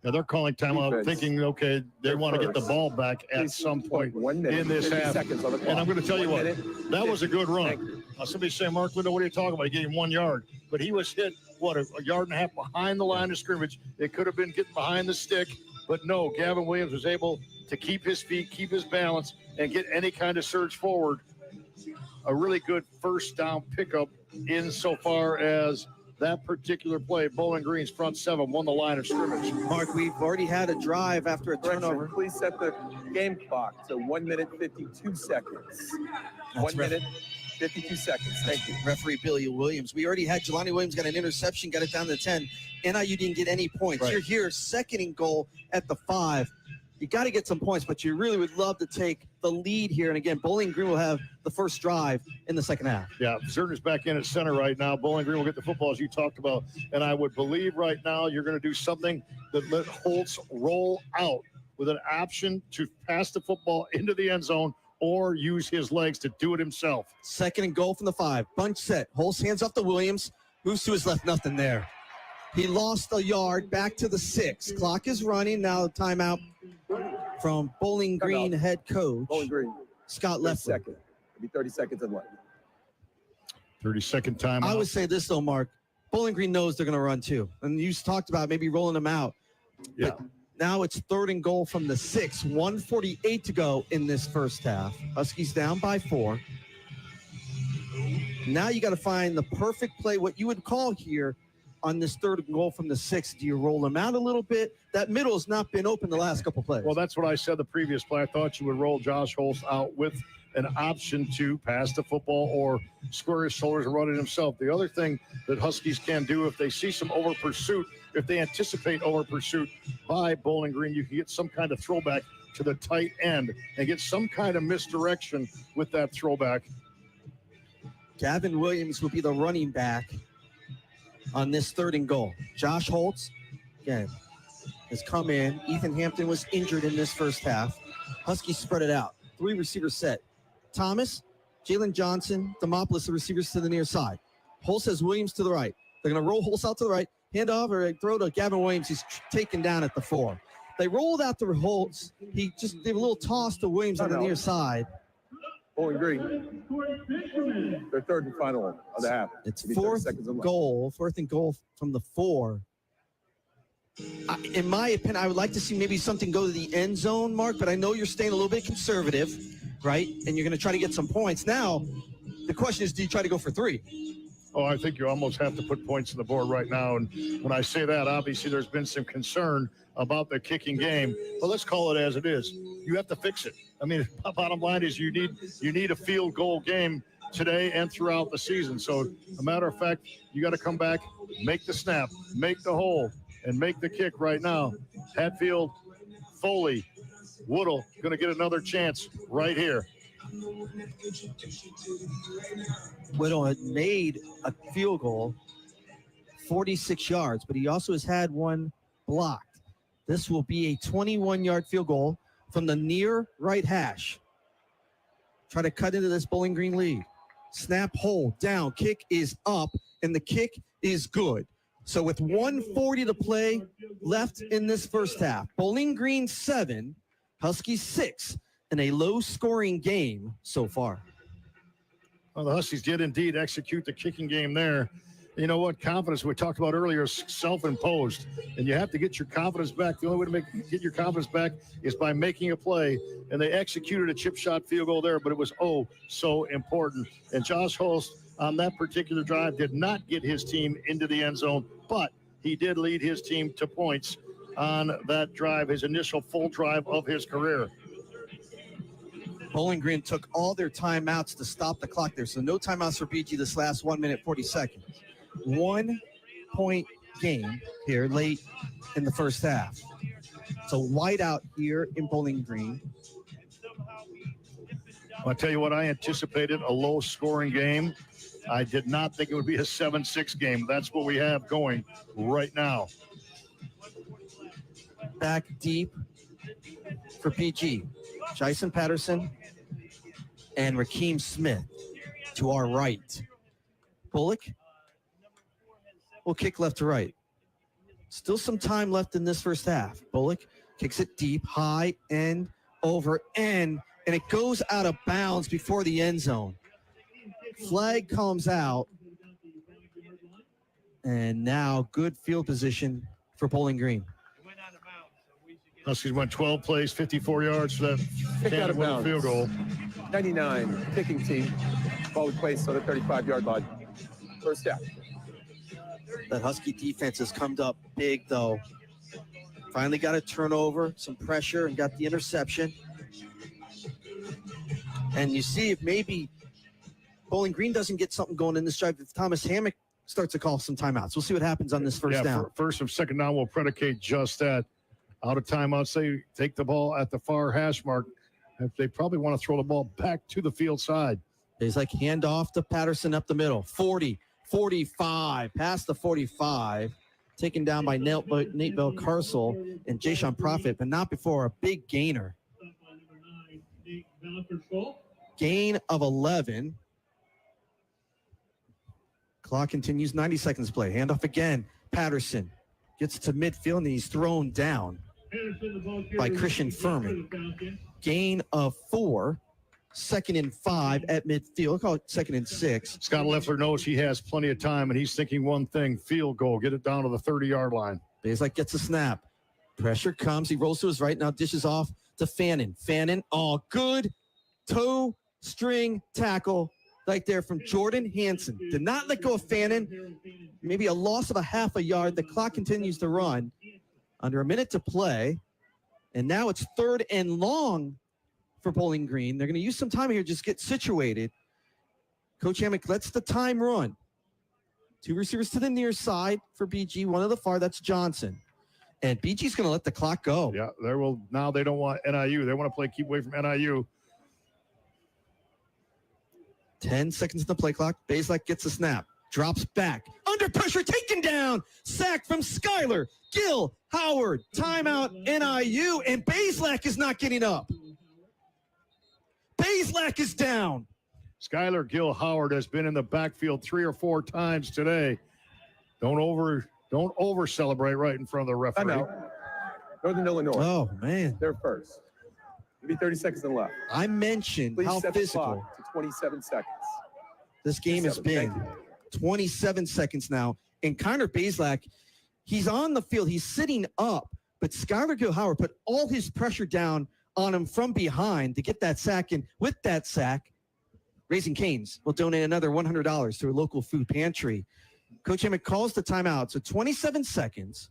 Now they're calling timeout, thinking, okay, they want to get the ball back at some point in this half. And I'm going to tell you what, that was a good run. Somebody say, Mark Lindo, what are you talking about? He gave him 1 yard, but he was hit, a yard and a half behind the line of scrimmage. It could have been getting behind the stick, but no, Gavin Williams was able to keep his feet, keep his balance, and get any kind of surge forward. A really good first down pickup insofar as that particular play. Bowling Green's front seven won the line of scrimmage. Mark, we've already had a drive after a turnover. Please set the game clock to 1 minute 52 seconds. 1 minute 52 seconds. Thank you. Referee Billy Williams. We already had Jelani Williams got an interception, got it down to 10. NIU didn't get any points. Right. You're here, second and goal at the 5. You got to get some points, but you really would love to take the lead here. And again, Bowling Green will have the first drive in the second half. Yeah, Zerner's back in at center right now. Bowling Green will get the football, as you talked about. And I would believe right now you're going to do something that let Holtz roll out with an option to pass the football into the end zone or use his legs to do it himself. Second and goal from the 5. Bunch set. Holtz hands off to Williams. Moves to his left. Nothing there. He lost a yard back to the 6. Clock is running. Now timeout from Bowling Green head coach Bowling Green. Scott Leffler. It'll be 30 seconds and left. 30-second timeout. I would say this, though, Mark. Bowling Green knows they're going to run too. And you talked about maybe rolling them out. Yeah. But now it's third and goal from the 6. 1:48 to go in this first half. Huskies down by 4. Now you got to find the perfect play, what you would call here on this third and goal from the 6. Do you roll them out a little bit? That middle has not been open the last couple plays. Well, that's what I said the previous play. I thought you would roll Josh Holtz out with an option to pass the football or square his shoulders and run it himself. The other thing that Huskies can do, if they see some over pursuit, if they anticipate over pursuit by Bowling Green, you can get some kind of throwback to the tight end and get some kind of misdirection with that throwback. Gavin Williams will be the running back on this third and goal. Josh Holtz, again, has come in. Ethan Hampton was injured in this first half. Huskies spread it out. 3 receivers set. Thomas, Jalen Johnson, Demopoulos, the receivers to the near side. Holtz has Williams to the right. They're going to roll Holtz out to the right, hand off or throw to Gavin Williams. He's taken down at the 4. They rolled out to Holtz. He just gave a little toss to Williams on the near side. Bowling Green. Their third and final of the half. It's fourth and goal from the 4. In my opinion, I would like to see maybe something go to the end zone, Mark, but I know you're staying a little bit conservative, right? And you're going to try to get some points. Now, the question is, do you try to go for 3? Oh, I think you almost have to put points on the board right now. And when I say that, obviously there's been some concern about the kicking game. But let's call it as it is. You have to fix it. I mean, bottom line is you need a field goal game today and throughout the season. So, a matter of fact, you got to come back, make the snap, make the hole, and make the kick right now. Hatfield, Foley, Woodall going to get another chance right here. Woodall had made a field goal, 46 yards, but he also has had one blocked. This will be a 21-yard field goal from the near right hash. Try to cut into this Bowling Green lead. Snap, hold, down, kick is up, and the kick is good. So with 1:40 to play left in this first half, Bowling Green 7, Huskies 6, in a low-scoring game so far. Well, the Huskies did indeed execute the kicking game there. You know what? Confidence, we talked about earlier, is self-imposed, and you have to get your confidence back. The only way to get your confidence back is by making a play, and they executed a chip shot field goal there, but it was so important. And Josh Holtz on that particular drive did not get his team into the end zone, but he did lead his team to points on that drive, his initial full drive of his career. Bowling Green took all their timeouts to stop the clock there, so no timeouts for BG this last 1 minute, 40 seconds. 1 point game here late in the first half. It's a whiteout here in Bowling Green. I'll tell you what, I anticipated a low-scoring game. I did not think it would be a 7-6 game. That's what we have going right now. Back deep for PG. Jason Patterson and Rakeem Smith to our right. Bullock will kick left to right. Still some time left in this first half. Bullock kicks it deep, high, end, over, end, and it goes out of bounds before the end zone. Flag comes out. And now good field position for Bowling Green. Huskies went 12 plays, 54 yards for that Kicked out of bounds. field goal. 99, kicking team. Ball was placed on the 35-yard line. First down. That Husky defense has come up big, though. Finally got a turnover, some pressure, and got the interception. And you see if maybe Bowling Green doesn't get something going in this drive, if Thomas Hammock starts to call some timeouts. We'll see what happens on this first down. First and second down will predicate just that. Out of timeouts, they take the ball at the far hash mark. They probably want to throw the ball back to the field side. It's like handoff to Patterson up the middle. 40, 45, past the 45. Taken down by Nate Belcarsel and Jason Profit, but not before a big gainer. Gain of 11. Clock continues, 90 seconds to play. Handoff again. Patterson gets to midfield, and he's thrown down by Christian Furman. Gain of 4. 2nd and 5 at midfield. We'll call it 2nd and 6. Scott Leffler knows he has plenty of time, and he's thinking one thing, field goal, get it down to the 30-yard line. Bazelak gets a snap. Pressure comes. He rolls to his right, now dishes off to Fannin. Fannin, good toe string tackle right there from Jordan Hansen. Did not let go of Fannin. Maybe a loss of a half a yard. The clock continues to run. Under a minute to play. And now it's 3rd and long for Bowling Green. They're going to use some time here, just get situated. Coach Hammock lets the time run. 2 receivers to the near side for BG, 1 to the far, that's Johnson. And BG's going to let the clock go. Yeah, now they don't want NIU. They want to keep away from NIU. 10 seconds in the play clock. Bazelak gets a snap. Drops back. Under pressure, taken down. Sack from Skylar. Gill, Howard, timeout, NIU, and Bazelak is not getting up. Bazelak is down. Skylar Gill Howard has been in the backfield 3 or 4 times today. Don't over celebrate right in front of the referee. I know. Northern Illinois. Oh, man. They're first. Maybe 30 seconds left. I mentioned Please how set physical the clock to 27 seconds. This game has been. 27 seconds now. And Connor Bazelak, he's on the field. He's sitting up. But Skylar Gill Howard put all his pressure down on him from behind to get that sack. And with that sack, Raising Cane's will donate another $100 to a local food pantry. Coach Emmett calls the timeout. So 27 seconds.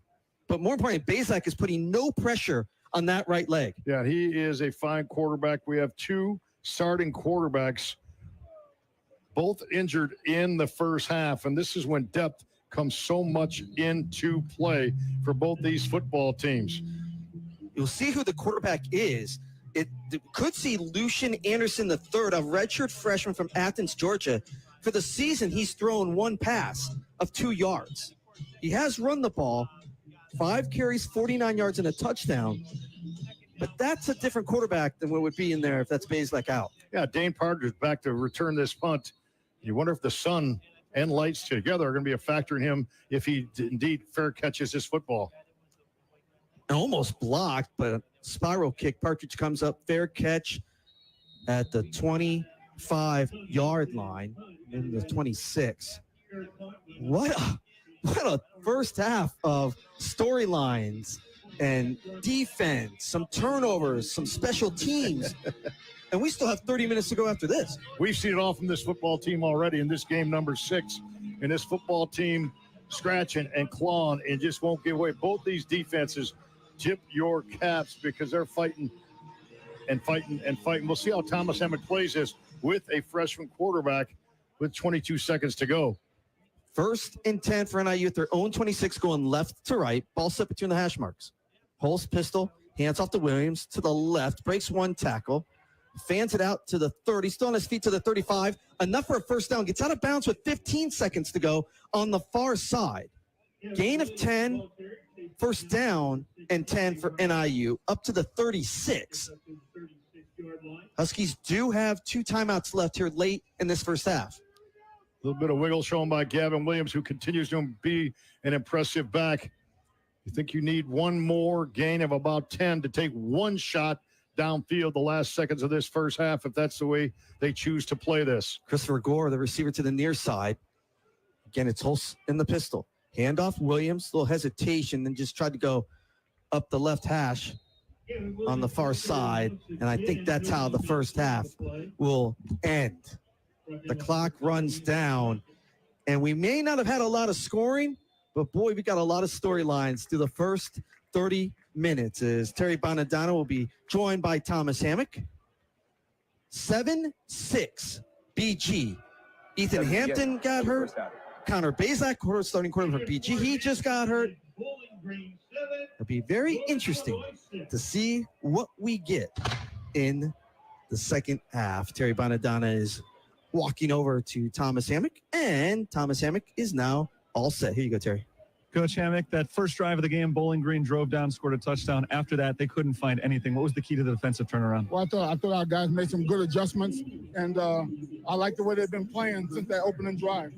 But more importantly, Bazelak is putting no pressure on that right leg. Yeah, he is a fine quarterback. We have 2 starting quarterbacks, both injured in the first half. And this is when depth comes so much into play for both these football teams. You'll see who the quarterback is. It could see Lucian Anderson III, a redshirt freshman from Athens, Georgia. For the season, he's thrown 1 pass of 2 yards. He has run the ball, 5 carries, 49 yards, and a touchdown. But that's a different quarterback than what would be in there if that's Bazelak out. Yeah, Dane Parker's back to return this punt. You wonder if the sun and lights together are going to be a factor in him if he indeed fair catches this football. Almost blocked, but spiral kick. Partridge comes up, fair catch at the 25-yard line in the 26. What a first half of storylines and defense, some turnovers, some special teams. And we still have 30 minutes to go after this. We've seen it all from this football team already in this game number 6. And this football team scratching and clawing and just won't give away. Both these defenses tip your caps because they're fighting and fighting and fighting. We'll see how Thomas Emmett plays this with a freshman quarterback with 22 seconds to go. 1st and 10 for NIU at their own 26, going left to right. Ball set between the hash marks. Holds pistol, hands off to Williams to the left, breaks 1 tackle, fans it out to the 30, still on his feet to the 35. Enough for a first down, gets out of bounds with 15 seconds to go on the far side. Gain of 10, first down, and 10 for NIU, up to the 36. Huskies do have 2 timeouts left here late in this first half. A little bit of wiggle shown by Gavin Williams, who continues to be an impressive back. You think you need one more gain of about 10 to take one shot downfield the last seconds of this first half, if that's the way they choose to play this. Christopher Gore, the receiver to the near side. Again, it's Hulse in the pistol. Handoff Williams, little hesitation, then just tried to go up the left hash on the far side. And I think that's how the first half will end. The clock runs down, and we may not have had a lot of scoring, but boy, we got a lot of storylines through the first 30 minutes as Terry Bonadonna will be joined by Thomas Hammock. 7-6 BG. Ethan Hampton got hurt. Connor Bazelak, starting quarter for BG. He just got hurt. It'll be very interesting to see what we get in the second half. Terry Bonadonna is walking over to Thomas Hammock, and Thomas Hammock is now all set. Here you go, Terry. Coach Hammock, that first drive of the game, Bowling Green drove down, scored a touchdown. After that, they couldn't find anything. What was the key to the defensive turnaround? Well, I thought our guys made some good adjustments, and I like the way they've been playing since that opening drive.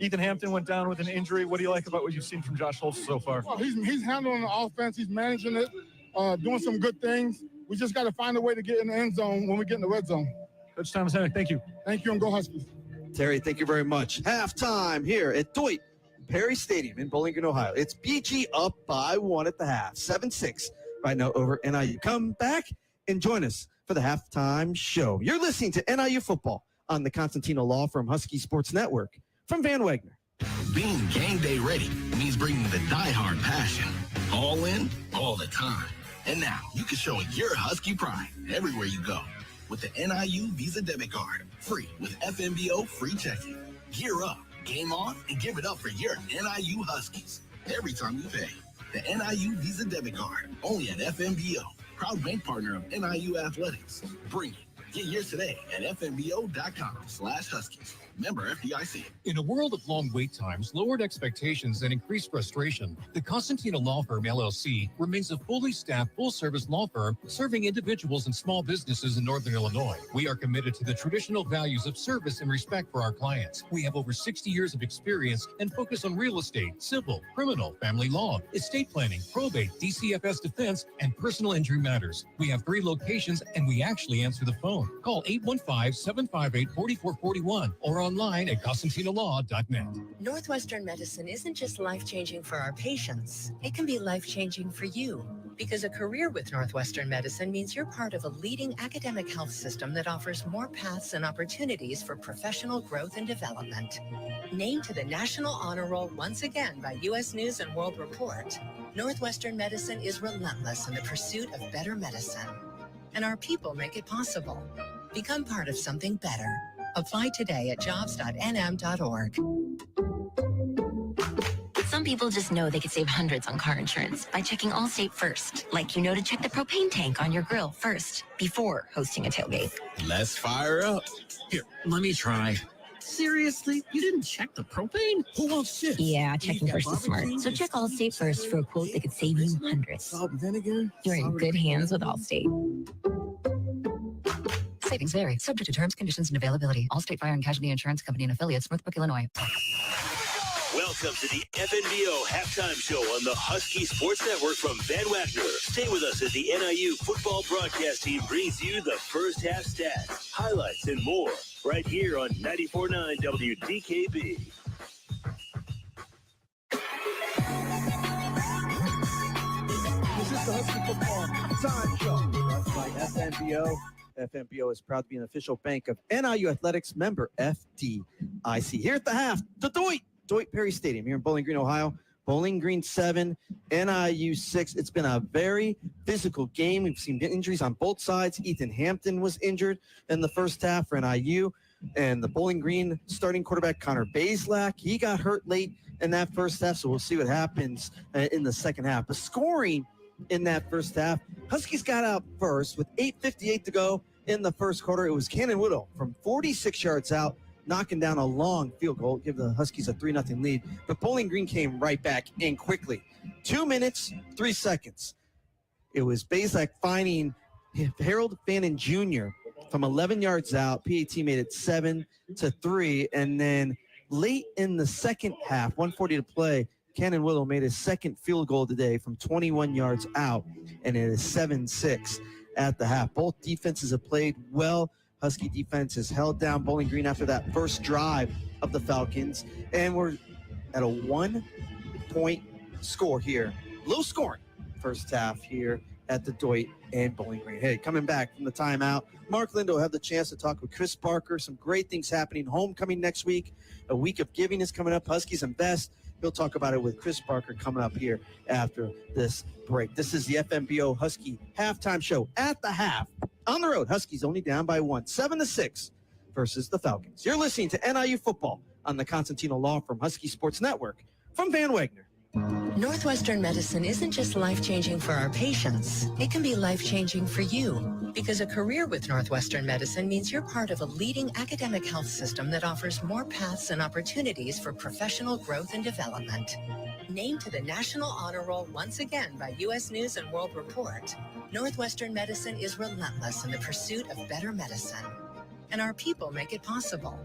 Ethan Hampton went down with an injury. What do you like about what you've seen from Josh Hulse so far? Well, he's handling the offense. He's managing it, doing some good things. We just got to find a way to get in the end zone when we get in the red zone. Coach Thomas Hammock, thank you. Thank you, and go Huskies. Terry, thank you very much. Halftime here at Deutsch Perry Stadium in Bowling Green, Ohio. It's BG up by 1 at the half, 7-6 right now over NIU. Come back and join us for the halftime show. You're listening to NIU football on the Constantino Law Firm Husky Sports Network from Van Wagner. Being game day ready means bringing the diehard passion. All in, all the time. And now you can show your Husky pride everywhere you go with the NIU Visa Debit Card. Free with FMBO free checking. Gear up, game on, and give it up for your NIU Huskies every time you pay. The NIU Visa Debit Card, only at FMBO. Proud bank partner of NIU Athletics. Bring it. Get yours today at fmbo.com/Huskies. Member FDIC. In a world of long wait times, lowered expectations, and increased frustration, the Constantino Law Firm, LLC, remains a fully staffed, full-service law firm serving individuals and small businesses in Northern Illinois. We are committed to the traditional values of service and respect for our clients. We have over 60 years of experience and focus on real estate, civil, criminal, family law, estate planning, probate, DCFS defense, and personal injury matters. We have 3 locations, and we actually answer the phone. Call 815-758-4441 or online at ConstantinoLaw.net. Northwestern medicine isn't just life-changing for our patients. It can be life-changing for you. Because a career with Northwestern medicine means you're part of a leading academic health system that offers more paths and opportunities for professional growth and development. Named to the National Honor Roll once again by U.S. News and World Report, Northwestern medicine is relentless in the pursuit of better medicine. And our people make it possible. Become part of something better. Apply today at jobs.nm.org. Some people just know they could save hundreds on car insurance by checking Allstate first. Like you know to check the propane tank on your grill first before hosting a tailgate. Let's fire up. Here, let me try. Seriously? You didn't check the propane? Who wants this? Yeah, checking first is smart. So check Allstate first for a quote that could save you hundreds. Salt and vinegar? You're in good hands with Allstate. Savings vary, subject to terms, conditions, and availability. Allstate Fire and Casualty Insurance Company and Affiliates, Northbrook, Illinois. Welcome to the FNBO halftime show on the Husky Sports Network from Van Wagner. Stay with us as the NIU football broadcast team brings you the first half stats, highlights, and more right here on 94.9 WDKB. This is the Husky football time show brought by FNBO. FNBO is proud to be an official bank of NIU Athletics, member FDIC. Here at the half, the Deutsch Perry Stadium here in Bowling Green, Ohio. Bowling Green 7, NIU 6. It's been a very physical game. We've seen injuries on both sides. Ethan Hampton was injured in the first half for NIU. And the Bowling Green starting quarterback, Connor Bazelak, he got hurt late in that first half, so we'll see what happens in the second half. The scoring in that first half, Huskies got out first with 8:58 to go in the first quarter. It was Cannon Woodall from 46 yards out, knocking down a long field goal, give the Huskies a 3-0 lead. But Bowling Green came right back in quickly. 2 minutes, 3 seconds. It was Bazelak finding Harold Fannin Jr. from 11 yards out. PAT made it 7-3. And then late in the second half, 1:40 to play, Cannon Willow made his second field goal today from 21 yards out, and it is 7-6 at the half. Both defenses have played well. Husky defense has held down Bowling Green after that first drive of the Falcons, and we're at a 1-point score here. Low scoring first half here at the Deutsch and Bowling Green. Hey, coming back from the timeout, Mark Lindo will have the chance to talk with Chris Barker. Some great things happening. Homecoming next week. A week of giving is coming up. Huskies Invest. He'll talk about it with Chris Barker coming up here after this break. This is the FMBO Husky halftime show. At the half, on the road, Huskies only down by 1, 7-6 versus the Falcons. You're listening to NIU football on the Constantino Law Firm Husky Sports Network from Van Wagner. Northwestern medicine isn't just life-changing for our patients. It can be life-changing for you, because a career with Northwestern medicine means you're part of a leading academic health system that offers more paths and opportunities for professional growth and development. Named to the National Honor Roll once again by U.S. News and World Report, Northwestern medicine is relentless in the pursuit of better medicine. And our people make it possible.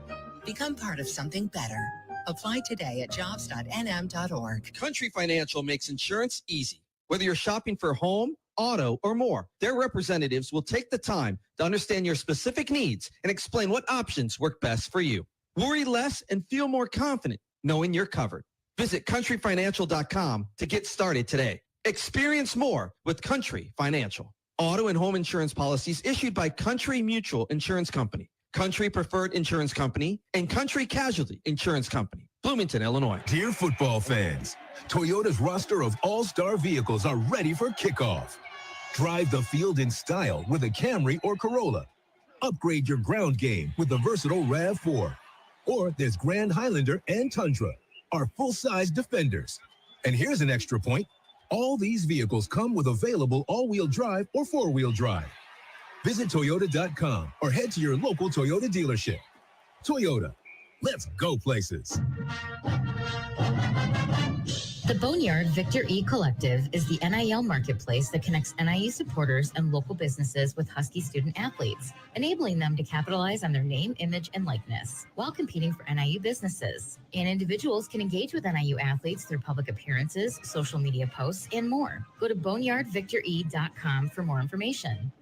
Become part of something better. Apply today at jobs.nm.org. Country Financial makes insurance easy. Whether you're shopping for home, auto, or more, their representatives will take the time to understand your specific needs and explain what options work best for you. Worry less and feel more confident knowing you're covered. Visit countryfinancial.com to get started today. Experience more with Country Financial. Auto and home insurance policies issued by Country Mutual Insurance Company, Country Preferred Insurance Company, and Country Casualty Insurance Company, Bloomington, Illinois. Dear football fans, Toyota's roster of all-star vehicles are ready for kickoff. Drive the field in style with a Camry or Corolla. Upgrade your ground game with the versatile RAV4. Or there's Grand Highlander and Tundra, our full-size Defenders. And here's an extra point. All these vehicles come with available all-wheel drive or four-wheel drive. Visit Toyota.com or head to your local Toyota dealership. Toyota, let's go places. The Boneyard Victor E Collective is the NIL marketplace that connects NIU supporters and local businesses with Husky student athletes, enabling them to capitalize on their name, image, and likeness while competing for NIU businesses. And individuals can engage with NIU athletes through public appearances, social media posts, and more. Go to boneyardvictore.com for more information.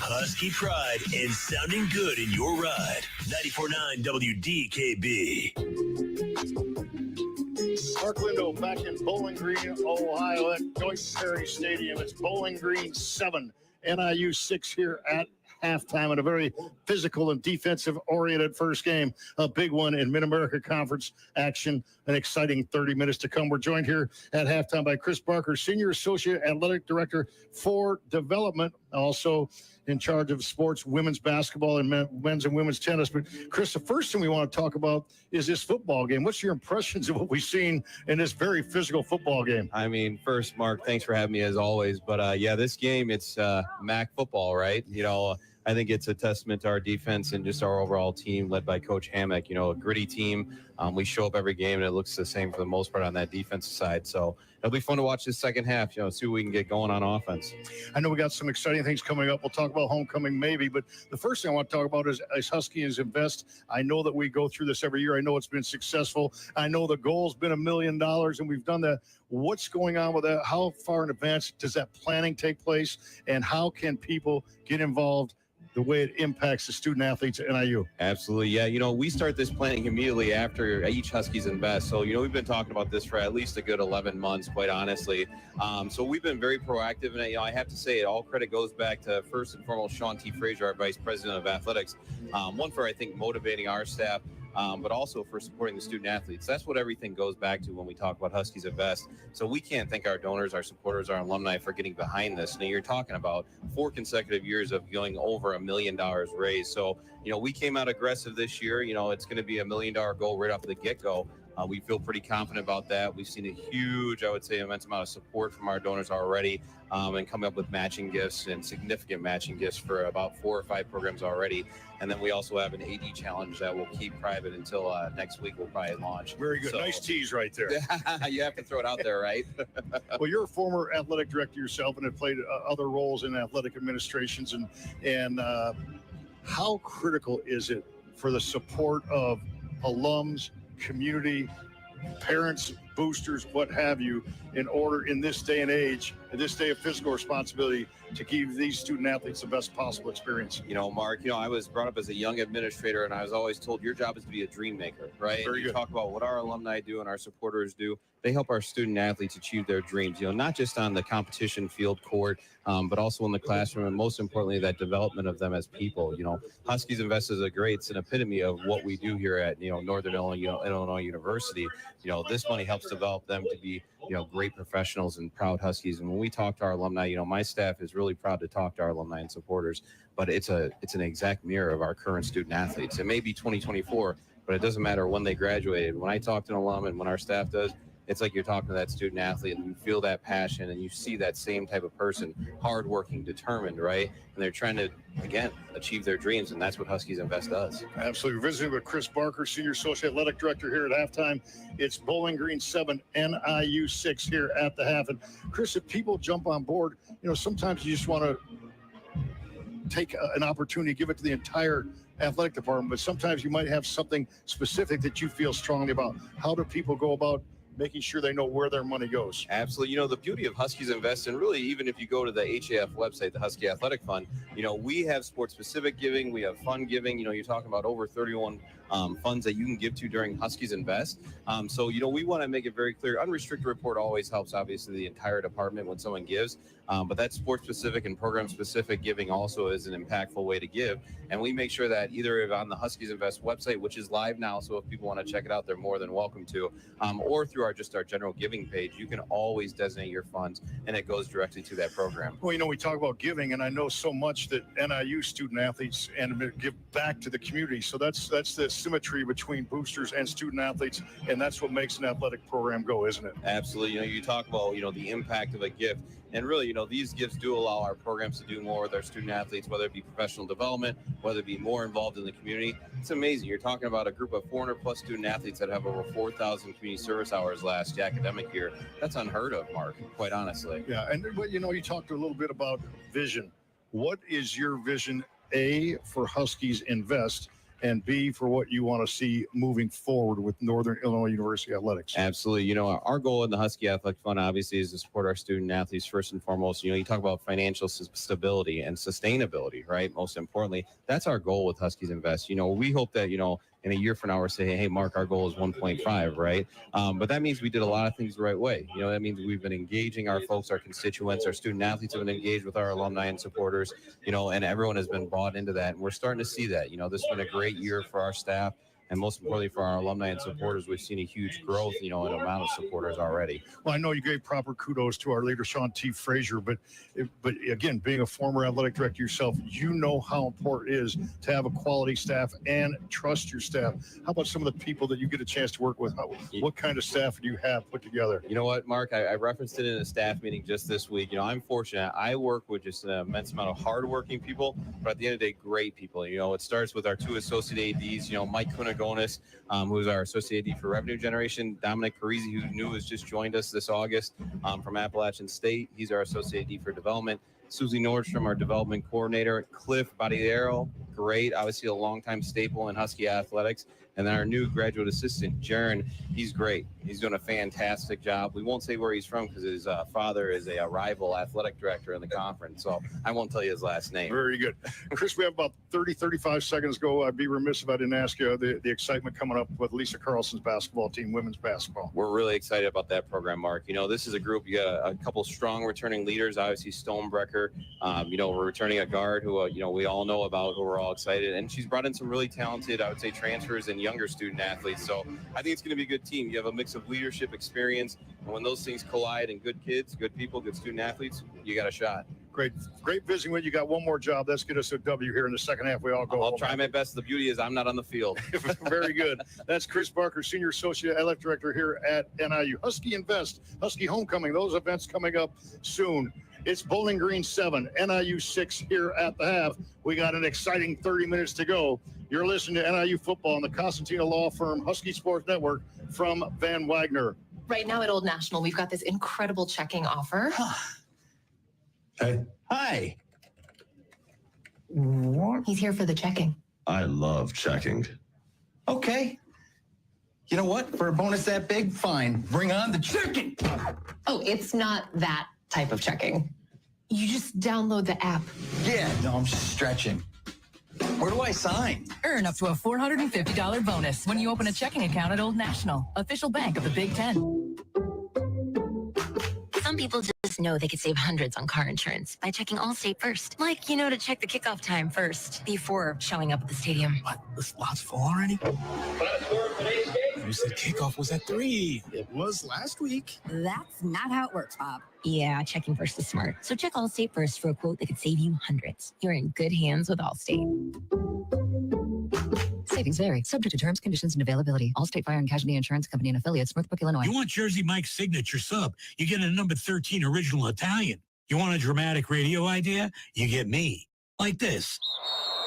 Husky pride and sounding good in your ride. 94.9 WDKB. Mark Lindo back in Bowling Green, Ohio at Deutsch Perry Stadium. It's Bowling Green 7, NIU 6 here at halftime in a very physical and defensive-oriented first game. A big one in Mid-America Conference action. An exciting 30 minutes to come. We're joined here at halftime by Chris Barker, Senior Associate Athletic Director for Development, also in charge of sports, women's basketball, and men's and women's tennis. But, Chris, the first thing we want to talk about is this football game. What's your impressions of what we've seen in this very physical football game? I mean, first, Mark, thanks for having me as always. But, yeah, this game, it's MAC football, right? You know, I think it's a testament to our defense and just our overall team led by Coach Hammock. You know, a gritty team. We show up every game, and it looks the same for the most part on that defensive side. So it'll be fun to watch this second half, you know, see what we can get going on offense. I know we got some exciting things coming up. We'll talk about homecoming maybe, but the first thing I want to talk about is Huskies Invest. I know that we go through this every year. I know it's been successful. I know the goal's been $1 million, and we've done that. What's going on with that? How far in advance does that planning take place, and how can people get involved the way it impacts the student athletes at NIU? Absolutely. Yeah. You know, we start this planning immediately after each Huskies Invest. So, you know, we've been talking about this for at least a good 11 months, quite honestly. So we've been very proactive. And, you know, I have to say all credit goes back to, first and foremost, Sean T. Frazier, our Vice President of Athletics. One for, I think, motivating our staff, but also for supporting the student athletes. That's what everything goes back to when we talk about Huskies Invest. So we can't thank our donors, our supporters, our alumni for getting behind this. Now, you're talking about 4 consecutive years of going over $1 million raised. So, you know, we came out aggressive this year. You know, it's going to be $1 million goal right off the get-go. We feel pretty confident about that. We've seen a huge, I would say, immense amount of support from our donors already, and coming up with matching gifts and significant matching gifts for about 4 or 5 programs already. And then we also have an AD challenge that we'll keep private until next week. We'll probably launch. Very good. So, nice tease right there. You have to throw it out there, right? Well, you're a former athletic director yourself and have played other roles in athletic administrations. And how critical is it for the support of alums, community, parents, boosters, what have you, in order in this day and age, in this day of fiscal responsibility, to give these student athletes the best possible experience? You know, Mark, I was brought up as a young administrator, and I was always told your job is to be a dream maker, right? Very and you good. talk about what our alumni do and our supporters do. They help our student athletes achieve their dreams, not just on the competition field court, but also in the classroom, and most importantly, that development of them as people. Huskies Invest is it's an epitome of what we do here at, Northern Illinois University. This money helps develop them to be, great professionals and proud Huskies. And when we talk to our alumni, my staff is really proud to talk to our alumni and supporters, but it's an exact mirror of our current student athletes. It may be 2024, but it doesn't matter when they graduated. When I talk to an alum and when our staff does, it's like you're talking to that student athlete and you feel that passion and you see that same type of person, hardworking, determined, right? And they're trying to, again, achieve their dreams. And that's what Huskies Invest does. Absolutely. We're visiting with Chris Barker, Senior Associate Athletic Director here at halftime. It's Bowling Green 7, NIU 6 here at the half. And Chris, if people jump on board, sometimes you just want to take an opportunity, give it to the entire athletic department, but sometimes you might have something specific that you feel strongly about. How do people go about making sure they know where their money goes? Absolutely. The beauty of Huskies Invest, and really even if you go to the HAF website, the Husky Athletic Fund, we have sport-specific giving, we have fund giving. You're talking about over 31 funds that you can give to during Huskies Invest. So we want to make it very clear. Unrestricted report always helps, obviously, the entire department when someone gives. But that sport-specific and program-specific giving also is an impactful way to give. And we make sure that either on the Huskies Invest website, which is live now, so if people want to check it out, they're more than welcome to, or through our general giving page, you can always designate your funds, and it goes directly to that program. Well, we talk about giving, and I know so much that NIU student athletes and give back to the community. So that's the symmetry between boosters and student athletes, and that's what makes an athletic program go, isn't it? Absolutely. You talk about, the impact of a gift. And really, these gifts do allow our programs to do more with our student athletes, whether it be professional development, whether it be more involved in the community. It's amazing. You're talking about a group of 400 plus student athletes that have over 4,000 community service hours last academic year. That's unheard of, Mark, quite honestly. Yeah. And you talked a little bit about vision. What is your vision, A, for Huskies Invest, and B, for what you want to see moving forward with Northern Illinois University Athletics? Absolutely. Our goal in the Husky Athletic Fund, obviously, is to support our student athletes first and foremost. You talk about financial stability and sustainability, right? Most importantly, that's our goal with Huskies Invest. We hope that, in a year from now, we're saying, hey, Mark, our goal is 1.5, right? But that means we did a lot of things the right way. That means we've been engaging our folks, our constituents, our student athletes have been engaged with our alumni and supporters, and everyone has been bought into that. And we're starting to see that. This has been a great year for our staff. And most importantly, for our alumni and supporters, we've seen a huge growth, in amount of supporters already. Well, I know you gave proper kudos to our leader, Sean T. Frazier, but again, being a former athletic director yourself, you know how important it is to have a quality staff and trust your staff. How about some of the people that you get a chance to work with? What kind of staff do you have put together? You know what, Mark? I referenced it in a staff meeting just this week. I'm fortunate. I work with just an immense amount of hardworking people, but at the end of the day, great people. It starts with our two associate ADs, Mike Kunigonis, who's our associate AD for revenue generation, Dominic Parisi, who has just joined us this August from Appalachian State. He's our associate AD for development. Susie Nordstrom, our development coordinator. Cliff Badiero, great, obviously a longtime staple in Husky athletics. And then our new graduate assistant, Jaron, he's great. He's doing a fantastic job. We won't say where he's from because his father is a rival athletic director in the conference. So I won't tell you his last name. Very good. Chris, we have about 35 seconds to go. I'd be remiss if I didn't ask you the excitement coming up with Lisa Carlson's basketball team, women's basketball. We're really excited about that program, Mark. This is a group, you got a couple strong returning leaders, obviously Stonebrecker. We're returning a guard who, we all know about, who we're all excited. And she's brought in some really talented, I would say, transfers and younger student athletes. So I think it's going to be a good team. You have a mix of leadership, experience, and when those things collide and good kids, good people, good student athletes, you got a shot. Great visiting with you. Got one more job. Let's get us a W here in the second half. We all go. I'll try my best. The beauty is I'm not on the field. Very good. That's Chris Barker, Senior Associate Athletic Director here at NIU. Husky Invest, Husky Homecoming, those events coming up soon. It's Bowling Green 7, NIU 6 here at the half. We got an exciting 30 minutes to go. You're listening to NIU football on the Costantino Law Firm Husky Sports Network from Van Wagner. Right now at Old National, we've got this incredible checking offer. Hey. Hi. What? He's here for the checking. I love checking. Okay. You know what? For a bonus that big, fine. Bring on the chicken. Oh, it's not that type of checking. You just download the app. Yeah, no, I'm just stretching. Where do I sign? Earn up to a $450 bonus when you open a checking account at Old National, official bank of the Big Ten. Some people just know they could save hundreds on car insurance by checking Allstate first. Like, to check the kickoff time first before showing up at the stadium. What? The slot's full already? You said kickoff was at 3. It was last week. That's not how it works, Bob. Yeah, checking first is smart. So check Allstate first for a quote that could save you hundreds. You're in good hands with Allstate. Savings vary. Subject to terms, conditions, and availability. Allstate Fire and Casualty Insurance Company and affiliates, Northbrook, Illinois. You want Jersey Mike's signature sub? You get a number 13 original Italian. You want a dramatic radio idea? You get me. Like this.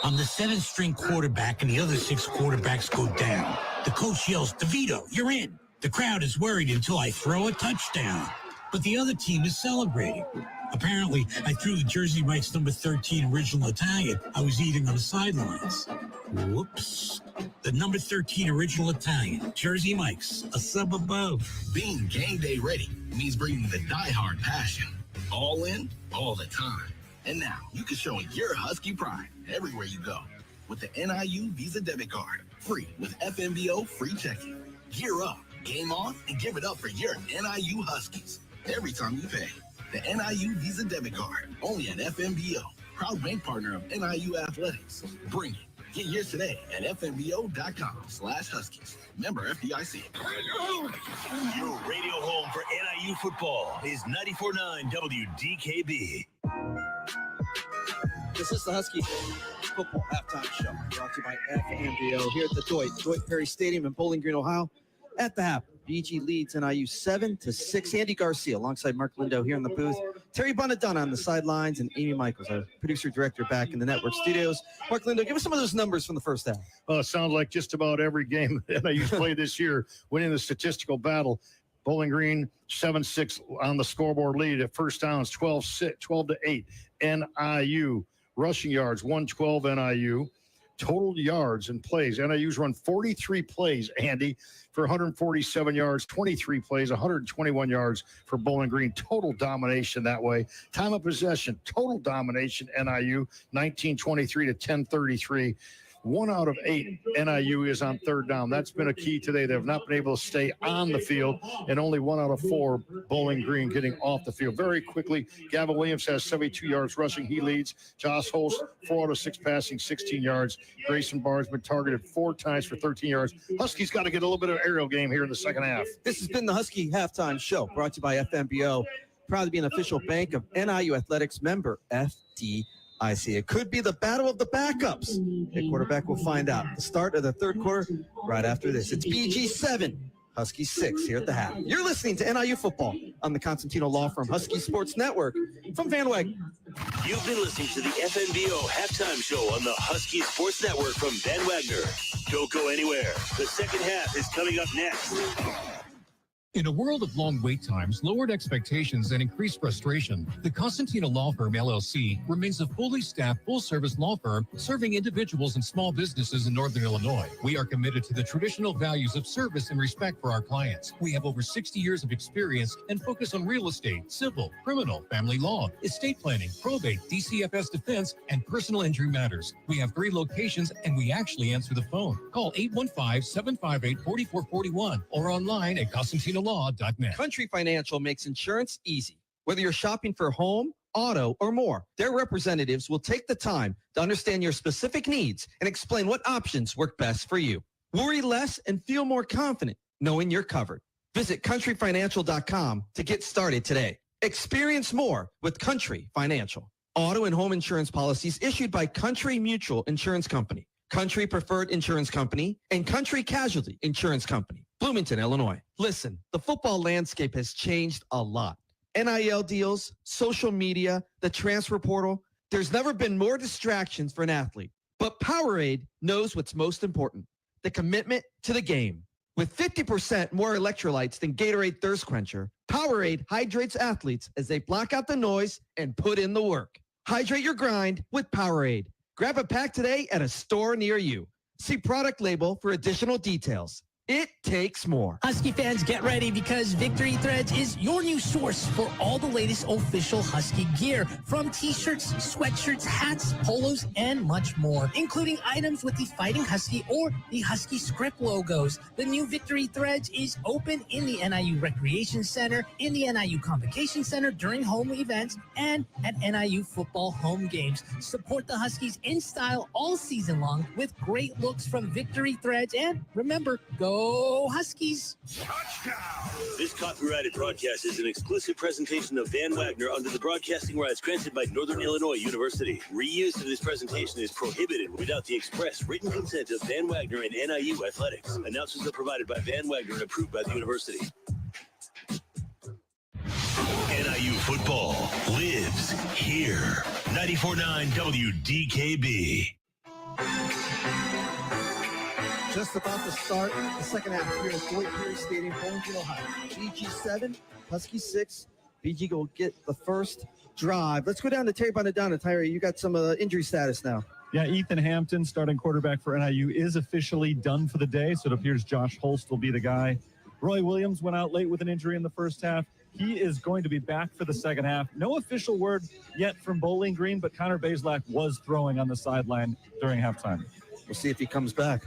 I'm the 7th string quarterback and the other 6 quarterbacks go down. The coach yells, DeVito, you're in. The crowd is worried until I throw a touchdown. But the other team is celebrating. Apparently, I threw the Jersey Mike's number 13 original Italian I was eating on the sidelines. Whoops. The number 13 original Italian, Jersey Mike's, a sub above. Being game day ready means bringing the diehard passion. All in, all the time. And now you can show your Husky pride everywhere you go with the NIU Visa Debit Card. Free with FMBO free checking. Gear up, game on, and give it up for your NIU Huskies every time you pay. The NIU Visa Debit Card, only at FMBO. Proud bank partner of NIU Athletics. Bring it. Get yours today at fmbo.com/Huskies. Member FDIC. Your radio home for NIU football is 94.9 WDKB. This is the Husky Football Halftime Show, brought to you by FMBO here at the Dwight Perry Stadium in Bowling Green, Ohio. At the half, BG leads NIU 7-6. Andy Garcia alongside Mark Lindo here in the booth. Terry Bonadonna on the sidelines, and Amy Michaels, our producer-director, back in the network studios. Mark Lindo, give us some of those numbers from the first half. Well, it sounds like just about every game NIU's played this year, winning the statistical battle. Bowling Green 7-6 on the scoreboard lead. At first downs 12-8 NIU. Rushing yards 112 NIU. Total yards and plays. NIU's run 43 plays, Andy, for 147 yards, 23 plays, 121 yards for Bowling Green. Total domination that way. Time of possession, total domination, NIU, 19-23 to 10-33. 1 out of 8 NIU is on third down. That's been a key today. They have not been able to stay on the field, and only 1 out of 4 Bowling Green getting off the field. Very quickly, Gavin Williams has 72 yards rushing. He leads. Josh Holst, 4 out of 6 passing, 16 yards. Grayson Barnes been targeted 4 times for 13 yards. Huskies got to get a little bit of aerial game here in the second half. This has been the Husky Halftime Show, brought to you by FMBO. Proud to be an official bank of NIU Athletics, member FDIC. It could be the battle of the backups. The quarterback will find out. The start of the third quarter right after this. It's BG 7, Husky 6 here at the half. You're listening to NIU football on the Constantino Law Firm Husky Sports Network from Van Wagner. You've been listening to the FMBO Halftime Show on the Husky Sports Network from Van Wagner. Don't go anywhere. The second half is coming up next. In a world of long wait times, lowered expectations, and increased frustration, the Constantino Law Firm, LLC, remains a fully staffed, full-service law firm serving individuals and small businesses in Northern Illinois. We are committed to the traditional values of service and respect for our clients. We have over 60 years of experience and focus on real estate, civil, criminal, family law, estate planning, probate, DCFS defense, and personal injury matters. We have 3 locations, and we actually answer the phone. Call 815-758-4441 or online at ConstantinoLaw.net. Country Financial makes insurance easy. Whether you're shopping for home, auto, or more, their representatives will take the time to understand your specific needs and explain what options work best for you. Worry less and feel more confident knowing you're covered. Visit countryfinancial.com to get started today. Experience more with Country Financial. Auto and home insurance policies issued by Country Mutual Insurance Company, Country Preferred Insurance Company, and Country Casualty Insurance Company, Bloomington, Illinois. Listen, the football landscape has changed a lot. NIL deals, social media, the transfer portal. There's never been more distractions for an athlete. But Powerade knows what's most important, the commitment to the game. With 50% more electrolytes than Gatorade Thirst Quencher, Powerade hydrates athletes as they block out the noise and put in the work. Hydrate your grind with Powerade. Grab a pack today at a store near you. See product label for additional details. It takes more. Husky fans, get ready because Victory Threads is your new source for all the latest official Husky gear, from t-shirts, sweatshirts, hats, polos, and much more, including items with the Fighting Husky or the Husky script logos. The new Victory Threads is open in the NIU Recreation Center, in the NIU Convocation Center during home events, and at NIU football home games. Support the Huskies in style all season long with great looks from Victory Threads, and remember, go Huskies! This copyrighted broadcast is an exclusive presentation of Van Wagner under the broadcasting rights granted by Northern Illinois University. Reuse of this presentation is prohibited without the express written consent of Van Wagner and NIU Athletics. Announcements are provided by Van Wagner and approved by the university. NIU football lives here. 94.9 WDKB. Just about to start the second half here at Floyd Perry Stadium, Bowling, Ohio. BG 7, Husky 6. BG will get the first drive. Let's go down to Terry Bonadonna. Terry, you got some injury status now. Yeah, Ethan Hampton, starting quarterback for NIU, is officially done for the day, so it appears Josh Holst will be the guy. Roy Williams went out late with an injury in the first half. He is going to be back for the second half. No official word yet from Bowling Green, but Connor Bazelak was throwing on the sideline during halftime. We'll see if he comes back.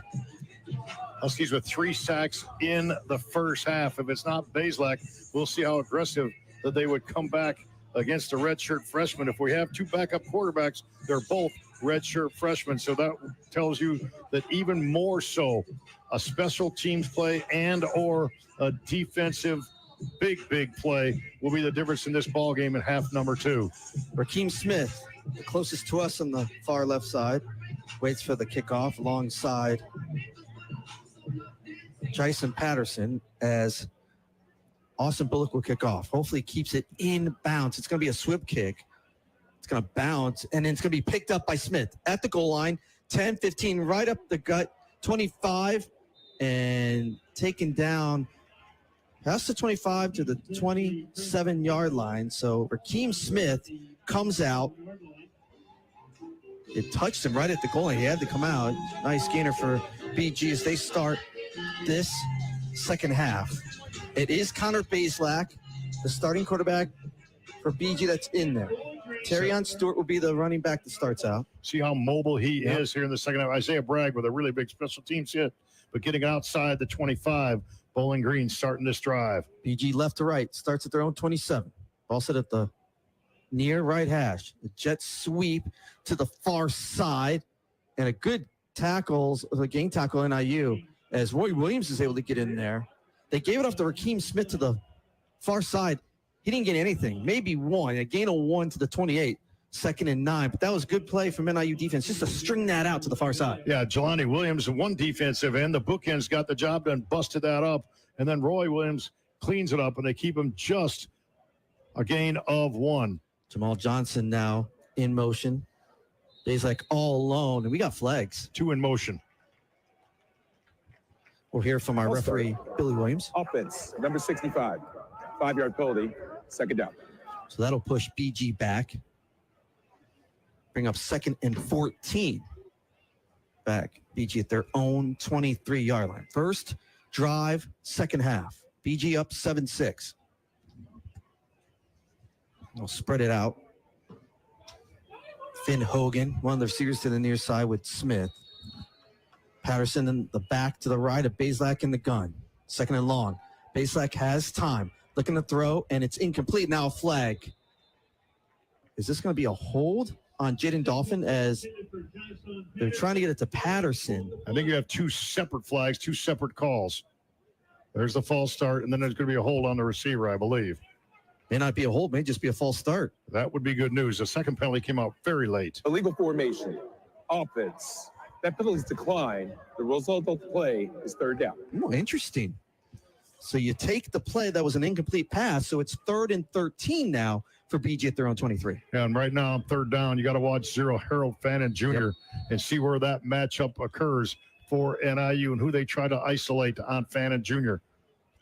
Huskies with 3 sacks in the first half. If it's not Bazelak, we'll see how aggressive that they would come back against a redshirt freshman. If we have 2 backup quarterbacks, they're both redshirt freshmen. So that tells you that even more so, a special teams play and or a defensive big play will be the difference in this ball game in half number 2. Rakeem Smith, the closest to us on the far left side, waits for the kickoff alongside Jason Patterson as Austin Bullock will kick off. Hopefully keeps it in bounds. It's going to be a swip kick. It's going to bounce, and then it's going to be picked up by Smith at the goal line. 10, 15, right up the gut. 25, and taken down past the 25 to the 27-yard line. So Rakeem Smith comes out. It touched him right at the goal line. He had to come out. Nice gainer for BG as they start this second half. It is Connor Bazelak, the starting quarterback for BG that's in there. Terrion Stewart will be the running back that starts out. See how mobile he is here in the second half. Isaiah Bragg with a really big special teams hit, but getting outside the 25. Bowling Green starting this drive. BG left to right, starts at their own 27. Ball set at the near right hash. The jet sweep to the far side, and a good tackles, a gang tackle NIU, as Roy Williams is able to get in there. They gave it off to Rakeem Smith to the far side. He didn't get anything, maybe one, a gain of 1 to the 28, 2nd and 9. But that was good play from NIU defense just to string that out to the far side. Yeah, Jelani Williams, one defensive end. The bookends got the job done, busted that up. And then Roy Williams cleans it up, and they keep him just a gain of 1. Jamal Johnson now in motion. He's like all alone, and we got flags. 2 in motion. We'll hear from our referee, Billy Williams. Offense, number 65, 5-yard penalty, second down. So that'll push BG back. Bring up 2nd and 14. Back, BG at their own 23-yard line. First drive, second half. BG up 7-6. They'll spread it out. Finn Hogan, one of the receivers to the near side with Smith. Patterson in the back to the right of Bazelak in the gun. 2nd and long. Bazelak has time. Looking to throw, and it's incomplete. Now a flag. Is this going to be a hold on Jaden Dolphin as they're trying to get it to Patterson? I think you have 2 separate flags, 2 separate calls. There's the false start, and then there's going to be a hold on the receiver, I believe. May not be a hold, may just be a false start. That would be good news. The second penalty came out very late. Illegal formation, offense. That penalty's declined. The result of the play is 3rd down. Oh, interesting. So you take the play that was an incomplete pass, so it's 3rd and 13 now for BG at their own 23. Yeah, and right now on 3rd down, you got to watch Zero Harold Fannin Jr. and see where that matchup occurs for NIU and who they try to isolate on Fannin Jr.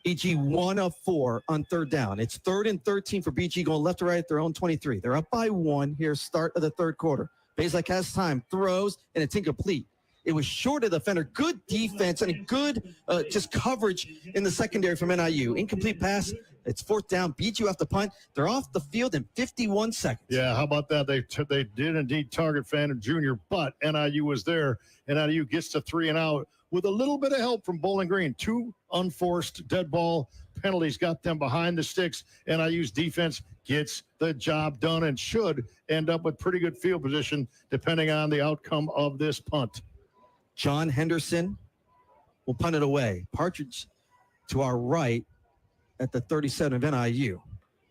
BG 1 of 4 on 3rd down. It's 3rd and 13 for BG going left to right at their own 23. They're up by 1 here, start of the 3rd quarter. Bazelak has time, throws, and it's incomplete. It was short of the defender. Good defense and a good just coverage in the secondary from NIU. Incomplete pass. It's fourth down. BG off the punt. They're off the field in 51 seconds. Yeah, how about that? They did indeed target Fannin Jr., but NIU was there. NIU gets to 3 and out with a little bit of help from Bowling Green. 2 unforced dead ball penalties got them behind the sticks. NIU's defense gets the job done and should end up with pretty good field position depending on the outcome of this punt. John Henderson will punt it away. Partridge to our right at the 37 of NIU.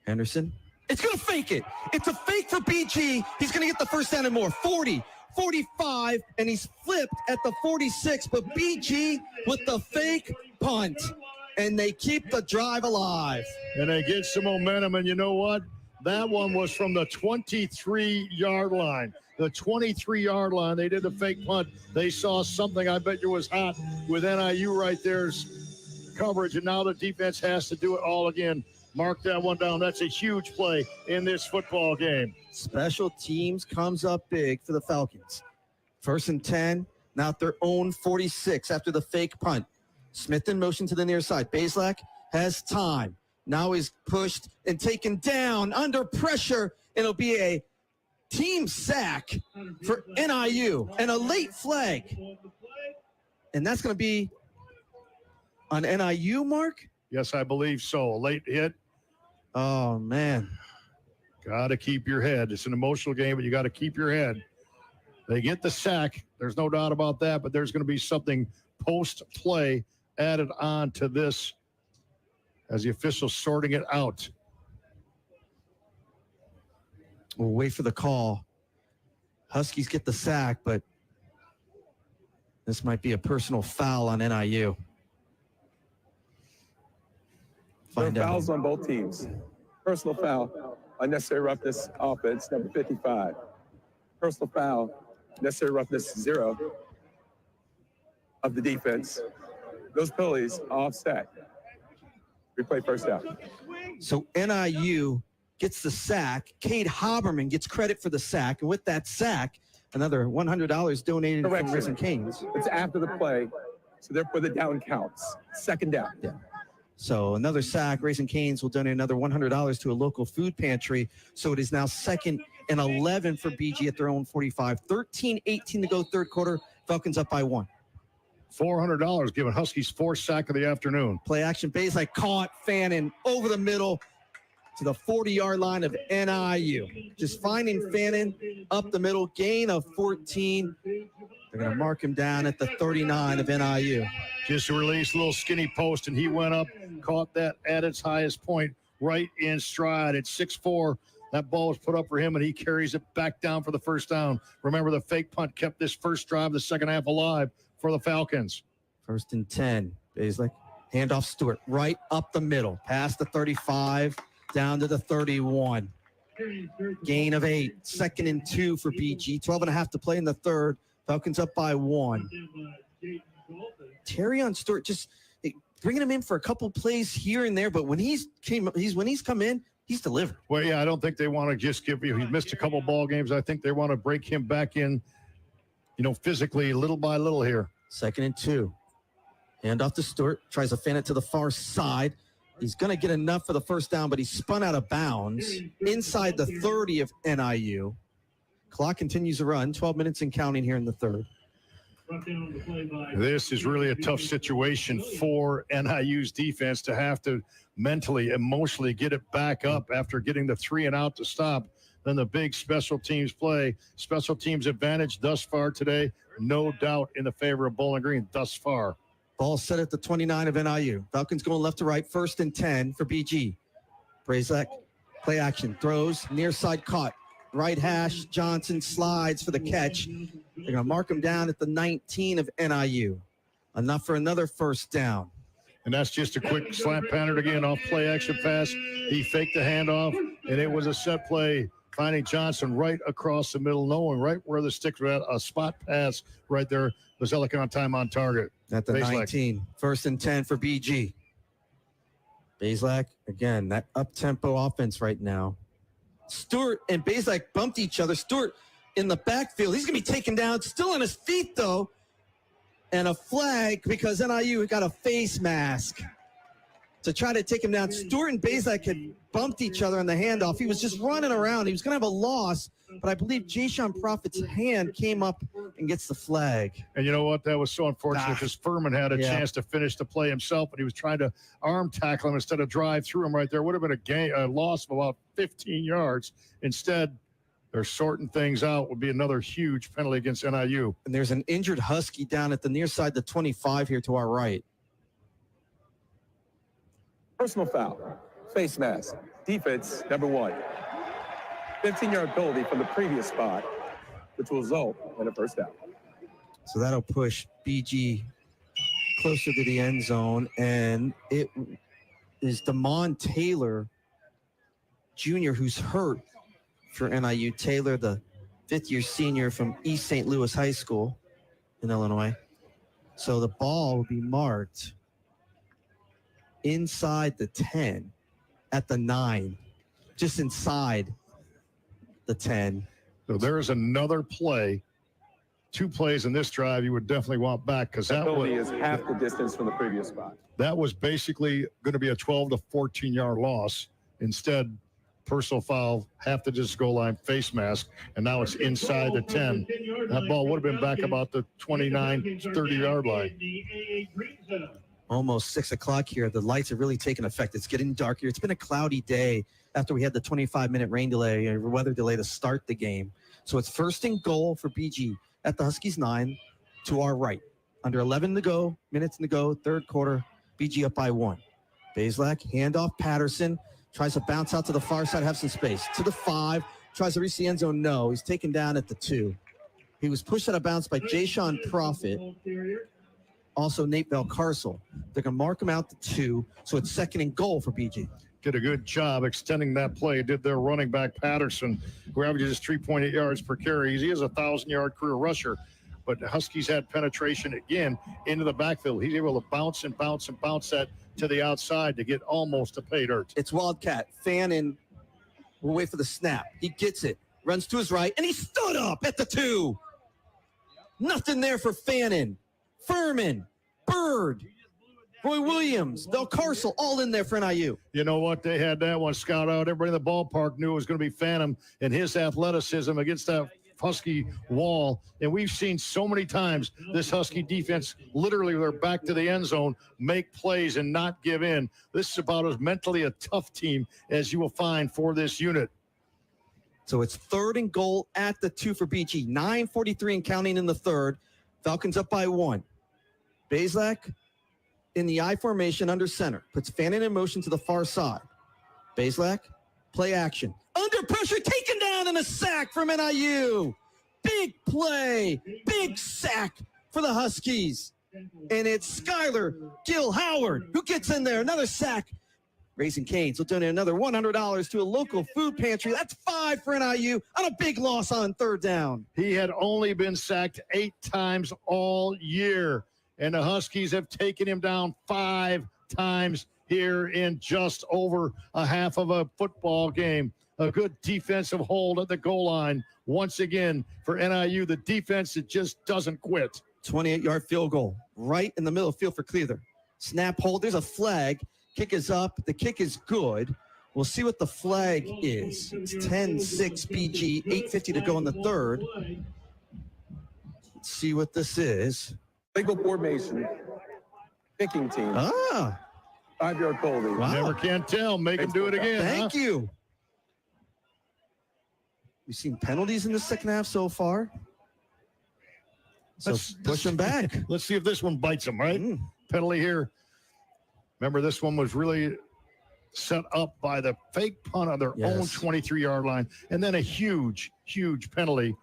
Henderson. It's going to fake it. It's a fake for BG. He's going to get the first down and more. 40, 45, and he's flipped at the 46. But BG with the fake punt. And they keep the drive alive. And they get some momentum. And you know what? That one was from the 23-yard line. The 23-yard line. They did the fake punt. They saw something I bet you was hot with NIU right there's coverage. And now the defense has to do it all again. Mark that one down. That's a huge play in this football game. Special teams comes up big for the Falcons. 1st and 10. Now at their own 46 after the fake punt. Smith in motion to the near side. Bazelak has time. Now he's pushed and taken down under pressure. It'll be a team sack for NIU and a late flag. And that's going to be on NIU, Mark? Yes, I believe so. A late hit. Oh, man. Got to keep your head. It's an emotional game, but you got to keep your head. They get the sack. There's no doubt about that, but there's going to be something post-play added on to this as the officials sorting it out. We'll wait for the call. Huskies get the sack, but this might be a personal foul on NIU. There are fouls on both teams. Personal foul, unnecessary roughness, offense, number 55. Personal foul, necessary roughness, 0 of the defense. Those penalties are offset. Replay first down. So NIU gets the sack. Cade Haberman gets credit for the sack. And with that sack, another $100 donated from Raising Cane's. It's after the play, so therefore the down counts. Second down. Yeah. So another sack. Raising Cane's will donate another $100 to a local food pantry. So it is now 2nd and 11 for BG at their own 45. 13-18 to go third quarter. Falcons up by 1. $400 giving Huskies 4th sack of the afternoon. Play action base. I caught Fannin over the middle to the 40-yard line of NIU. Just finding Fannin up the middle. Gain of 14. They're going to mark him down at the 39 of NIU. Just a release, little skinny post, and he went up, caught that at its highest point, right in stride. At 6'4", that ball was put up for him, and he carries it back down for the first down. Remember, the fake punt kept this first drive, the second half, alive for the Falcons. 1st and 10. Baszler, handoff Stewart, right up the middle, past the 35, down to the 31. Gain of 8. 2nd and 2 for BG. 12.5 to play in the third. Falcons up by 1. Terrion Stewart just bringing him in for a couple plays here and there, but when he's come in, he's delivered. Well, yeah, I don't think they want to just give you. He missed a couple ball games. I think they want to break him back in, physically, little by little here. 2nd and 2. Handoff to Stewart. Tries to fan it to the far side. He's going to get enough for the first down, but he spun out of bounds inside the 30 of NIU. Clock continues to run. 12 minutes and counting here in the third. This is really a tough situation for NIU's defense to have to mentally, emotionally get it back up after getting the 3 and out to stop. Then the big special teams play. Special teams advantage thus far today, no doubt in the favor of Bowling Green thus far. Ball set at the 29 of NIU. Falcons going left to right, 1st and 10 for BG. Brazak, play action, throws, near side caught. Right hash, Johnson slides for the catch. They're going to mark him down at the 19 of NIU. Enough for another first down. And that's just a quick slant pattern again off play action pass. He faked the handoff, and it was a set play, finding Johnson right across the middle, knowing right where the sticks were at. A spot pass right there. Bazelic on time on target. At the 19. 1st and 10 for BG. Bazelak, again, that up-tempo offense right now. Stewart and Bazelak bumped each other. Stewart in the backfield. He's going to be taken down. Still on his feet, though. And a flag because NIU got a face mask to try to take him down. Stewart and Bazak had bumped each other on the handoff. He was just running around. He was going to have a loss, but I believe Jayshawn Prophet's hand came up and gets the flag. And you know what? That was so unfortunate because Furman had a chance to finish the play himself, but he was trying to arm tackle him instead of drive through him right there. Would have been a loss of about 15 yards. Instead, they're sorting things out. Would be another huge penalty against NIU. And there's an injured Husky down at the near side, the 25 here to our right. Personal foul, face mask, defense, number 1. 15-yard penalty from the previous spot, which will result in a first down. So that'll push BG closer to the end zone, and it is Damon Taylor Jr. who's hurt for NIU. Taylor, the fifth-year senior from East St. Louis High School in Illinois. So the ball will be marked inside the 10 at the 9, just inside the 10. So there's another play, 2 plays in this drive you would definitely want back because that penalty is half the distance from the previous spot. That was basically going to be a 12 to 14-yard loss. Instead, personal foul, half the distance goal line, face mask, and now it's inside the 10. That ball would have been back about the 29, 30-yard line. Almost 6 o'clock here. The lights have really taken effect. It's getting darker. It's been a cloudy day after we had the 25-minute rain delay or weather delay to start the game. So it's first and goal for BG at the Huskies 9 to our right. Under 11 to go, minutes to go, third quarter, BG up by 1. Bazlak, handoff, Patterson, tries to bounce out to the far side, have some space. To the 5, tries to reach the end zone, no. He's taken down at the 2. He was pushed out of bounds by Jayshawn Prophet. Also, Nate Valcarcel. They're going to mark him out to 2, so it's second and goal for BG. Did a good job extending that play. Did their running back Patterson, who averages 3.8 yards per carry. He is a 1,000-yard career rusher, but the Huskies had penetration again into the backfield. He's able to bounce and bounce and bounce that to the outside to get almost a pay dirt. It's Wildcat. Fannin will wait for the snap. He gets it, runs to his right, and he stood up at the 2. Nothing there for Fannin. Furman, Bird, Roy Williams, Valcarcel, all in there for NIU. You know what? They had that one scout out. Everybody in the ballpark knew it was going to be Phantom and his athleticism against that Husky wall. And we've seen so many times this Husky defense, literally they're back to the end zone, make plays and not give in. This is about as mentally a tough team as you will find for this unit. So it's third and goal at the 2 for BG. 9:43 and counting in the third. Falcons up by 1. Bazlak in the I formation under center. Puts Fannin in motion to the far side. Bazlak, play action. Under pressure, taken down and a sack from NIU. Big play, big sack for the Huskies. And it's Skylar Gil Howard who gets in there. Another sack. Raising Cane's will donate another $100 to a local food pantry. That's 5 for NIU on a big loss on third down. He had only been sacked 8 times all year, and the Huskies have taken him down 5 times here in just over a half of a football game. A good defensive hold at the goal line once again for NIU, the defense that just doesn't quit. 28-yard field goal right in the middle of the field for Cleather. Snap hold. There's a flag. Kick is up. The kick is good. We'll see what the flag is. It's 10-6 BG, 8:50 to go in the third. Let's see what this is. Legal formation, kicking team. 5-yard penalty. Wow. Never can tell. Make him do it again. Thank you. We've seen penalties in the second half so far. So push him back. Let's see if this one bites him, right? Penalty here. Remember, this one was really set up by the fake punt on their own 23-yard line. And then a huge, huge penalty,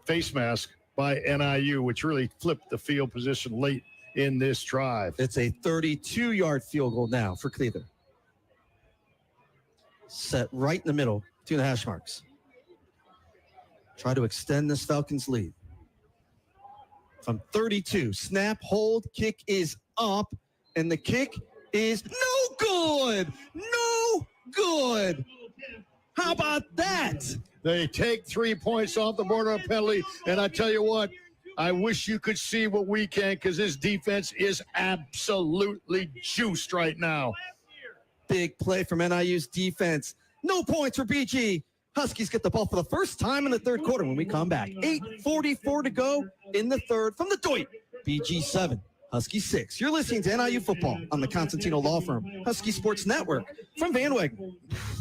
face mask by NIU, which really flipped the field position late in this drive. It's a 32-yard field goal now for Cleather. Set right in the middle, 2 and a hash marks. Try to extend this Falcons lead. From 32, snap, hold, kick is up, and the kick is no good. No good. How about that? They take 3 points off the board of a penalty, and I tell you what, I wish you could see what we can because this defense is absolutely juiced right now. Big play from NIU's defense. No points for BG. Huskies get the ball for the first time in the third quarter when we come back. 8:44 to go in the third from the Deutsch. BG 7, Husky 6. You're listening to NIU football on the Constantino Law Firm, Husky Sports Network from Van Wagner.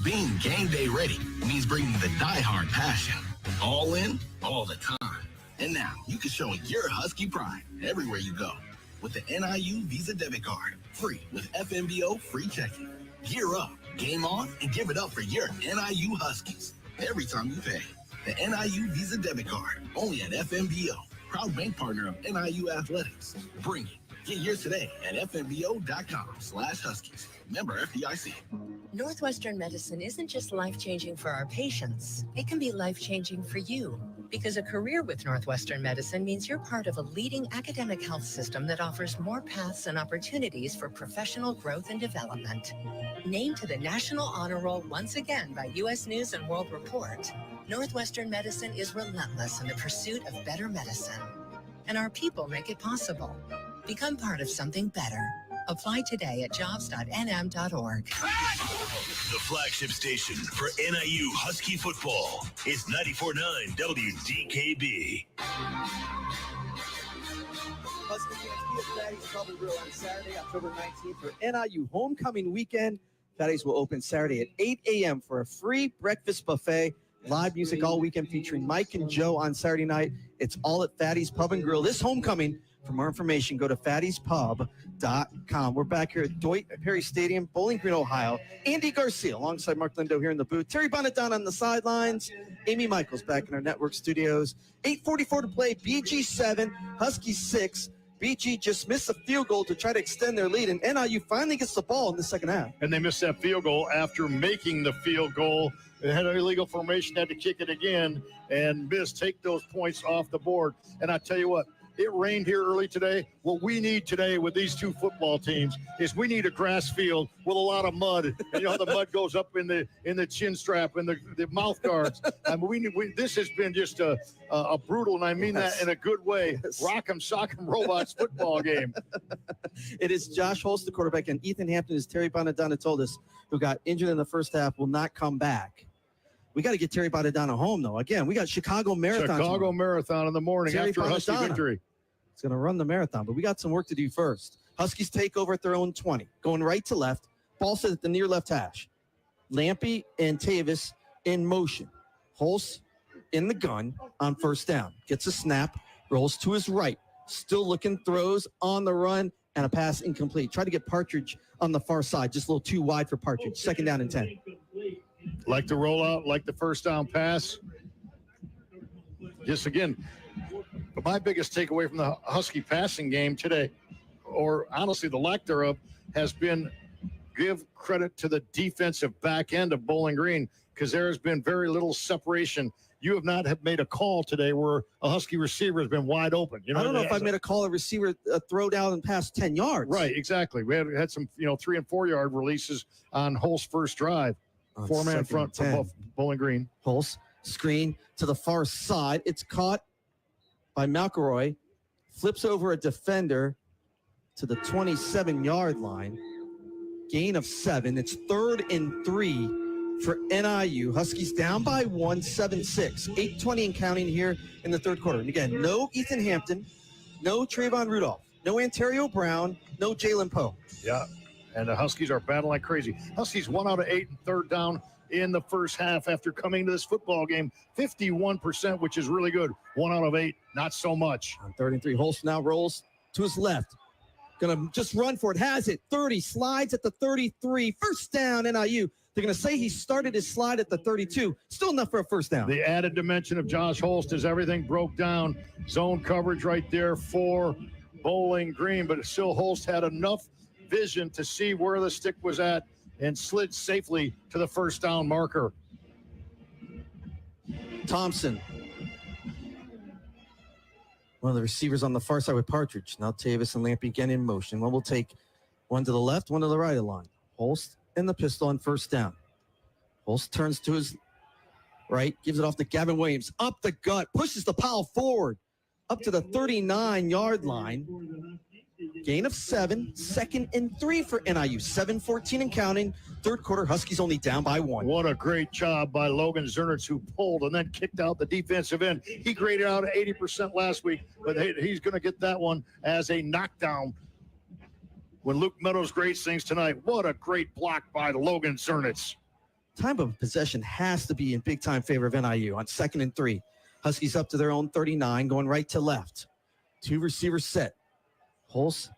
Being game day ready means bringing the diehard passion. All in, all the time. And now you can show your Husky pride everywhere you go with the NIU Visa debit card. Free with FMBO free checking. Gear up, game on, and give it up for your NIU Huskies every time you pay. The NIU Visa debit card, only at FMBO. Proud bank partner of NIU Athletics. Bring it. Get yours today at fmbo.com/Huskies. Member FDIC. Northwestern medicine isn't just life-changing for our patients. It can be life-changing for you. Because a career with Northwestern medicine means you're part of a leading academic health system that offers more paths and opportunities for professional growth and development. Named to the National Honor Roll once again by U.S. News and World Report, Northwestern medicine is relentless in the pursuit of better medicine. And our people make it possible. Become part of something better. Apply today at jobs.nm.org. The flagship station for NIU Husky football is 94.9 WDKB. Husky fans, be at Fatty's Pub and Grill on Saturday, October 19th for NIU homecoming weekend. Fatty's will open Saturday at 8 a.m. for a free breakfast buffet. Live music all weekend featuring Mike and Joe on Saturday night. It's all at Fatty's Pub and Grill this homecoming. For more information, go to fattyspub.com. We're back here at Deutsch Perry Stadium, Bowling Green, Ohio. Andy Garcia alongside Mark Lindo here in the booth. Terry Bonadonna on the sidelines. Amy Michaels back in our network studios. 8:44 to play. BG 7, Husky 6. BG just missed a field goal to try to extend their lead, and NIU finally gets the ball in the second half. And they missed that field goal after making the field goal. They had an illegal formation, had to kick it again, and missed. Take those points off the board. And I tell you what, it rained here early today. What we need today with these two football teams is we need a grass field with a lot of mud. And you know, the mud goes up in the chin strap and the mouth guards. I mean, this has been just a brutal, and I mean that in a good way, rock'em sock'em robots football game. It is Josh Holst, the quarterback, and Ethan Hampton, as Terry Bonadonna told us, who got injured in the first half, will not come back. We got to get Terry Bonadonna home, though. Again, we got Chicago Marathon. Chicago Marathon in the morning Terry after a Husky victory. It's going to run the marathon, but we got some work to do first. Huskies take over at their own 20, going right to left. Ball set at the near left hash. Lampy and Tavis in motion. Holst in the gun on first down. Gets a snap, rolls to his right. Still looking, throws on the run, and a pass incomplete. Try to get Partridge on the far side, just a little too wide for Partridge. Second down and 10. Like the rollout, like the first down pass. Just again, my biggest takeaway from the Husky passing game today, or honestly the lack thereof, has been give credit to the defensive back end of Bowling Green, because there has been very little separation. You have not made a call today where a Husky receiver has been wide open. You know, I don't know if I made a call, a receiver throw down and pass 10 yards. Right, exactly. We had some 3 and 4 yard releases on Holst's first drive. Four-man front for Bowling Green. Holst, screen to the far side. It's caught by McElroy. Flips over a defender to the 27-yard line. Gain of 7. It's 3rd and 3 for NIU. Huskies down by 1, 7-6. 8:20 and counting here in the third quarter. And again, no Ethan Hampton, no Trayvon Rudolph, no Ontario Brown, no Jalen Poe. Yeah. And the Huskies are battling like crazy. Huskies 1 out of 8 and third down in the first half after coming to this football game. 51%, which is really good. 1 out of 8, not so much. On 3rd and 3, Holst now rolls to his left. Going to just run for it. Has it. 30, slides at the 33. First down, NIU. They're going to say he started his slide at the 32. Still enough for a first down. The added dimension of Josh Holst is everything broke down. Zone coverage right there for Bowling Green, but still Holst had enough vision to see where the stick was at and slid safely to the first down marker. Thompson, one of the receivers on the far side with Partridge. Now Tavis and Lampy again in motion. One will take one to the left, one to the right of the line. Holst in the pistol on first down. Holst turns to his right, gives it off to Gavin Williams. Up the gut, pushes the pile forward. up to the 39-yard line. Gain of 7, 2nd and 3 for NIU. 7:14 and counting. Third quarter, Huskies only down by 1. What a great job by Logan Zernitz, who pulled and then kicked out the defensive end. He graded out at 80% last week, but he's going to get that one as a knockdown when Luke Meadows grades things tonight. What a great block by Logan Zernitz. Time of possession has to be in big-time favor of NIU on 2nd and 3. Huskies up to their own 39, going right to left. 2 receivers set. Holst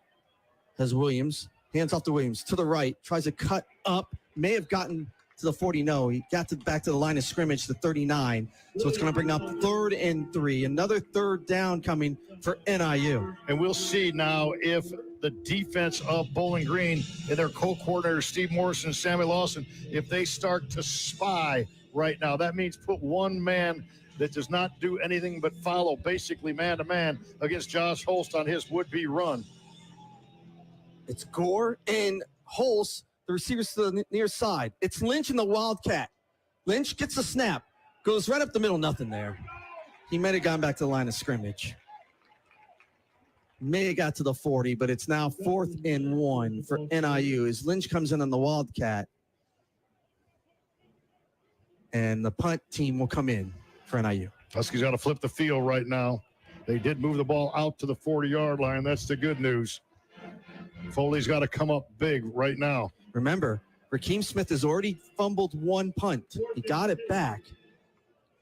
has Williams, hands off to Williams, to the right, tries to cut up, may have gotten to the 40. No, he got back to the line of scrimmage, the 39. So it's going to bring up 3rd and 3. Another third down coming for NIU. And we'll see now if the defense of Bowling Green and their co-coordinator, Steve Morrison and Sammy Lawson, if they start to spy right now. That means put one man that does not do anything but follow, basically man-to-man, against Josh Holst on his would-be run. It's Gore and Holst, the receivers to the near side. It's Lynch and the Wildcat. Lynch gets the snap, goes right up the middle, nothing there. He might have gone back to the line of scrimmage. May have got to the 40, but it's now 4th and 1 for NIU as Lynch comes in on the Wildcat. And the punt team will come in for NIU. Huskies got to flip the field right now. They did move the ball out to the 40-yard line. That's the good news. Foley's got to come up big right now. Remember, Rakeem Smith has already fumbled 1 punt. He got it back.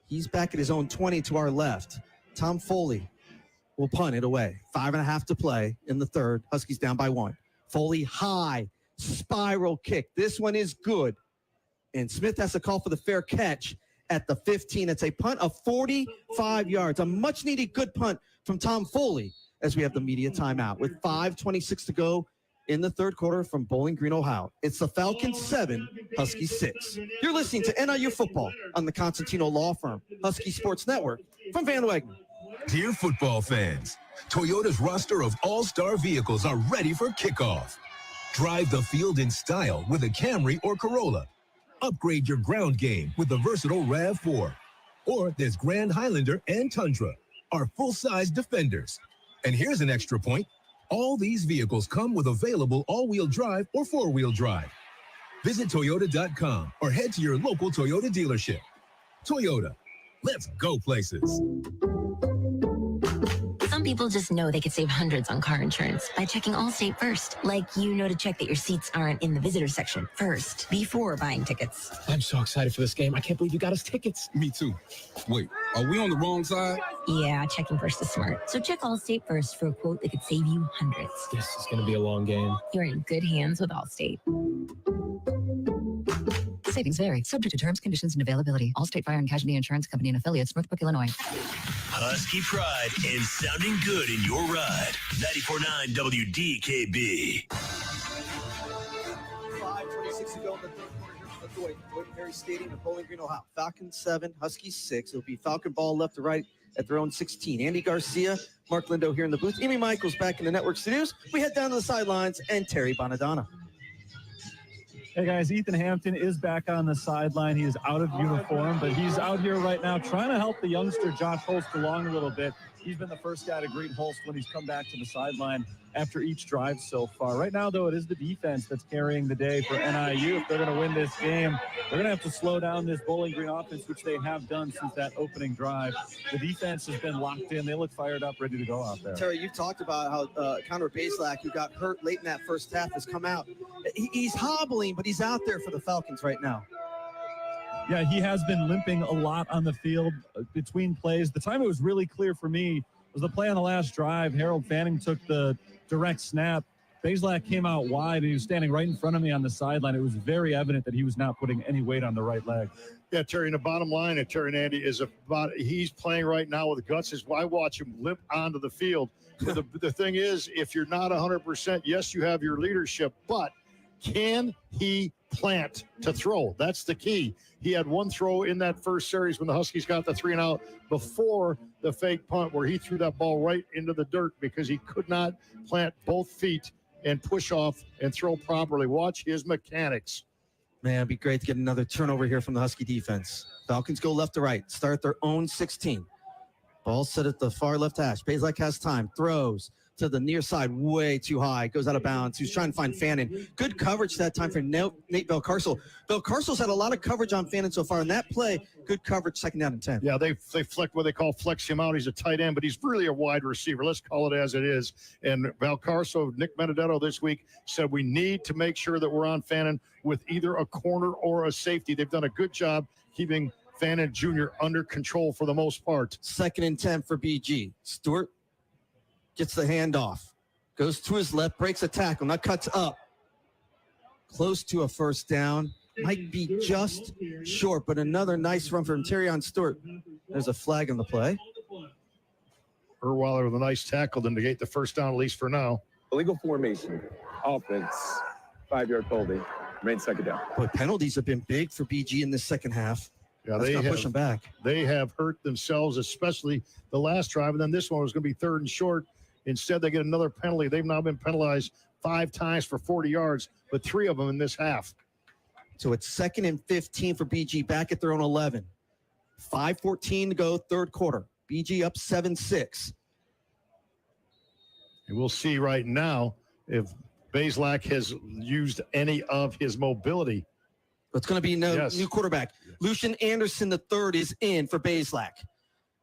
He's back at his own 20 to our left. Tom Foley will punt it away. 5.5 to play in the third. Huskies down by 1. Foley high, spiral kick. This one is good. And Smith has to call for the fair catch at the 15. It's a punt of 45 yards. A much-needed good punt from Tom Foley as we have the media timeout with 5:26 to go in the third quarter from Bowling Green, Ohio. It's the Falcons 7, Huskies 6. You're listening to NIU football on the Constantino Law Firm, Husky Sports Network from Van Wagner. Dear football fans, Toyota's roster of all-star vehicles are ready for kickoff. Drive the field in style with a Camry or Corolla. Upgrade your ground game with the versatile RAV4. Or there's Grand Highlander and Tundra, our full-size Defenders. And here's an extra point. All these vehicles come with available all-wheel drive or four-wheel drive. Visit Toyota.com or head to your local Toyota dealership. Toyota, let's go places. Some people just know they could save hundreds on car insurance by checking Allstate first. Like you know to check that your seats aren't in the visitor section first before buying tickets. I'm so excited for this game. I can't believe you got us tickets. Me too. Wait, are we on the wrong side? Yeah, checking first is smart. So check Allstate first for a quote that could save you hundreds. This is going to be a long game. You're in good hands with Allstate. Savings vary, subject to terms, conditions, and availability. Allstate Fire and Casualty Insurance Company and affiliates, Northbrook, Illinois. Husky pride and sounding good in your ride. 94.9 WDKB. 5:26 to go in the third quarter at Lloyd Perry Stadium in Bowling Green, Ohio. Falcons 7, Huskies 6. It'll be Falcon ball left to right at their own 16. Andy Garcia, Mark Lindo here in the booth. Amy Michaels back in the network studios. We head down to the sidelines and Terry Bonadonna. Hey guys, Ethan Hampton is back on the sideline. He is out of uniform, but he's out here right now trying to help the youngster Josh Holst along a little bit. He's been the first guy to greet Holst when he's come back to the sideline after each drive so far. Right now, though, it is the defense that's carrying the day for NIU. If they're going to win this game, they're going to have to slow down this Bowling Green offense, which they have done since that opening drive. The defense has been locked in. They look fired up, ready to go out there. Terry, you talked about how Connor Bazelak, who got hurt late in that first half, has come out. He's hobbling, but he's out there for the Falcons right now. Yeah, he has been limping a lot on the field between plays. The time it was really clear for me was the play on the last drive. Harold Fanning took the direct snap. Bazelak came out wide, and he was standing right in front of me on the sideline. It was very evident that he was not putting any weight on the right leg. Yeah, Terry, and the bottom line at Terry and Andy is about he's playing right now with guts. Is why I watch him limp onto the field. So the thing is, if you're not 100%, yes, you have your leadership, but can he plant to throw? That's the key. He had one throw in that first series when the Huskies got the 3-and-out before the fake punt where he threw that ball right into the dirt because he could not plant both feet and push off and throw properly. Watch his mechanics. Man, it'd be great to get another turnover here from the Husky defense. Falcons go left to right, start their own 16. Ball set at the far left hash. Bazelak has time. Throws to the near side, way too high. Goes out of bounds. He's trying to find Fannin. Good coverage that time for Nate Belcarcel. Belcarcel's had a lot of coverage on Fannin so far. In that play, good coverage, 2nd down and 10. Yeah, they flex what they call flex him out. He's a tight end, but he's really a wide receiver. Let's call it as it is. And Belcarcel, Nick Benedetto this week said we need to make sure that we're on Fannin with either a corner or a safety. They've done a good job keeping Fannin Jr. under control for the most part. 2nd and 10 for BG. Stewart gets the handoff. Goes to his left, breaks a tackle, now cuts up. Close to a first down. Might be just short, but another nice run from Terrion Stewart. There's a flag on the play. Erweiler with a nice tackle to negate the first down, at least for now. Illegal formation, offense, 5-yard holding, remain 2nd down. Boy, penalties have been big for BG in this second half. Yeah, That's gonna push them back. They have hurt themselves, especially the last drive, and then this one was going to be 3rd and short. Instead, they get another penalty. They've now been penalized 5 times for 40 yards, but 3 of them in this half. So it's 2nd and 15 for BG, back at their own 11. 5:14 to go, 3rd quarter. BG up 7-6. And we'll see right now if Bazelak has used any of his mobility. It's going to be new quarterback. Lucian Anderson III is in for Bazelak.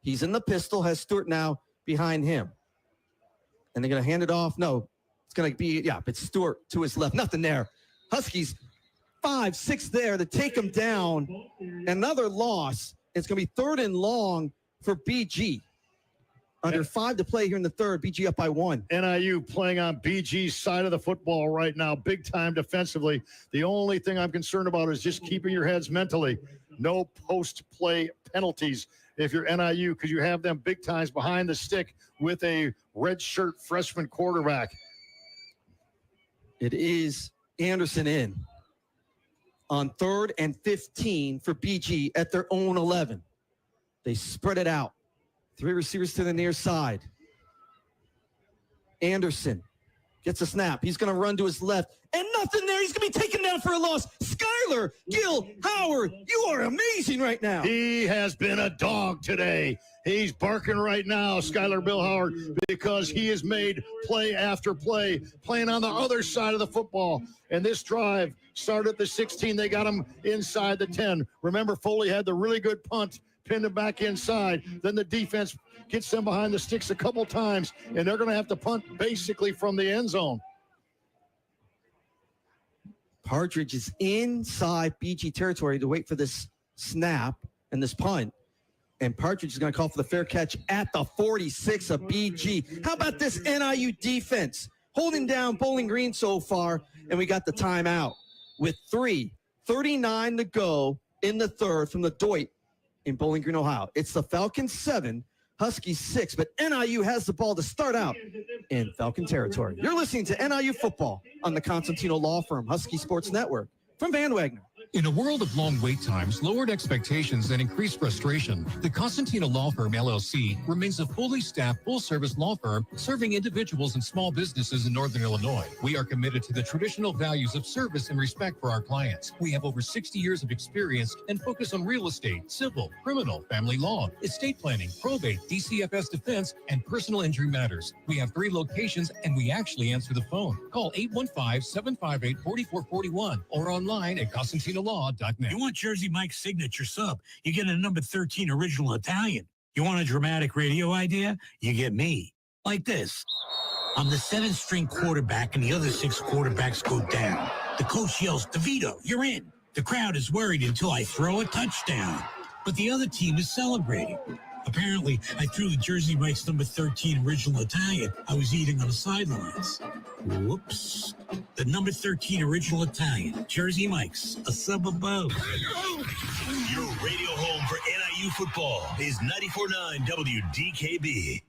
He's in the pistol, has Stewart now behind him. And they're going to hand it off. No, it's going to be, it's Stewart to his left. Nothing there. Huskies 5-6 there to take him down. Another loss. It's going to be 3rd and long for BG. Under 5 to play here in the 3rd. BG up by 1. NIU playing on BG's side of the football right now, big time defensively. The only thing I'm concerned about is just keeping your heads mentally. No post-play penalties if you're NIU, because you have them big times behind the stick with a redshirt freshman quarterback. It is Anderson in on 3rd and 15 for BG at their own 11. They spread it out. 3 receivers to the near side. Anderson gets a snap. He's going to run to his left. And nothing there. He's going to be taken down for a loss. Skylar Gill Howard, you are amazing right now. He has been a dog today. He's barking right now, Skylar Bill Howard, because he has made play after play, playing on the other side of the football. And this drive started at the 16. They got him inside the 10. Remember, Foley had the really good punt, pinned him back inside. Then the defense gets them behind the sticks a couple times, and they're going to have to punt basically from the end zone. Partridge is inside BG territory to wait for this snap and this punt. And Partridge is going to call for the fair catch at the 46 of BG. How about this NIU defense? Holding down Bowling Green so far, and we got the timeout with 3:39 to go in the 3rd from the Doit in Bowling Green, Ohio. It's the Falcons 7, Huskies 6, but NIU has the ball to start out in Falcon territory. You're listening to NIU football on the Constantino Law Firm Husky Sports Network from Van Wagner. In a world of long wait times, lowered expectations, and increased frustration, the Constantino Law Firm, LLC, remains a fully staffed, full-service law firm serving individuals and small businesses in Northern Illinois. We are committed to the traditional values of service and respect for our clients. We have over 60 years of experience and focus on real estate, civil, criminal, family law, estate planning, probate, DCFS defense, and personal injury matters. We have 3 locations, and we actually answer the phone. Call 815-758-4441 or online at ConstantinoLaw.net. You want Jersey Mike's signature sub, you get a number 13 original Italian. You want a dramatic radio idea? You get me. Like this. I'm the 7th string quarterback and the other 6 quarterbacks go down. The coach yells, DeVito, you're in. The crowd is worried until I throw a touchdown. But the other team is celebrating. Apparently, I threw the Jersey Mike's number 13 original Italian I was eating on the sidelines. Whoops. The number 13 original Italian, Jersey Mike's, a sub above. Your radio home for NIU football is 94.9 WDKB.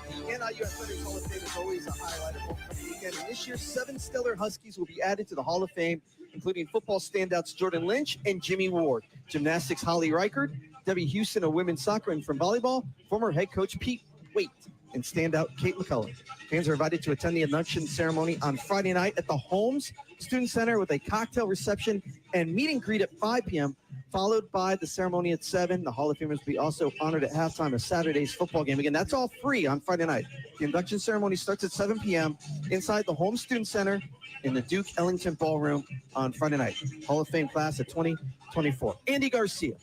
The NIU Athletics Hall of Fame is always a highlight of homecoming weekend. And this year, 7 stellar Huskies will be added to the Hall of Fame, including football standouts Jordan Lynch and Jimmy Ward, gymnastics Holly Reichard, Debbie Houston of women's soccer, and from volleyball, former head coach Pete Waite, and standout Kate McCullough. Fans are invited to attend the induction ceremony on Friday night at the Holmes Student Center with a cocktail reception and meet and greet at 5 p.m., followed by the ceremony at 7. The Hall of Famers will be also honored at halftime of Saturday's football game. Again, that's all free on Friday night. The induction ceremony starts at 7 p.m. inside the Home Student Center in the Duke Ellington Ballroom on Friday night. Hall of Fame class of 2024. Andy Garcia,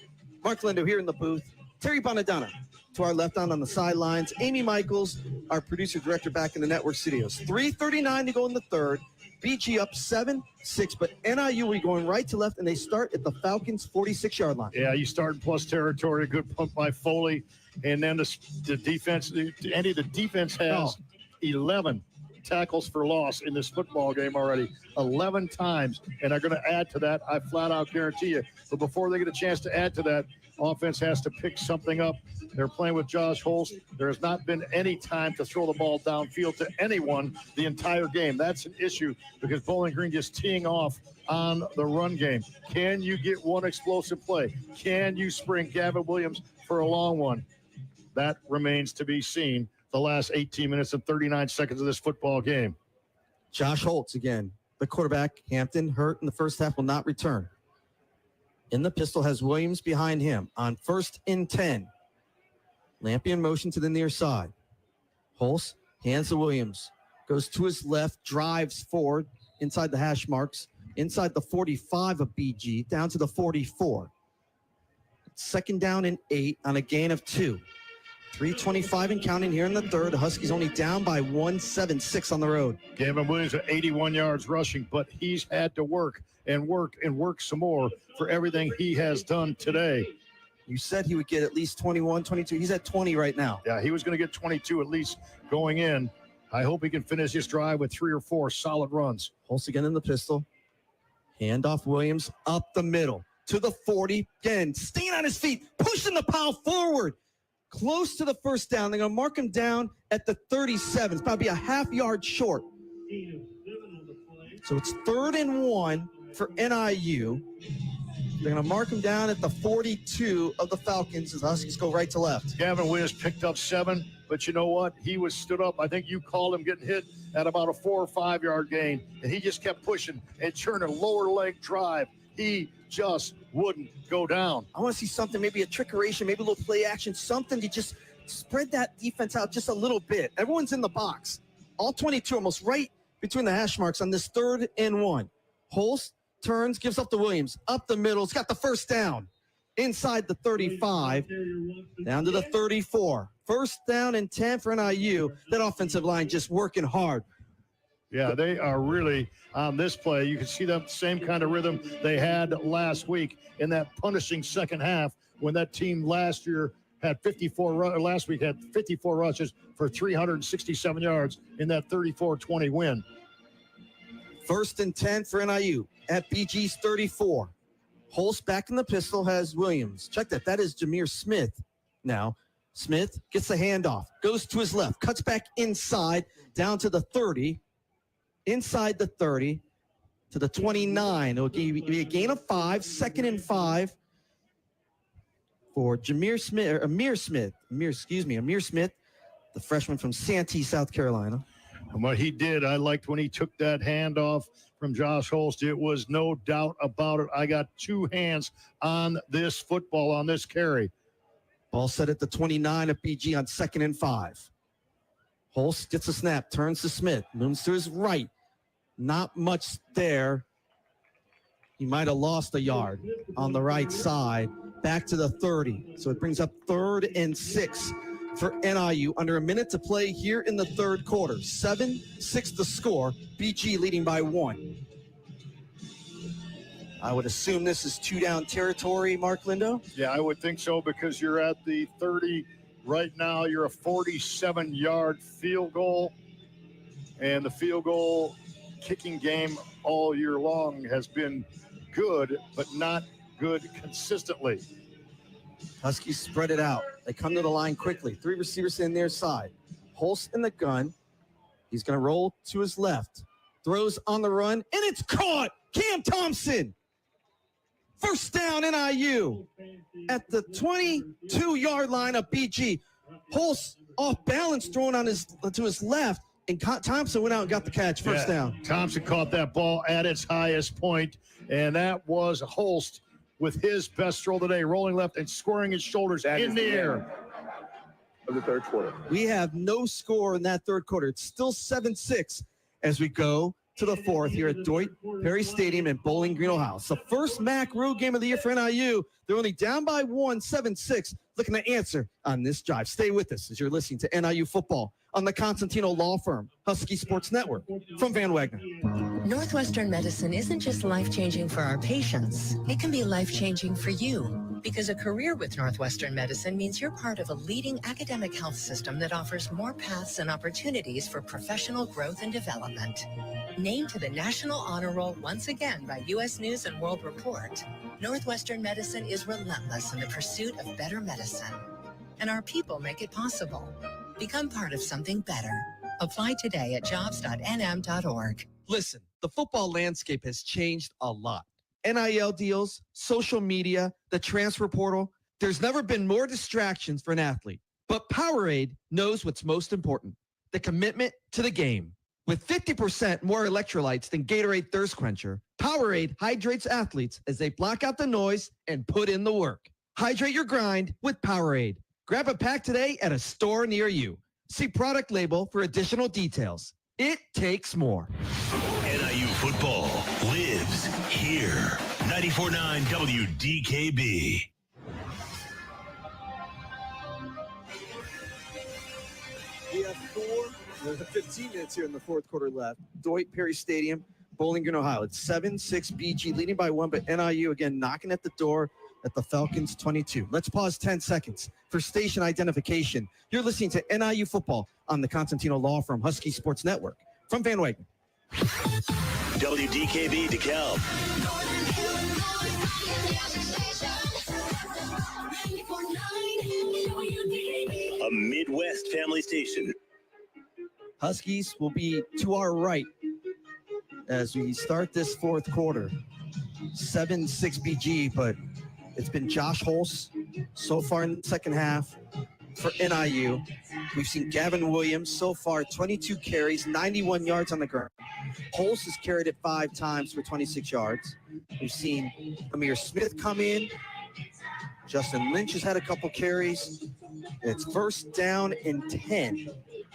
Mark Lindo here in the booth, Terry Bonadonna to our left on the sidelines, Amy Michaels, our producer director, back in the network studios. 3:39 to go in the third. BG up 7-6, but NIU will be going right to left, and they start at the Falcons' 46-yard line. Yeah, you start in plus territory. A good punt by Foley, and then the defense. Andy, the defense has 11 tackles for loss in this football game already, 11 times, and they're going to add to that. I flat out guarantee you. But before they get a chance to add to that, offense has to pick something up. They're playing with Josh Holst. There has not been any time to throw the ball downfield to anyone the entire game. That's an issue because Bowling Green just teeing off on the run game. Can you get one explosive play? Can you spring Gavin Williams for a long one? That remains to be seen the last 18 minutes and 39 seconds of this football game. Josh Holtz again, the quarterback. Hampton hurt in the first half, will not return. In the pistol has Williams behind him on 1st and 10. Lampy in motion to the near side. Holtz hands to Williams. Goes to his left, drives forward inside the hash marks, inside the 45 of BG, down to the 44. 2nd down and 8 on a gain of 2. 3:25 and counting here in the third. The Huskies only down by 1-7-6 on the road. Gavin Williams at 81 yards rushing, but he's had to work and work some more for everything he has done today. You said he would get at least 21, 22. He's at 20 right now. Yeah, he was going to get 22 at least going in. I hope he can finish his drive with 3 or 4 solid runs. Holtz again in the pistol. Handoff Williams up the middle to the 40. Again, staying on his feet, pushing the pile forward. Close to the first down. They're going to mark him down at the 37. It's probably a half-yard short. So it's 3rd and 1 for NIU. They're going to mark him down at the 42 of the Falcons as the Huskies go right to left. Gavin Williams picked up 7, but you know what? He was stood up. I think you called him getting hit at about a 4 or 5 yard gain, and he just kept pushing and churning a lower leg drive. He just wouldn't go down. I want to see something, maybe a trickeration, maybe a little play action, something to just spread that defense out just a little bit. Everyone's in the box. All 22 almost right between the hash marks on this 3rd and 1. Holst turns, gives up to Williams. Up the middle. It's got the first down. Inside the 35. Down to the 34. 1st down and 10 for NIU. That offensive line just working hard. Yeah, they are really on this play. You can see that same kind of rhythm they had last week in that punishing second half when that team last year had 54, last week had 54 rushes for 367 yards in that 34-20 win. 1st and 10 for NIU at BG's 34. Holst back in the pistol has Williams. Check that. That is Jameer Smith now. Smith gets the handoff, goes to his left, cuts back inside, down to the 30, inside the 30 to the 29. It'll be a gain of 5, 2nd and 5 for Amir Smith, the freshman from Santee, South Carolina. And what he did, I liked when he took that handoff from Josh Holst. It was no doubt about it. I got 2 hands on this football, on this carry. Ball set at the 29 of BG on 2nd and 5. Holst gets a snap, turns to Smith, moves to his right. Not much there. He might have lost a yard on the right side. Back to the 30. So it brings up 3rd and 6 for NIU. Under a minute to play here in the third quarter. 7-6 the score. BG leading by 1. I would assume this is 2-down territory, Mark Lindo? Yeah, I would think so because you're at the 30 right now. You're a 47-yard field goal. And the field goal kicking game all year long has been good, but not good consistently. Huskies spread it out. They come to the line quickly. 3 receivers in their side. Holst in the gun. He's going to roll to his left. Throws on the run, and it's caught! Cam Thompson! 1st down NIU at the 22-yard line of BG. Holst off balance, throwing on to his left, and Thompson went out and got the catch. 1st down. Thompson caught that ball at its highest point, and that was Holst with his best throw today, rolling left and squaring his shoulders in the air. Of the third quarter. We have no score in that third quarter. It's still 7-6 as we go to the fourth here at Dwight Perry Stadium in Bowling Green, Ohio. It's the first MAC road game of the year for NIU. They're only down by 1, 7-6, looking to answer on this drive. Stay with us as you're listening to NIU football on the Constantino Law Firm, Husky Sports Network. From Van Wagner. Northwestern medicine isn't just life-changing for our patients. It can be life-changing for you. Because a career with Northwestern medicine means you're part of a leading academic health system that offers more paths and opportunities for professional growth and development. Named to the National Honor Roll once again by U.S. News and World Report, Northwestern medicine is relentless in the pursuit of better medicine. And our people make it possible. Become part of something better. Apply today at jobs.nm.org. Listen, the football landscape has changed a lot. NIL deals, social media, the transfer portal. There's never been more distractions for an athlete. But Powerade knows what's most important, the commitment to the game. With 50% more electrolytes than Gatorade Thirst Quencher, Powerade hydrates athletes as they block out the noise and put in the work. Hydrate your grind with Powerade. Grab a pack today at a store near you. See product label for additional details. It takes more. NIU football lives here. 94.9 WDKB. We have 15 minutes here in the fourth quarter left. Dwight Perry Stadium, Bowling Green, Ohio. It's 7-6 BG, leading by 1, but NIU again knocking at the door at the Falcons 22. Let's pause 10 seconds for station identification. You're listening to NIU football on the Constantino Law Firm, Husky Sports Network. From Van Wagner. WDKB DeKalb. A Midwest family station. Huskies will be to our right as we start this fourth quarter. 7-6 BG, but it's been Josh Holst so far in the second half for NIU. We've seen Gavin Williams so far, 22 carries, 91 yards on the ground. Holst has carried it 5 times for 26 yards. We've seen Amir Smith come in. Justin Lynch has had a couple carries. It's first down and 10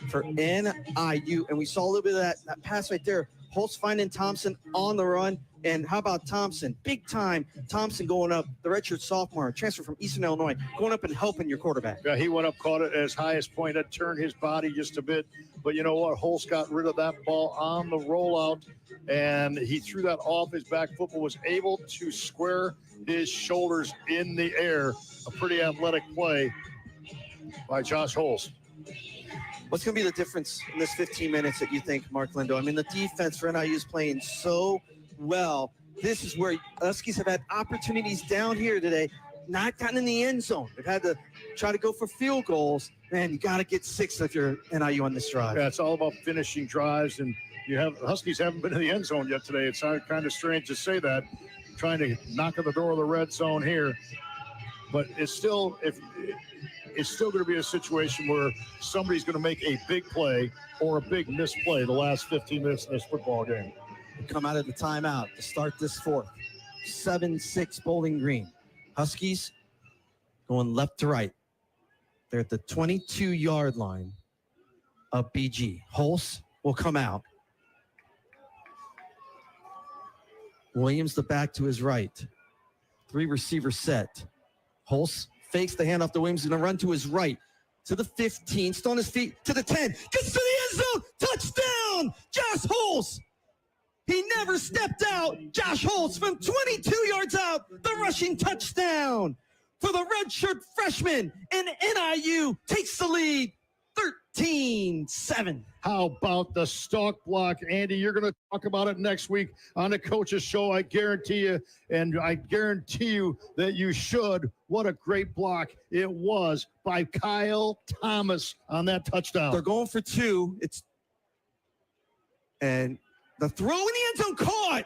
for NIU. And we saw a little bit of that pass right there. Holst finding Thompson on the run. And how about Thompson? Big time. Thompson going up, the redshirt sophomore, transfer from Eastern Illinois, going up and helping your quarterback. Yeah, he went up, caught it at his highest point, had turned his body just a bit. But you know what? Holst got rid of that ball on the rollout, and he threw that off his back foot, but was able to square his shoulders in the air. A pretty athletic play by Josh Holst. What's going to be the difference in this 15 minutes that you think, Mark Lindo? I mean, the defense for NIU is playing so well. This is where Huskies have had opportunities down here today, not gotten in the end zone. They've had to try to go for field goals. Man, you got to get 6 if you're NIU on this drive. Yeah, it's all about finishing drives, and Huskies haven't been in the end zone yet today. It's kind of strange to say that, trying to knock at the door of the red zone here. But it's still going to be a situation where somebody's going to make a big play or a big misplay the last 15 minutes of this football game. Come out of the timeout to start this fourth. 7-6 Bowling Green. Huskies going left to right. They're at the 22-yard line of BG. Holst will come out. Williams the back to his right. 3 receiver set. Holst fakes the handoff to Williams. He's going to run to his right. To the 15. Still on his feet. To the 10. Gets to the end zone. Touchdown. Josh Holst. He never stepped out. Josh Holst from 22 yards out. The rushing touchdown for the redshirt freshman. And NIU takes the lead 13-7. How about the stalk block, Andy? You're going to talk about it next week on the Coach's Show, I guarantee you. And I guarantee you that you should. What a great block it was by Kyle Thomas on that touchdown. They're going for 2. And the throw in the end zone caught.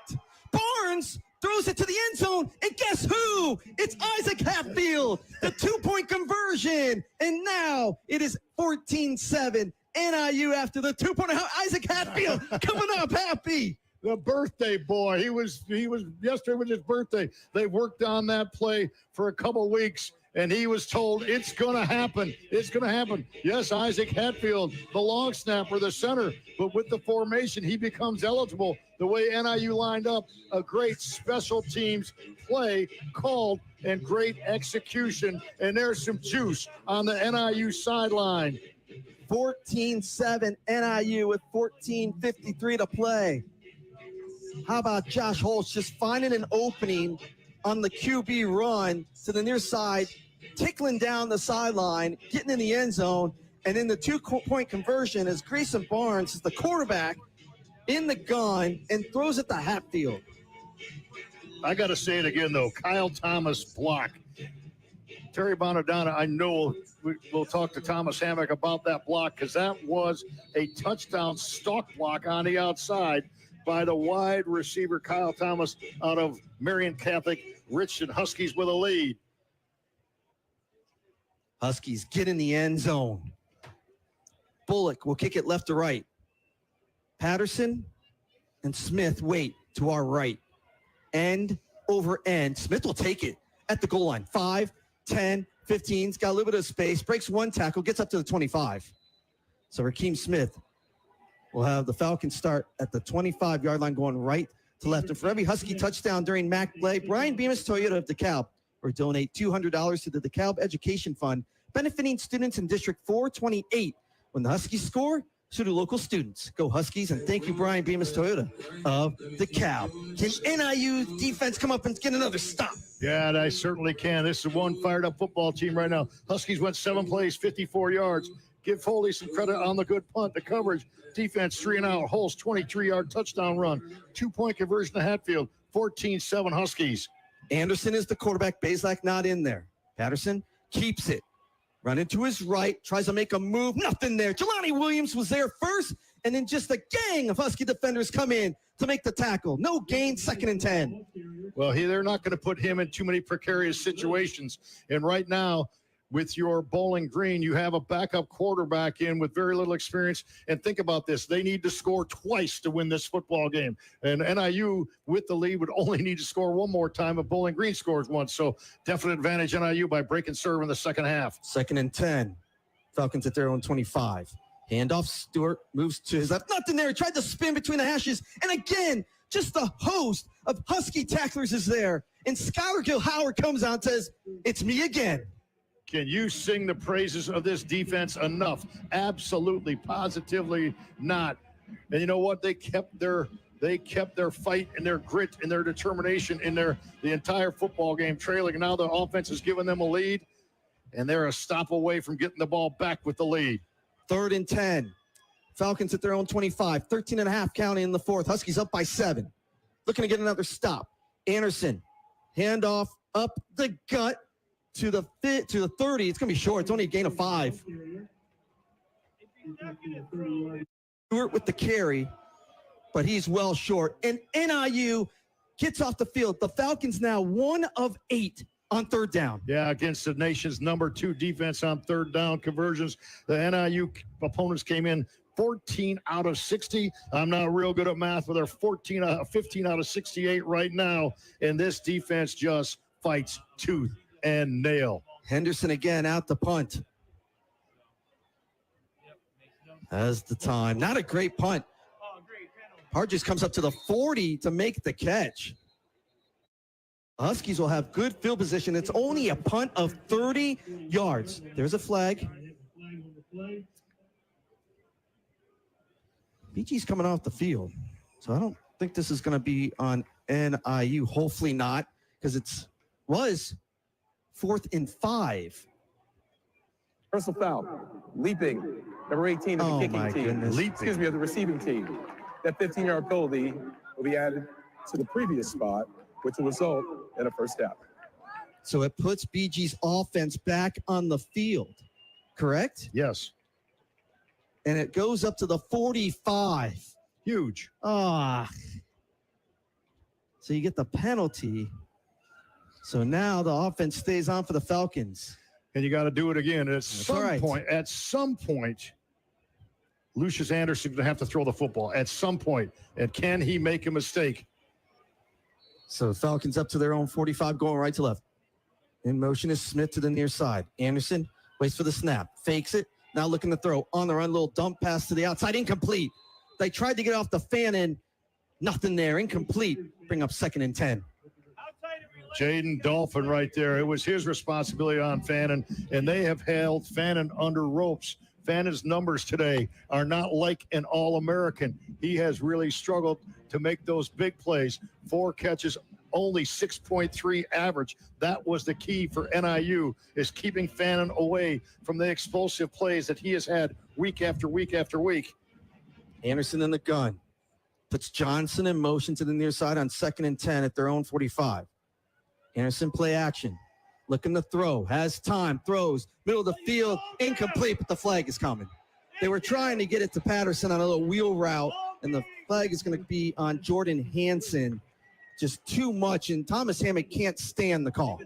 Barnes throws it to the end zone. And guess who? It's Isaac Hatfield. The 2-point conversion. And now it is 14-7. NIU after the 2-point. Isaac Hatfield coming up happy. the birthday boy. He was yesterday was his birthday. They worked on that play for a couple weeks, and he was told it's going to happen. It's going to happen. Yes, Isaac Hatfield, the long snapper, the center, but with the formation, he becomes eligible. The way NIU lined up, a great special teams play called and great execution, and there's some juice on the NIU sideline. 14-7 NIU with 14:53 to play. How about Josh Holtz just finding an opening on the QB run to the near side, tickling down the sideline, getting in the end zone, and in the 2-point conversion as Grayson Barnes is the quarterback in the gun and throws it to Hatfield. I got to say it again, though. Kyle Thomas block. Terry Bonadonna, I know we'll talk to Thomas Hammock about that block because that was a touchdown stalk block on the outside by the wide receiver Kyle Thomas out of Marion Catholic Richton Huskies with a lead. Huskies get in the end zone. Bullock will kick it left to right. Patterson and Smith wait to our right. End over end. Smith will take it at the goal line. 5, 10, 15. He's got a little bit of space. Breaks one tackle. Gets up to the 25. So Rakeem Smith will have the Falcons start at the 25-yard line going right to left. And for every Husky touchdown during MAC play, Brian Bemis Toyota of DeKalb will donate $200 to the DeKalb Education Fund, benefiting students in District 428. When the Huskies score, so do local students. Go Huskies, and thank you, Brian Bemis Toyota of DeKalb. Can NIU defense come up and get another stop? Yeah, they certainly can. This is one fired-up football team right now. Huskies went 7 plays, 54 yards. Give Foley some credit on the good punt, the coverage. Defense 3 and out. Holtz 23-yard touchdown run. 2-point conversion to Hatfield. 14-7 Huskies. Anderson is the quarterback. Bazelak not in there. Patterson keeps it. Running to his right. Tries to make a move. Nothing there. Jelani Williams was there first. And then just a gang of Husky defenders come in to make the tackle. No gain. 2nd and 10. Well, they're not going to put him in too many precarious situations. And right now, with your Bowling Green, you have a backup quarterback in with very little experience. And think about this. They need to score twice to win this football game. And NIU, with the lead, would only need to score one more time if Bowling Green scores once. So definite advantage NIU by breaking serve in the second half. 2nd and 10. Falcons at their own 25. Handoff. Stewart moves to his left. Nothing there. He tried to spin between the hashes. And again, just the host of Husky tacklers is there. And Skylar Gill-Howard comes out and says, "It's me again." Can you sing the praises of this defense enough? Absolutely, positively not. And you know what? They kept their fight and their grit and their determination in the entire football game trailing. And now the offense has given them a lead, and they're a stop away from getting the ball back with the lead. 3rd and 10. Falcons at their own 25. 13 and a half counting in the fourth. Huskies up by 7. Looking to get another stop. Anderson, handoff up the gut. To the 30, it's going to be short. It's only a gain of 5. Stewart with the carry, but he's well short. And NIU gets off the field. The Falcons now 1 of 8 on 3rd down. Yeah, against the nation's number 2 defense on 3rd down conversions. The NIU opponents came in 14 out of 60. I'm not real good at math, but they're 15 out of 68 right now. And this defense just fights tooth and nail. Henderson again out the punt. As the time. Not a great punt. Hargis comes up to the 40 to make the catch. Huskies will have good field position. It's only a punt of 30 yards. There's a flag. BG's coming off the field. So I don't think this is going to be on NIU. Hopefully not, because it was 4th and 5. Personal foul. Leaping. Number 18 of the kicking team. Excuse me, of the receiving team. That 15-yard penalty will be added to the previous spot, which will result in a first down. So it puts BG's offense back on the field, correct? Yes. And it goes up to the 45. Huge. So you get the penalty. So now the offense stays on for the Falcons. And you got to do it again. At some point, Lucius Anderson going to have to throw the football at some point. And can he make a mistake? So Falcons up to their own 45, going right to left. In motion is Smith to the near side. Anderson waits for the snap, fakes it. Now looking to throw on the run, little dump pass to the outside, incomplete. They tried to get off the Fannin, nothing there, incomplete. Bring up 2nd and 10. Jaden Dolphin right there. It was his responsibility on Fannin, and they have held Fannin under ropes. Fannin's numbers today are not like an All-American. He has really struggled to make those big plays. 4 catches, only 6.3 average. That was the key for NIU, is keeping Fannin away from the explosive plays that he has had week after week after week. Anderson in the gun. Puts Johnson in motion to the near side on 2nd and 10 at their own 45. Anderson play action. Looking to throw. Has time. Throws. Middle of the field. Incomplete, but the flag is coming. They were trying to get it to Patterson on a little wheel route, and the flag is going to be on Jordan Hansen. Just too much, and Thomas Hammond can't stand the call.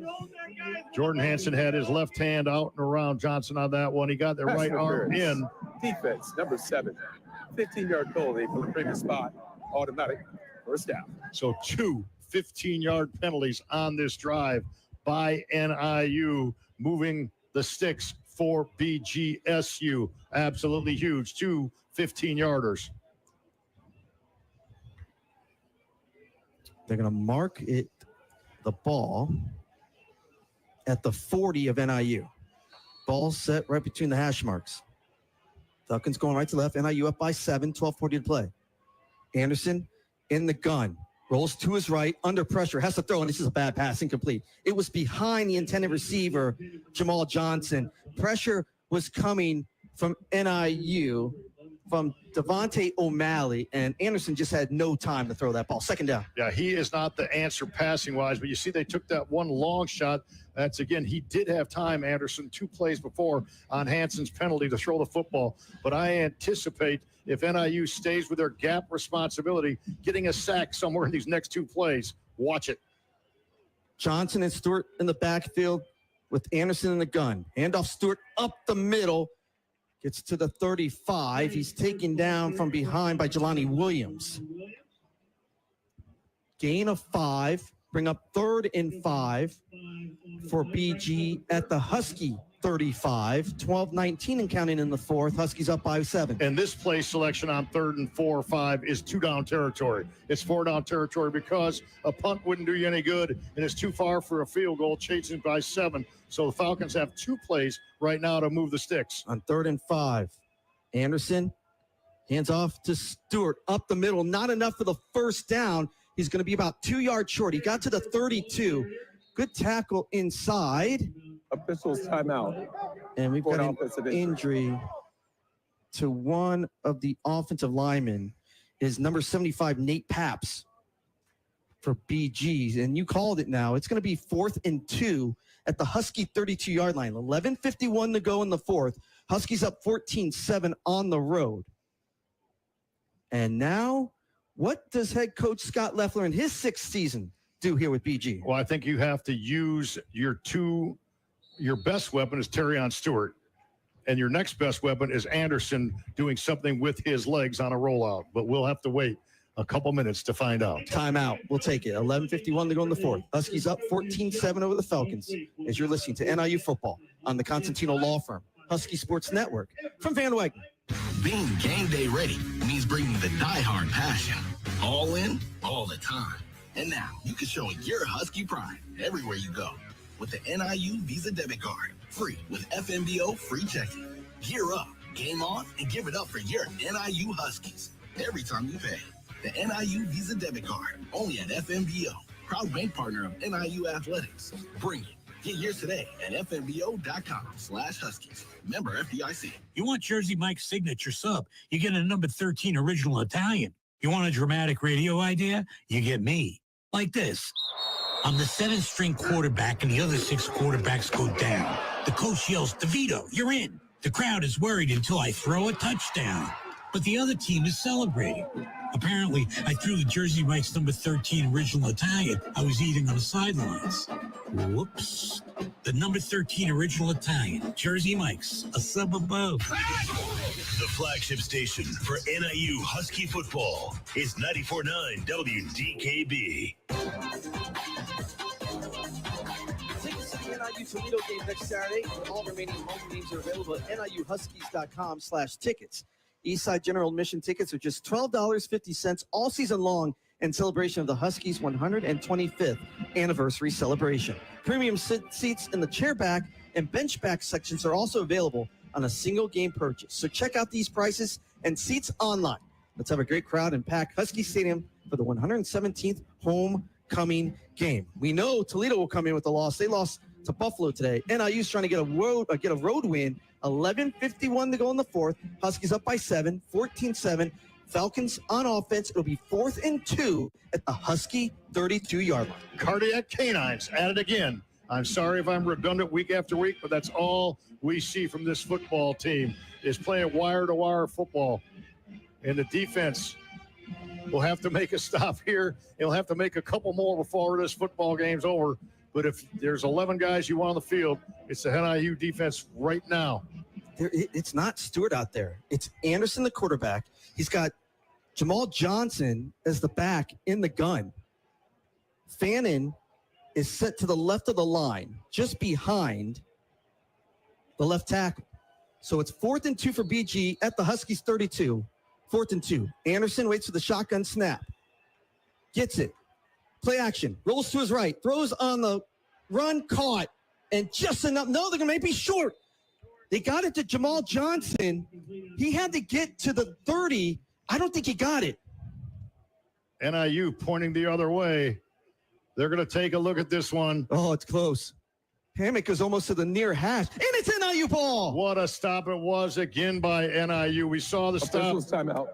Jordan Hansen had his left hand out and around Johnson on that one. He got the right arm in. Defense, number 7. 15-yard penalty from the previous spot. Automatic first down. So 2 15-yard penalties on this drive by NIU, moving the sticks for BGSU. Absolutely huge. 2 15-yarders. They're going to mark it, the ball, at the 40 of NIU. Ball set right between the hash marks. Falcons going right to left. NIU up by 7, 12:40 to play. Anderson in the gun. Rolls to his right, under pressure, has to throw, and this is a bad pass, incomplete. It was behind the intended receiver, Jamal Johnson. Pressure was coming from NIU, from Devontae O'Malley, and Anderson just had no time to throw that ball. 2nd down. Yeah, he is not the answer passing-wise, but you see they took that one long shot. That's, again, he did have time, Anderson, 2 plays before on Hansen's penalty to throw the football. But I anticipate if NIU stays with their gap responsibility, getting a sack somewhere in these next 2 plays. Watch it. Johnson and Stewart in the backfield with Anderson in the gun. Handoff Stewart up the middle. Gets to the 35. He's taken down from behind by Jelani Williams. Gain of 5. Bring up 3rd and 5 for BG at the Husky 35. 12-19 and counting in the 4th. Huskies up by 7. And this play selection on 3rd and 4 or 5 is 2-down territory. It's 4-down territory because a punt wouldn't do you any good, and it's too far for a field goal, chasing by 7. So the Falcons have 2 plays right now to move the sticks. On 3rd and 5, Anderson hands off to Stewart up the middle. Not enough for the first down. He's going to be about 2 yards short. He got to the 32. Good tackle inside. Officials timeout. And we've got an injury to one of the offensive linemen, is number 75, Nate Paps, for BGs. And you called it now. It's going to be 4th and 2 at the Husky 32-yard line. 11:51 to go in the 4th. Huskies up 14-7 on the road. And now, what does head coach Scott Loeffler in his 6th season do here with BG? Well, I think you have to use your best weapon is Terrion Stewart, and your next best weapon is Anderson doing something with his legs on a rollout. But we'll have to wait a couple minutes to find out. Timeout. We'll take it. 11:51 to go in the 4th. Huskies up 14-7 over the Falcons as you're listening to NIU football on the Constantino Law Firm, Husky Sports Network from Van Wagner. Being game day ready means bringing the diehard passion. All in, all the time. And now you can show your Husky pride everywhere you go with the NIU Visa debit card. Free with FMBO free checking. Gear up, game on, and give it up for your NIU Huskies every time you pay. The NIU Visa debit card, only at FMBO. Proud bank partner of NIU Athletics. Bring it. Get yours today at fmbo.com/Huskies. Member FDIC. You want Jersey Mike's signature sub? You get a number 13 original Italian. You want a dramatic radio idea? You get me. Like this. I'm the 7th string quarterback and the other 6 quarterbacks go down. The coach yells, DeVito, you're in. The crowd is worried until I throw a touchdown. But the other team is celebrating. Apparently, I threw the Jersey Mike's number 13 original Italian I was eating on the sidelines. Whoops. The number 13 original Italian, Jersey Mike's, a sub above. The flagship station for NIU Husky football is 94.9 WDKB. Tickets to the NIU Toledo game next Saturday. All remaining home games are available at niuhuskies.com/tickets. Eastside General Admission tickets are just $12.50 all season long in celebration of the Huskies' 125th anniversary celebration. Premium seats in the chair back and bench back sections are also available on a single game purchase. So check out these prices and seats online. Let's have a great crowd and pack Husky Stadium for the 117th homecoming game. We know Toledo will come in with a loss. They lost to Buffalo today. NIU's trying to get a road win. 11:51 to go in the fourth. Huskies up by 7, 14-7. Falcons on offense. It'll be 4th and 2 at the Husky 32-yard line. Cardiac canines at it again. I'm sorry if I'm redundant week after week, but that's all we see from this football team is playing wire-to-wire football. And the defense will have to make a stop here. It'll have to make a couple more before this football game's over. But if there's 11 guys you want on the field, it's the NIU defense right now. It's not Stewart out there. It's Anderson, the quarterback. He's got Jamal Johnson as the back in the gun. Fannin is set to the left of the line, just behind the left tackle. So it's 4th and 2 for BG at the Huskies 32. 4th and 2. Anderson waits for the shotgun snap. Gets it. Play action. Rolls to his right. Throws on the run. Caught. And just enough. No, they're going to make me short. They got it to Jamal Johnson. He had to get to the 30. I don't think he got it. NIU pointing the other way. They're going to take a look at this one. Oh, it's close. Hammock goes almost to the near hash. And it's NIU ball. What a stop it was again by NIU. We saw the stop. Timeout.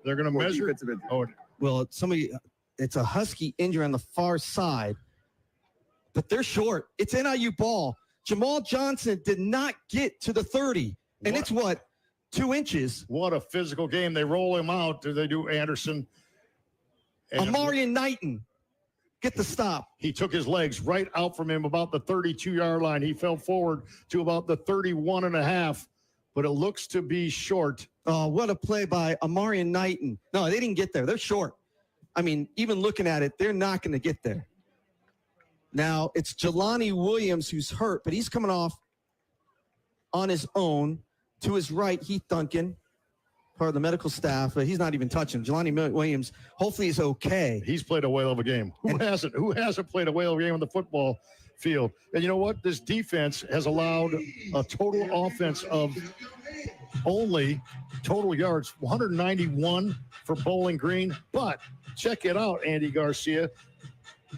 They're going to measure. Oh, well, it's a Husky injury on the far side. But they're short. It's NIU ball. Jamal Johnson did not get to the 30. And it's 2 inches. What a physical game. They roll him out. They do Anderson. Amarian Knighton. Get the stop. He took his legs right out from him about the 32-yard line. He fell forward to about the 31.5, but it looks to be short. Oh, what a play by Amarian Knighton. No, they didn't get there. They're short. I mean, even looking at it, they're not going to get there. Now, it's Jelani Williams who's hurt, but he's coming off on his own. To his right, Heath Duncan, part of the medical staff, but he's not even touching. Jelani Williams, hopefully he's okay. He's played a whale of a game. Who hasn't played a whale of a game on the football field? And you know what? This defense has allowed a total offense of only total yards 191 for Bowling Green. But check it out, Andy Garcia.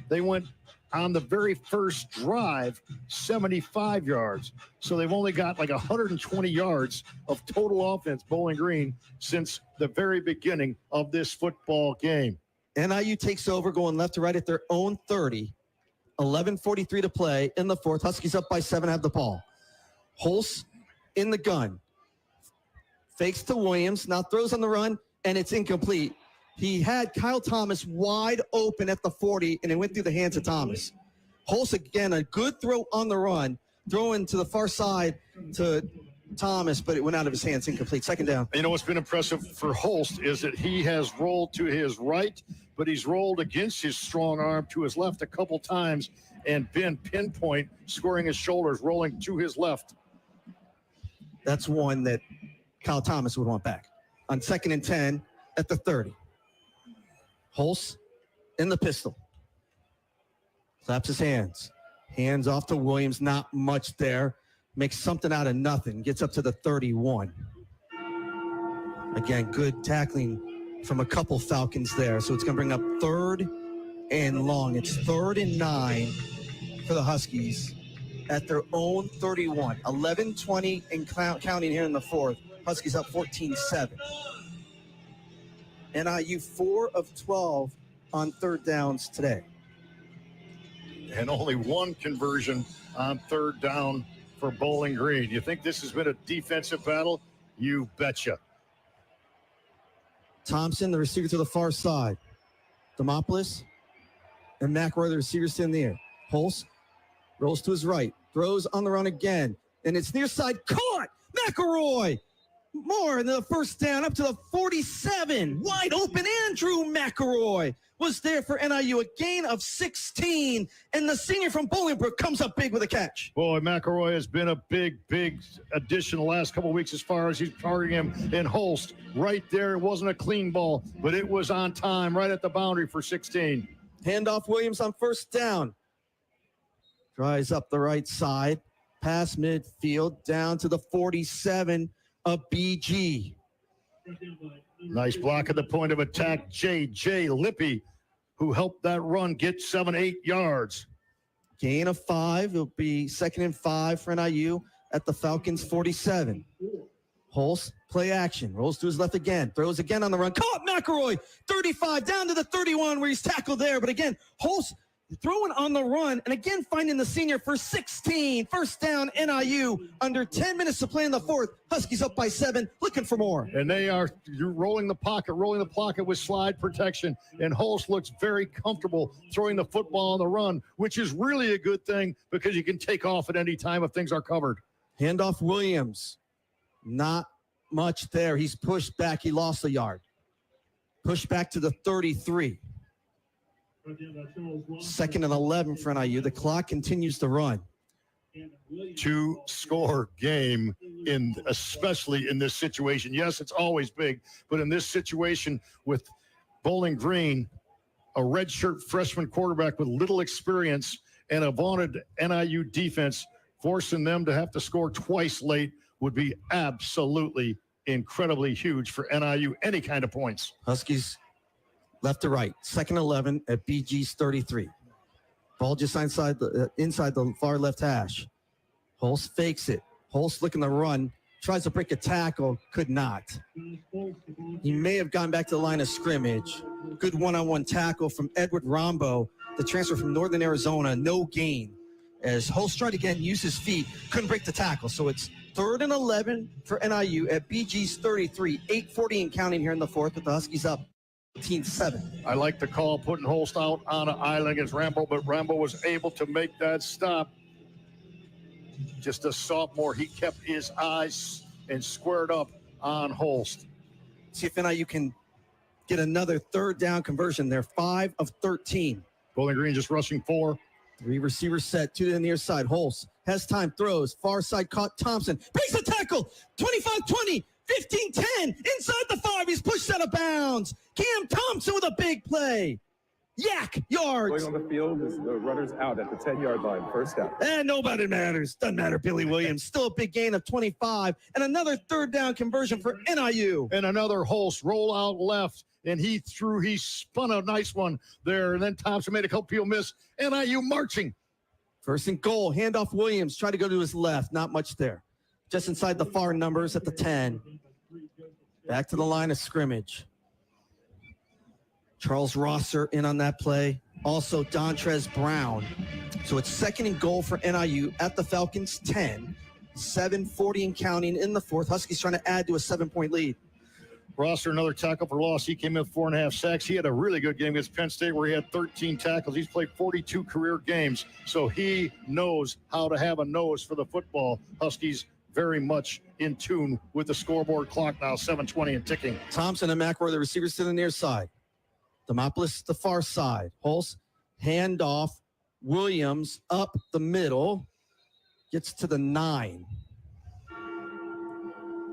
They went on the very first drive 75 yards. So they've only got like 120 yards of total offense, Bowling Green, since the very beginning of this football game. NIU takes over going left to right at their own 30. 11:43 to play in the fourth. Huskies up by 7, have the ball. Holst in the gun. Fakes to Williams, now throws on the run, and it's incomplete. He had Kyle Thomas wide open at the 40, and it went through the hands of Thomas. Holst, again, a good throw on the run, throwing to the far side to Thomas, but it went out of his hands, incomplete. Second down. You know what's been impressive for Holst is that he has rolled to his right, but he's rolled against his strong arm to his left a couple times and been pinpoint, scoring his shoulders, rolling to his left. That's one that Kyle Thomas would want back. On 2nd and 10 at the 30. Holst in the pistol. Slaps his hands. Hands off to Williams. Not much there. Makes something out of nothing. Gets up to the 31. Again, good tackling from a couple Falcons there. So it's going to bring up 3rd and long. It's 3rd and 9 for the Huskies at their own 31. 11:20 and counting here in the fourth. Huskies up 14-7. NIU 4 of 12 on 3rd downs today. And only one conversion on 3rd down for Bowling Green. You think this has been a defensive battle? You betcha. Thompson, the receiver to the far side. Demopoulos and McRoy, the receivers in the air. Holst rolls to his right. Throws on the run again. And it's near side. Caught! McElroy! More in the first down, up to the 47. Wide open, Andrew McElroy was there for NIU, a gain of 16, and the senior from Bolingbrook comes up big with a catch. Boy, McElroy has been a big addition the last couple of weeks as far as he's targeting him in Holst. Right there, it wasn't a clean ball, but it was on time, right at the boundary for 16. Handoff Williams on first down. Drives up the right side, past midfield, down to the 47 of BG. Nice block at the point of attack. J.J. Lippy, who helped that run get 7-8 yards. Gain of 5. It'll be 2nd and 5 for NIU at the Falcons 47. Holst, play action. Rolls to his left again. Throws again on the run. Caught McElroy. 35 down to the 31 where he's tackled there. But again, Holst throwing on the run, and again finding the senior for 16. First down, NIU. Under 10 minutes to play in the fourth. Huskies up by 7, looking for more. And they are rolling the pocket with slide protection. And Holst looks very comfortable throwing the football on the run, which is really a good thing because you can take off at any time if things are covered. Handoff Williams. Not much there. He's pushed back. He lost a yard. Pushed back to the 33. 2nd and 11 for NIU. The clock continues to run. 2-score game, especially in this situation. Yes, it's always big, but in this situation with Bowling Green, a redshirt freshman quarterback with little experience and a vaunted NIU defense, forcing them to have to score twice late would be absolutely incredibly huge for NIU, any kind of points. Huskies left to right, 2nd 11 at BG's 33. Ball just inside the far left hash. Holst fakes it. Holst looking to run, tries to break a tackle, could not. He may have gone back to the line of scrimmage. Good one-on-one tackle from Edward Rombo, the transfer from Northern Arizona, no gain. As Holst tried again, use his feet, couldn't break the tackle. So it's 3rd and 11 for NIU at BG's 33, 8:40 and counting here in the fourth with the Huskies up 18-7. I like the call, putting Holst out on an island against Rambo, but Rambo was able to make that stop. Just a sophomore, he kept his eyes and squared up on Holst. See if NIU can get another 3rd down conversion. They're 5 of 13. Bowling Green just rushing 4. 3 receivers set, 2 to the near side. Holst has time, throws, far side caught Thompson. Breaks the tackle, 25-20, 15-10, inside the 5. He's pushed out of bounds. Cam Thompson with a big play. Yak yards. Going on the field is the runners out at the 10-yard line, first down. And nobody matters. Doesn't matter, Billy Williams. Still a big gain of 25 and another 3rd down conversion for NIU. And another Holst roll out left. And he spun a nice one there. And then Thompson made a couple people miss. NIU marching. 1st and goal. Handoff Williams. Try to go to his left. Not much there. Just inside the far numbers at the 10. Back to the line of scrimmage. Charles Rosser in on that play. Also Dontrez Brown. So it's 2nd and goal for NIU at the Falcons 10. 7:40 and counting in the fourth. Huskies trying to add to a 7-point lead. Rosser, another tackle for loss. He came in 4.5 sacks. He had a really good game against Penn State where he had 13 tackles. He's played 42 career games, so he knows how to have a nose for the football. Huskies very much in tune with the scoreboard clock now, 7:20 and ticking. Thompson and McElroy, the receivers to the near side. Demopoulos the far side. Holst, handoff. Williams up the middle. Gets to the 9.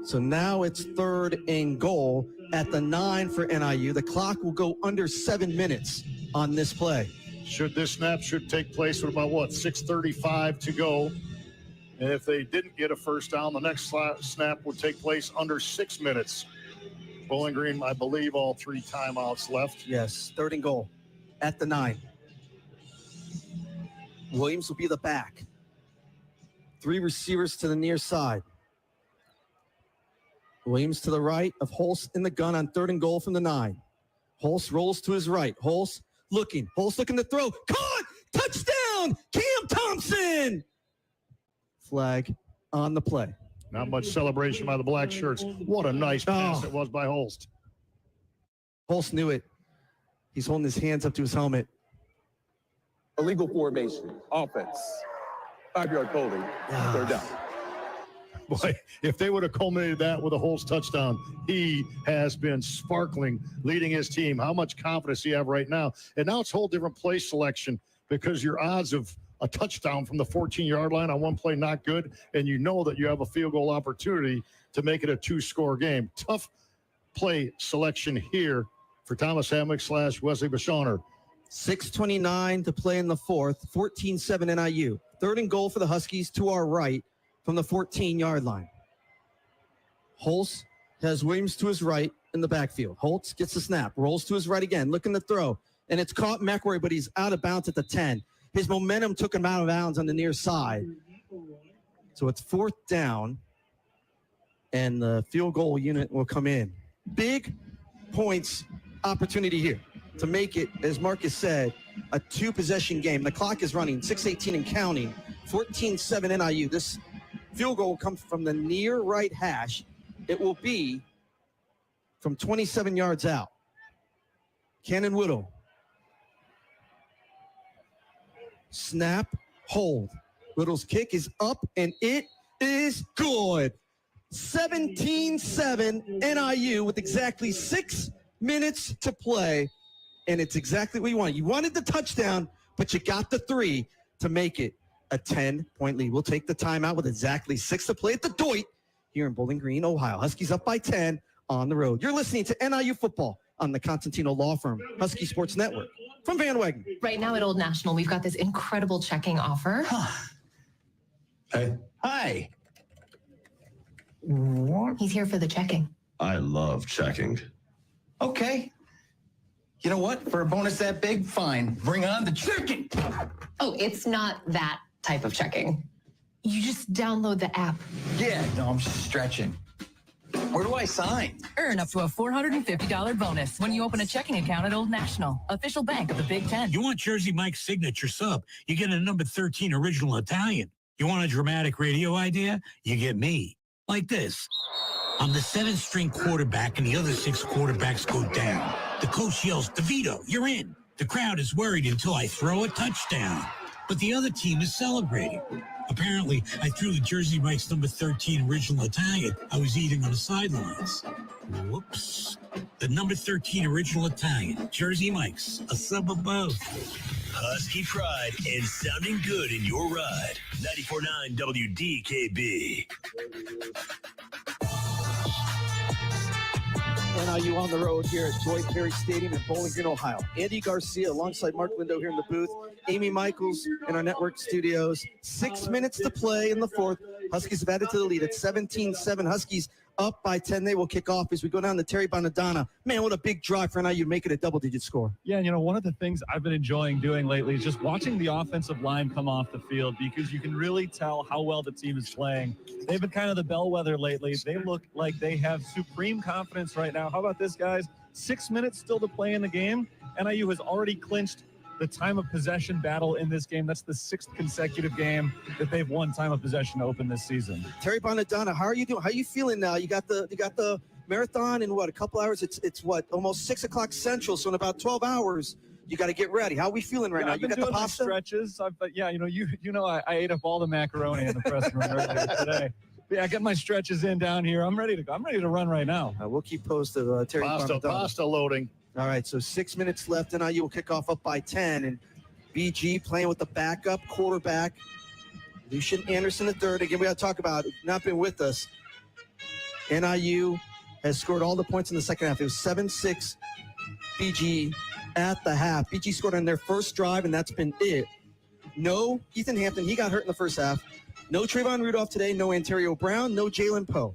So now it's 3rd and goal at the 9 for NIU. The clock will go under 7 minutes on this play. This snap should take place with about, 6:35 to go. And if they didn't get a first down, the next snap would take place under 6 minutes. Bowling Green, I believe, all 3 timeouts left. Yes, 3rd and goal at the 9. Williams will be the back. 3 receivers to the near side. Williams to the right of Holst in the gun on 3rd and goal from the 9. Holst rolls to his right. Holst looking to throw. Caught! Touchdown! Cam Thompson! Flag on the play. Not much celebration by the black shirts. What a nice pass it was by Holst. Holst knew it. He's holding his hands up to his helmet. Illegal formation, offense, 5-yard holding, 3rd down. Boy, if they would have culminated that with a Holtz touchdown, he has been sparkling, leading his team. How much confidence do you have right now? And now it's a whole different play selection because your odds of a touchdown from the 14-yard line on one play not good, and you know that you have a field goal opportunity to make it a 2-score game. Tough play selection here for Thomas Hamlick / Wesley Bashawner. 6:29 to play in the fourth. 14-7 NIU. 3rd and goal for the Huskies to our right from the 14-yard line. Holtz has Williams to his right in the backfield. Holtz gets the snap, rolls to his right again, looking to throw, and it's caught McElroy, but he's out of bounds at the 10. His momentum took him out of bounds on the near side. So it's 4th down, and the field goal unit will come in. Big points opportunity here to make it, as Marcus said, a 2-possession game. The clock is running, 6:18 and counting, 14-7 NIU. This field goal will come from the near right hash. It will be from 27 yards out. Cannon Whittle. Snap, hold. Whittle's kick is up, and it is good. 17-7 NIU with exactly 6 minutes to play, and it's exactly what you wanted. You wanted the touchdown, but you got the 3 to make it a 10-point lead. We'll take the timeout with exactly 6 to play at the Doit here in Bowling Green, Ohio. Huskies up by 10 on the road. You're listening to NIU football on the Constantino Law Firm, Husky Sports Network. From Van Wagner. Right now at Old National, we've got this incredible checking offer. Hey. Hi. What? He's here for the checking. I love checking. Okay. You know what? For a bonus that big, fine. Bring on the chicken. Oh, it's not that type of checking. You just download the app. Yeah, no, I'm stretching. Where do I sign? Earn up to a $450 bonus when you open a checking account at Old National, official bank of the Big Ten. You want Jersey Mike's signature sub? You get a number 13 original Italian. You want a dramatic radio idea? You get me. Like this. I'm the 7th-string quarterback, and the other 6 quarterbacks go down. The coach yells, DeVito, you're in. The crowd is worried until I throw a touchdown. But the other team is celebrating. Apparently, I threw the Jersey Mike's number 13 original Italian I was eating on the sidelines. Whoops. The number 13 original Italian, Jersey Mike's, a sub above. Husky pride and sounding good in your ride. 94.9 WDKB. NIU on the road here at Joy Perry Stadium in Bowling Green, Ohio. Andy Garcia alongside Mark Lindo here in the booth. Amy Michaels in our network studios. 6 minutes to play in the fourth. Huskies have added to the lead at 17-7. Huskies up by 10. They will kick off as we go down to Terry Bonadonna. Man, what a big drive for NIU to make it a double-digit score. Yeah, and one of the things I've been enjoying doing lately is just watching the offensive line come off the field, because you can really tell how well the team is playing. They've been kind of the bellwether lately. They look like they have supreme confidence right now. How about this, guys? 6 minutes still to play in the game. NIU has already clinched the time of possession battle in this game. That's the 6th consecutive game that they've won time of possession to open this season. Terry Bonadonna, how are you doing? How are you feeling now? You got the marathon in what, a couple hours? It's what, almost 6 o'clock Central. So in about 12 hours, you got to get ready. How are we feeling right now? I've You been got the doing my pasta? Stretches. But yeah, I ate up all the macaroni in the press room earlier today. But yeah, I got my stretches in down here. I'm ready to go. I'm ready to run right now. We'll keep posted. Terry Bonadonna. Pasta loading. All right, so 6 minutes left. NIU will kick off up by 10. And BG playing with the backup quarterback, Lucian Anderson III. Again, we got to talk about it. Not been with us. NIU has scored all the points in the second half. It was 7-6 BG at the half. BG scored on their first drive, and that's been it. No Ethan Hampton. He got hurt in the first half. No Trayvon Rudolph today. No Ontario Brown. No Jalen Poe.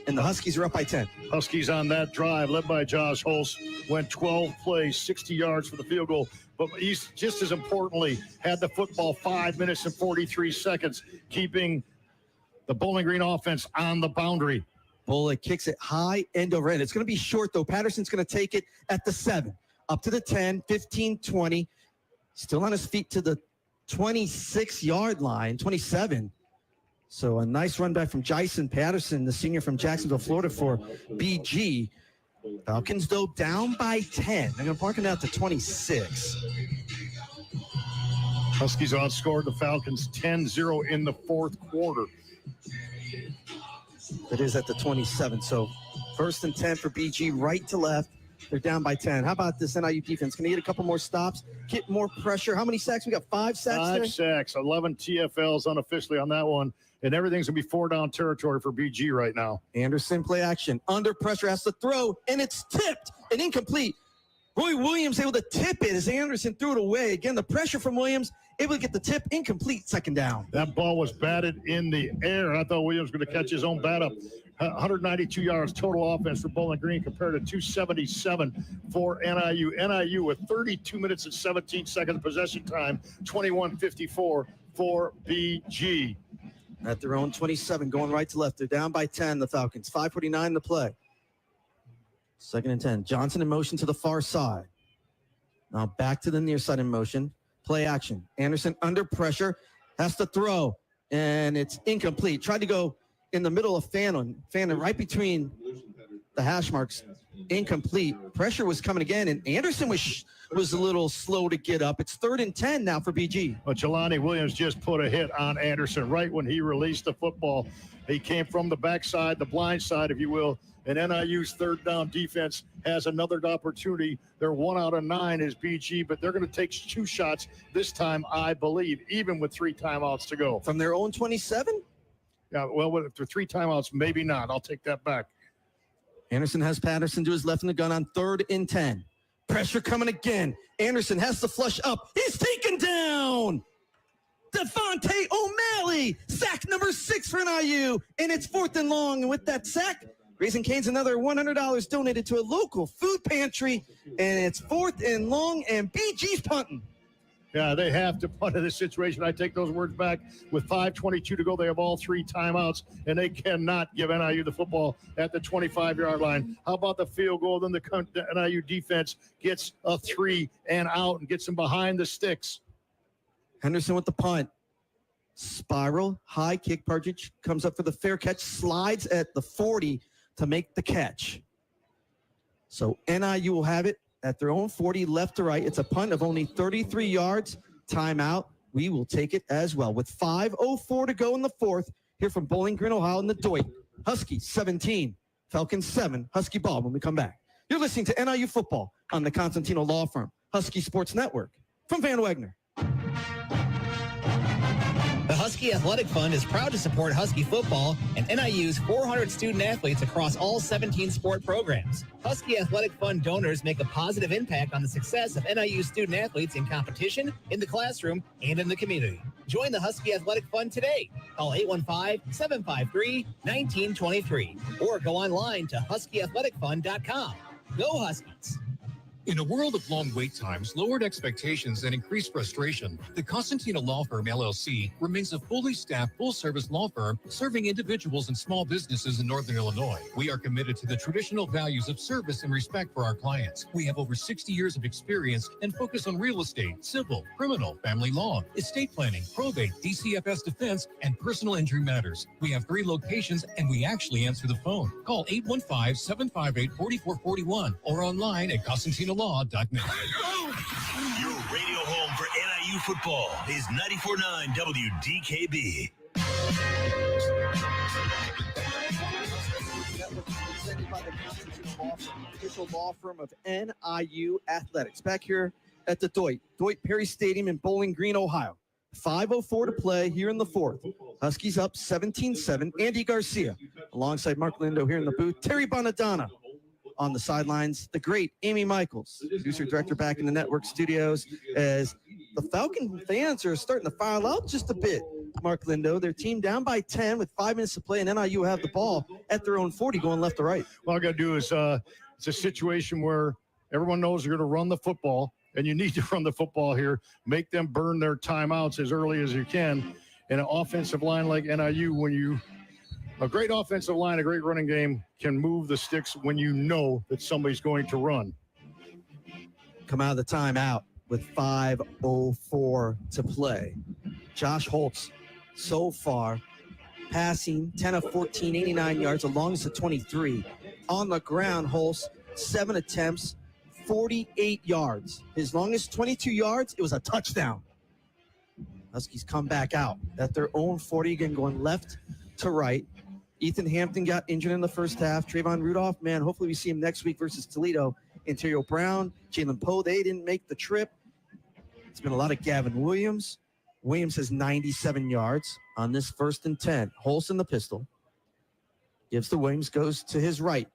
And the Huskies are up by 10. Huskies on that drive, led by Josh Holtz, went 12 plays, 60 yards for the field goal. But he's just as importantly had the football 5 minutes and 43 seconds, keeping the Bowling Green offense on the boundary. Bullock kicks it high, end over end. It's going to be short, though. Patterson's going to take it at the 7, up to the 10, 15, 20. Still on his feet to the 26-yard line, 27. So a nice run back from Jason Patterson, the senior from Jacksonville, Florida, for BG. Falcons, though, down by 10. They're going to park it out to 26. Huskies outscored the Falcons 10-0 in the fourth quarter. It is at the 27. So 1st and 10 for BG, right to left. They're down by 10. How about this NIU defense? Can they get a couple more stops, get more pressure? How many sacks? We got 5 sacks Five there? sacks, 11 TFLs unofficially on that one. And everything's going to be 4-down territory for BG right now. Anderson play action. Under pressure, has to throw, and it's tipped and incomplete. Roy Williams able to tip it as Anderson threw it away. Again, the pressure from Williams, able to get the tip, incomplete, 2nd down. That ball was batted in the air. I thought Williams was going to catch his own bat up. 192 yards total offense for Bowling Green compared to 277 for NIU. NIU with 32 minutes and 17 seconds possession time, 21-54 for BG. At their own 27, going right to left. They're down by 10, the Falcons. 5:49 to play. 2nd and 10. Johnson in motion to the far side. Now back to the near side in motion. Play action. Anderson under pressure. Has to throw. And it's incomplete. Tried to go in the middle of Fannin right between the hash marks. Incomplete. Pressure was coming again. And Anderson was a little slow to get up. It's 3rd and 10 now for BG. But Jelani Williams just put a hit on Anderson right when he released the football. He came from the backside, the blind side, if you will. And NIU's 3rd down defense has another opportunity. Their 1 out of 9 is BG, but they're going to take 2 shots this time, I believe, even with 3 timeouts to go. From their own 27? Yeah, well, with 3 timeouts, maybe not. I'll take that back. Anderson has Patterson to his left in the gun on 3rd and 10. Pressure coming again. Anderson has to flush up. He's taken down. Devontae O'Malley, sack number 6 for NIU, and it's 4th and long. And with that sack, Raising Cane's another $100 donated to a local food pantry, and it's 4th and long, and BG's punting. Yeah, they have to punt in this situation. I take those words back. With 5:22 to go, they have all 3 timeouts, and they cannot give NIU the football at the 25-yard line. How about the field goal? Then the NIU defense gets a 3 and out and gets them behind the sticks. Henderson with the punt. Spiral, high kick. Partridge comes up for the fair catch, slides at the 40 to make the catch. So NIU will have it at their own 40, left to right. It's a punt of only 33 yards. Timeout. We will take it as well. With 5:04 to go in the 4th, here from Bowling Green, Ohio, in the Deutsch. Huskies 17, Falcons 7. Husky ball when we come back. You're listening to NIU football on the Constantino Law Firm, Husky Sports Network. From Van Wagner. The Husky Athletic Fund is proud to support Husky football and NIU's 400 student athletes across all 17 sport programs. Husky Athletic Fund donors make a positive impact on the success of NIU student athletes in competition, in the classroom, and in the community. Join the Husky Athletic Fund today. Call 815-753-1923 or go online to huskyathleticfund.com. Go Huskies! In a world of long wait times, lowered expectations, and increased frustration, the Constantino Law Firm, LLC, remains a fully staffed, full-service law firm serving individuals and small businesses in Northern Illinois. We are committed to the traditional values of service and respect for our clients. We have over 60 years of experience and focus on real estate, civil, criminal, family law, estate planning, probate, DCFS defense, and personal injury matters. We have 3 locations, and we actually answer the phone. Call 815-758-4441 or online at ConstantinoLaw.net. Your radio home for NIU football is 94.9 WDKB. Presented by the Constantino Law Firm, official law firm of NIU Athletics. Back here at the Deutsch Perry Stadium in Bowling Green, Ohio. 5:04 to play here in the 4th. Huskies up 17-7. Andy Garcia alongside Mark Lindo here in the booth. Terry Bonadonna on the sidelines. The great Amy Michaels, producer director, back in the network studios, as the Falcon fans are starting to file out just a bit. Mark Lindo, their team down by 10 with 5 minutes to play, and NIU have the ball at their own 40 going left to right. All I got to do is it's a situation where everyone knows you're going to run the football, and you need to run the football here. Make them burn their timeouts as early as you can. And an offensive line like NIU, a great offensive line, a great running game can move the sticks when you know that somebody's going to run. Come out of the timeout with 5:04 to play. Josh Holtz, so far, passing 10 of 14, 89 yards, along as the 23. On the ground, Holtz, 7 attempts, 48 yards. His longest 22 yards, it was a touchdown. Huskies come back out at their own 40, again going left to right. Ethan Hampton got injured in the first half. Trayvon Rudolph, man, hopefully we see him next week versus Toledo. Ontario Brown, Jalen Poe, they didn't make the trip. It's been a lot of Gavin Williams. Williams has 97 yards on this 1st and 10. Holst in the pistol. Gives to Williams, goes to his right.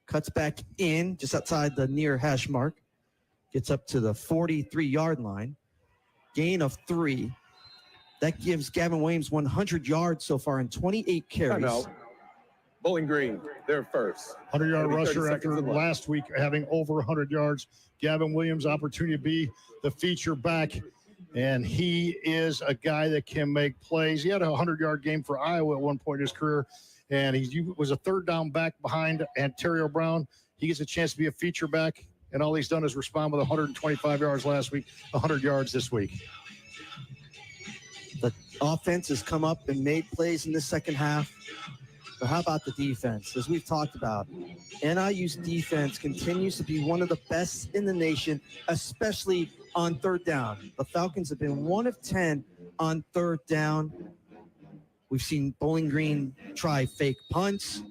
Cuts back in, just outside the near hash mark. Gets up to the 43-yard line. Gain of 3. That gives Gavin Williams 100 yards so far in 28 carries. Timeout. Bowling Green, they're first. 100-yard rusher after last week having over 100 yards. Gavin Williams, opportunity to be the feature back, and he is a guy that can make plays. He had a 100-yard game for Iowa at one point in his career, and he was a third down back behind Ontario Brown. He gets a chance to be a feature back, and all he's done is respond with 125 yards last week, 100 yards this week. The offense has come up and made plays in the second half. But how about the defense? As we've talked about, NIU's defense continues to be one of the best in the nation, especially on third down. The Falcons have been 1 of 10 on third down. We've seen Bowling Green try fake punts,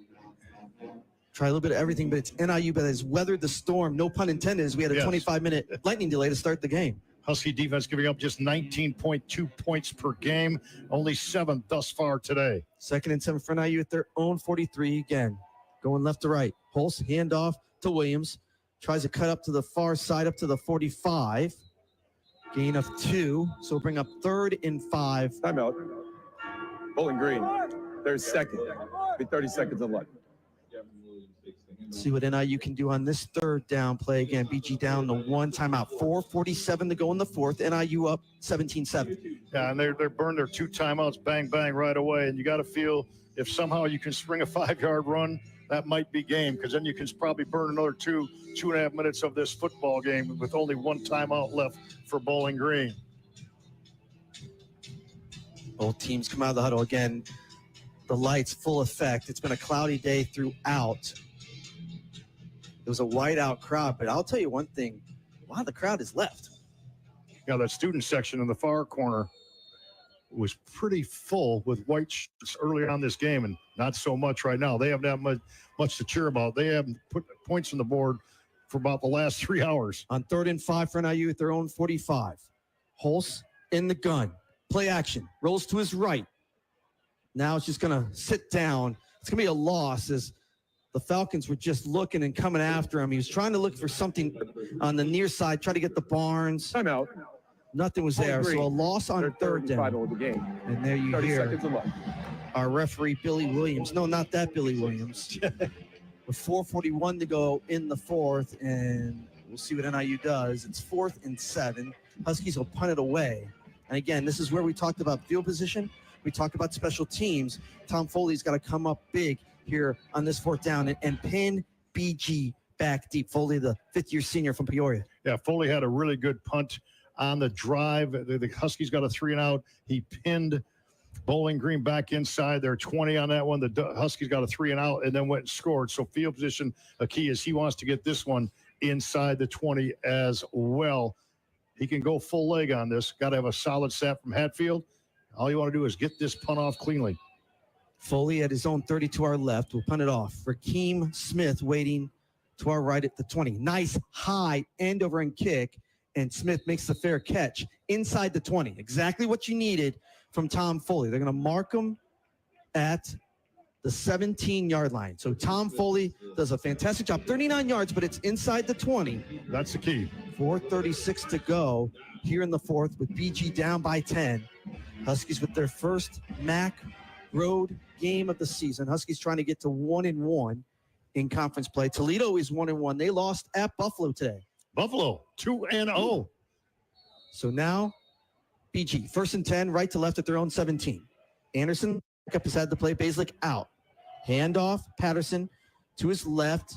try a little bit of everything, but it's NIU that has weathered the storm, no pun intended, as we had a 25-minute lightning delay to start the game. Husky defense giving up just 19.2 points per game, only 7 thus far today. 2nd and 7 for NIU at their own 43 again. Going left to right. Holst, handoff to Williams. Tries to cut up to the far side, up to the 45. Gain of 2. So we'll bring up 3rd and 5. Timeout. Bowling Green, they're second. Be 30 seconds of luck. See what NIU can do on this 3rd down play. Again, BG down to 1 timeout. 4:47 to go in the 4th. NIU up 17-7. Yeah, and they're burned their 2 timeouts, bang, bang, right away. And you got to feel if somehow you can spring a 5-yard run, that might be game, because then you can probably burn another 2.5 minutes of this football game with only 1 timeout left for Bowling Green. Both teams come out of the huddle. Again, the lights full effect. It's been a cloudy day throughout. It was a whiteout crowd, but I'll tell you one thing. Wow, the crowd is left. Yeah, that student section in the far corner was pretty full with white shirts earlier on this game, and not so much right now. They haven't that much to cheer about. They haven't put points on the board for about the last 3 hours. On 3rd and 5 for NIU at their own 45. Holst in the gun. Play action. Rolls to his right. Now it's just going to sit down. It's going to be a loss as the Falcons were just looking and coming after him. He was trying to look for something on the near side, try to get the Barnes. Timeout. Nothing was there. So a loss on 3rd down. Of the game. And there you 30 hear seconds of luck. our referee, Billy Williams. No, not that Billy Williams. With 4:41 to go in the 4th, and we'll see what NIU does. It's 4th and 7. Huskies will punt it away. And again, this is where we talked about field position. We talked about special teams. Tom Foley's got to come up big here on this 4th down and pin BG back deep. Foley, the 5th-year senior from Peoria. Yeah, Foley had a really good punt on the drive. The Huskies got a 3-and-out. He pinned Bowling Green back inside. They're 20 on that one. The Huskies got a 3-and-out and then went and scored. So field position, a key is he wants to get this one inside the 20 as well. He can go full leg on this. Got to have a solid snap from Hatfield. All you want to do is get this punt off cleanly. Foley at his own 30 to our left. We'll punt it off. Rakeem Smith waiting to our right at the 20. Nice high end over and kick. And Smith makes the fair catch inside the 20. Exactly what you needed from Tom Foley. They're going to mark him at the 17-yard line. So Tom Foley does a fantastic job. 39 yards, but it's inside the 20. That's the key. 4:36 to go here in the 4th with BG down by 10. Huskies with their first MAC road game of the season. Huskies trying to get to 1-1 in conference play. Toledo is 1-1. They lost at Buffalo today. Buffalo 2-0. So now BG 1st and 10, right to left at their own 17. Anderson up has had to play. Baszlik out. Handoff. Patterson to his left.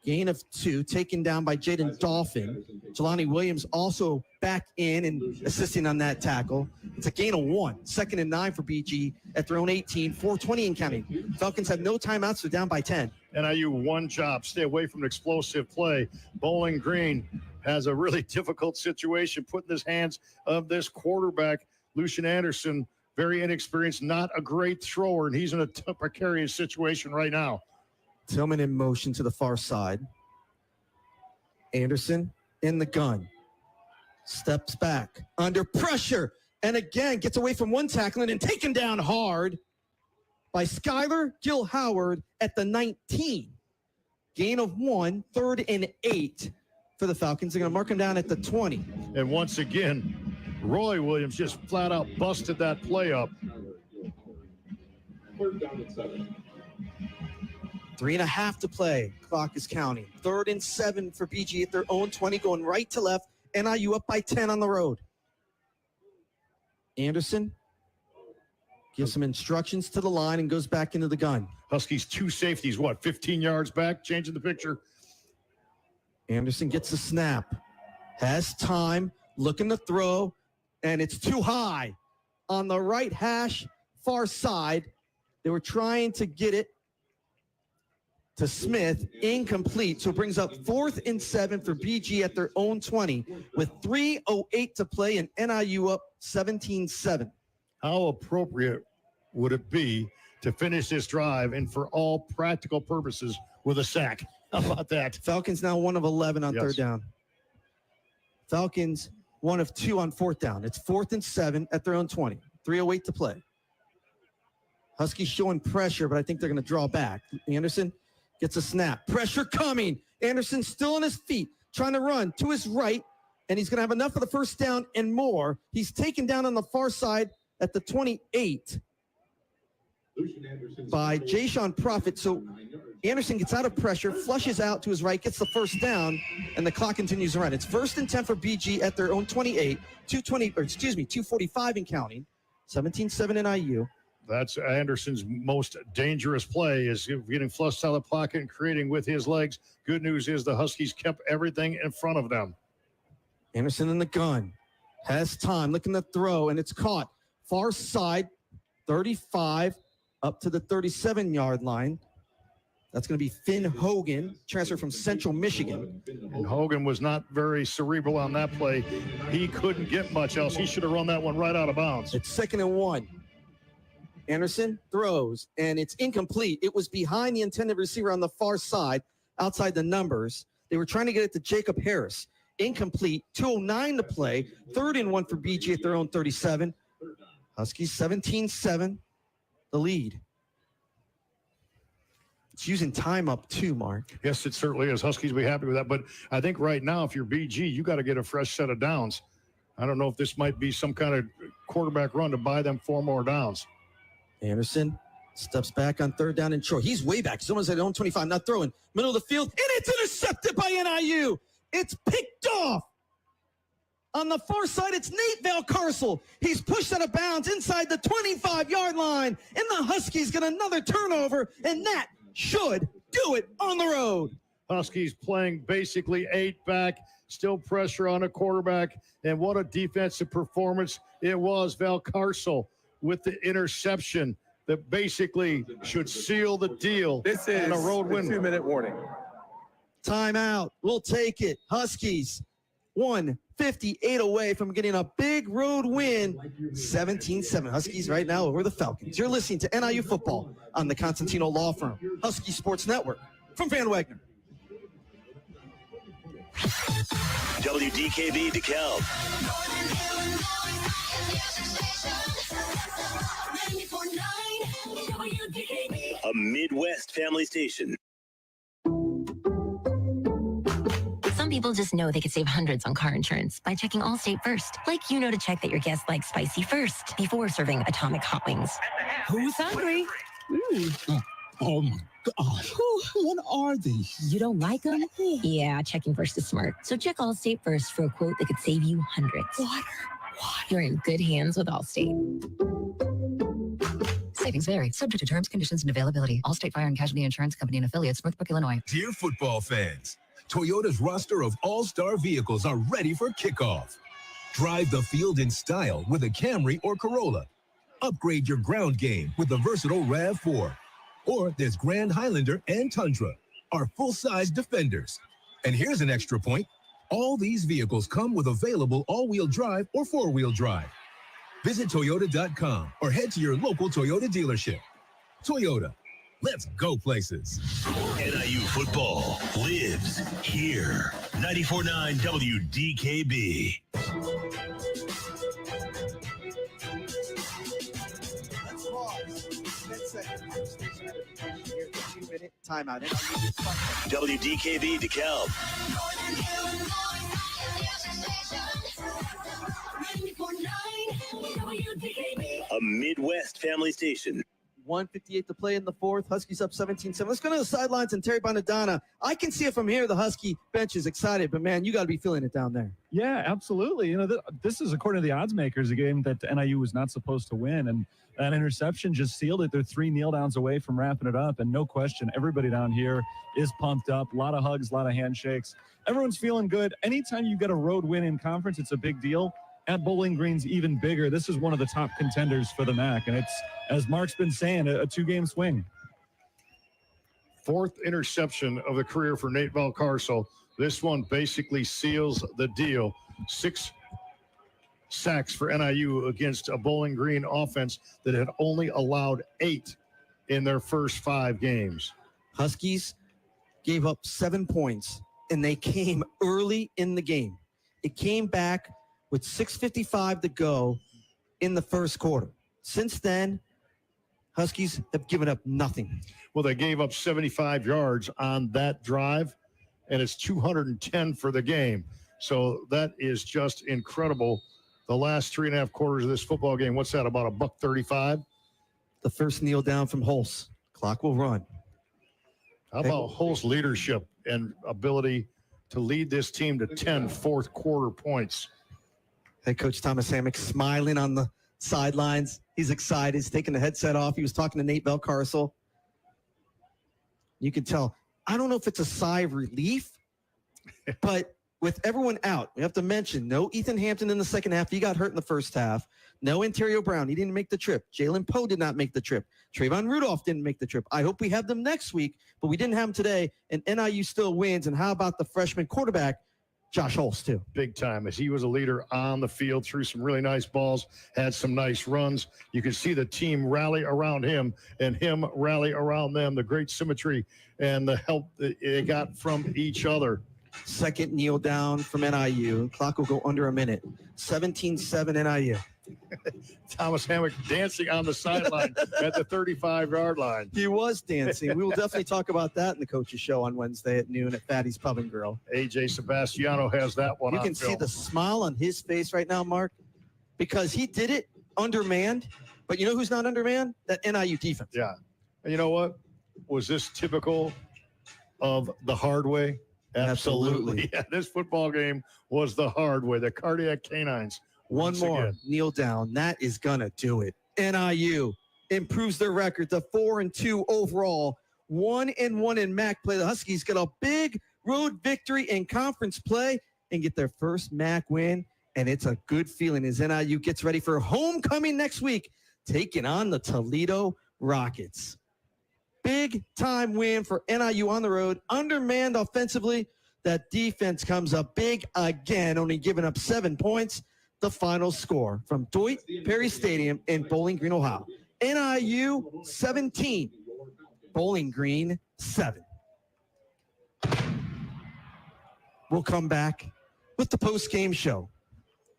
Gain of 2, taken down by Jaden Dolphin. Jelani Williams also back in and assisting on that tackle. It's a gain of 1. 2nd and 9 for BG at their own 18. 4:20 in counting. Falcons have no timeouts. They're down by 10. NIU one job. Stay away from an explosive play. Bowling Green has a really difficult situation putting his hands of this quarterback, Lucian Anderson. very inexperienced, not a great thrower, and he's in a precarious situation right now. Tillman in motion to the far side. Anderson in the gun. Steps back. Under pressure. And again, gets away from one tackling and taken down hard by Skylar Gil Howard at the 19. Gain of 1, 3rd and 8 for the Falcons. They're going to mark him down at the 20. And once again, Roy Williams just flat out busted that play up. 3.5 to play. Clock is counting. 3rd and 7 for BG at their own 20, going right to left. NIU up by 10 on the road. Anderson gives some instructions to the line and goes back into the gun. Huskies 2 safeties, 15 yards back, changing the picture. Anderson gets the snap. Has time, looking to throw, and it's too high. On the right hash, far side, they were trying to get it to Smith, incomplete. So it brings up 4th and 7 for BG at their own 20 with 3:08 to play and NIU up 17-7. How appropriate would it be to finish this drive and for all practical purposes with a sack? How about that? Falcons now 1 of 11 on 3rd down. Falcons 1 of 2 on 4th down. It's 4th and 7 at their own 20. 3:08 to play. Huskies showing pressure, but I think they're going to draw back. Anderson gets a snap. Pressure coming. Anderson still on his feet, trying to run to his right, and he's going to have enough of the first down and more. He's taken down on the far side at the 28 by Jayshon Prophet. So Anderson gets out of pressure, flushes out to his right, gets the first down, and the clock continues to run. It's 1st and 10 for BG at their own 28, 2:45 and counting, 17-7 NIU. That's Anderson's most dangerous play, is getting flushed out of the pocket and creating with his legs. Good news is the Huskies kept everything in front of them. Anderson in the gun. Has time, looking to throw, and it's caught. Far side, 35, up to the 37-yard line. That's going to be Finn Hogan, transfer from Central Michigan. And Hogan was not very cerebral on that play. He couldn't get much else. He should have run that one right out of bounds. It's 2nd and 1. Anderson throws, and it's incomplete. It was behind the intended receiver on the far side, outside the numbers. They were trying to get it to Jacob Harris. Incomplete, 2:09 to play. 3rd and 1 for BG at their own 37. Huskies 17-7, the lead. It's using time up too, Mark. Yes, it certainly is. Huskies will be happy with that. But I think right now, if you're BG, you got to get a fresh set of downs. I don't know if this might be some kind of quarterback run to buy them 4 more downs. Anderson steps back on 3rd down and short. He's way back. Someone's at their own 25, not throwing. Middle of the field, and it's intercepted by NIU. It's picked off. On the far side, it's Nate Valcarcel. He's pushed out of bounds inside the 25-yard line, and the Huskies get another turnover, and that should do it on the road. Huskies playing basically 8 back, still pressure on a quarterback, and what a defensive performance it was. Valcarcel with the interception that basically should seal the deal. This is a road win. 2-minute warning. Timeout. We'll take it. Huskies 1:58 away from getting a big road win. 17-7. Huskies right now over the Falcons. You're listening to NIU football on the Constantino Law Firm, Husky Sports Network from Van Wagner. WDKB DeKalb. A Midwest family station. Some people just know they could save hundreds on car insurance by checking Allstate first. Like to check that your guests like spicy first before serving atomic hot wings. Who's hungry? Oh my gosh. What are these? You don't like them? Yeah, checking first is smart. So check Allstate first for a quote that could save you hundreds. Water. You're in good hands with Allstate. Savings vary, subject to terms, conditions, and availability. Allstate Fire and Casualty Insurance Company and affiliates, Northbrook, Illinois. Dear football fans, Toyota's roster of all-star vehicles are ready for kickoff. Drive the field in style with a Camry or Corolla. Upgrade your ground game with the versatile RAV4. Or there's Grand Highlander and Tundra, our full-size Defenders. And here's an extra point. All these vehicles come with available all-wheel drive or four-wheel drive. Visit Toyota.com or head to your local Toyota dealership. Toyota, let's go places. NIU football lives here. 94.9 WDKB. Let's pause. 10 seconds. Here's a 2-minute timeout. WDKB DeKalb. A Midwest family station. 1:58 to play in the fourth. Huskies up 17-7. Let's go to the sidelines and Terry Bonadonna. I can see it from here. The Husky bench is excited, but man, you got to be feeling it down there. Yeah, absolutely. You know, this is, according to the odds makers, a game that NIU was not supposed to win. And that interception just sealed it. They're 3 kneel downs away from wrapping it up. And no question, everybody down here is pumped up. A lot of hugs, a lot of handshakes. Everyone's feeling good. Anytime you get a road win in conference, it's a big deal. At Bowling Green's even bigger. This is one of the top contenders for the MAC. And it's, as Mark's been saying, a 2-game swing. 4th interception of the career for Nate Valcarcel. This one basically seals the deal. 6 sacks for NIU against a Bowling Green offense that had only allowed 8 in their first 5 games. Huskies gave up 7 points, and they came early in the game. It came back with 6:55 to go in the first quarter. Since then, Huskies have given up nothing. Well, they gave up 75 yards on that drive, and it's 210 for the game. So that is just incredible. The last 3.5 quarters of this football game, what's that, about $1.35? The first kneel down from Holtz. Clock will run. How about Holt's leadership and ability to lead this team to 10 fourth quarter points? Head coach Thomas Hammock smiling on the sidelines. He's excited. He's taking the headset off. He was talking to Nate Valcarcel. You can tell. I don't know if it's a sigh of relief, but with everyone out, we have to mention no Ethan Hampton in the second half. He got hurt in the first half. No Ontario Brown. He didn't make the trip. Jalen Poe did not make the trip. Trayvon Rudolph didn't make the trip. I hope we have them next week, but we didn't have them today, and NIU still wins. And how about the freshman quarterback, Josh Holtz, too? Big time, as he was a leader on the field, threw some really nice balls, had some nice runs. You could see the team rally around him and him rally around them, the great symmetry and the help that they got from each other. Second kneel down from NIU. Clock will go under a minute. 17-7 NIU. Thomas Hammock dancing on the sideline at the 35-yard line. He was dancing. We will definitely talk about that in the coach's show on Wednesday at noon at Fatty's Pub and Grill. AJ Sebastiano has that one. You can see the smile on his face right now, Mark, because he did it undermanned. But you know who's not undermanned? That NIU defense. Yeah. And you know what? Was this typical of the hard way? Absolutely. Yeah, this football game was the hard way. The cardiac canines. One more again. Kneel down. That is going to do it. NIU improves their record to 4-2 overall, 1-1 in MAC play. The Huskies get a big road victory in conference play and get their first MAC win. And it's a good feeling as NIU gets ready for homecoming next week, taking on the Toledo Rockets. Big time win for NIU on the road. Undermanned offensively. That defense comes up big again, only giving up 7 points. The final score from Deutsch Perry Stadium in Bowling Green, Ohio. NIU 17, Bowling Green 7. We'll come back with the post-game show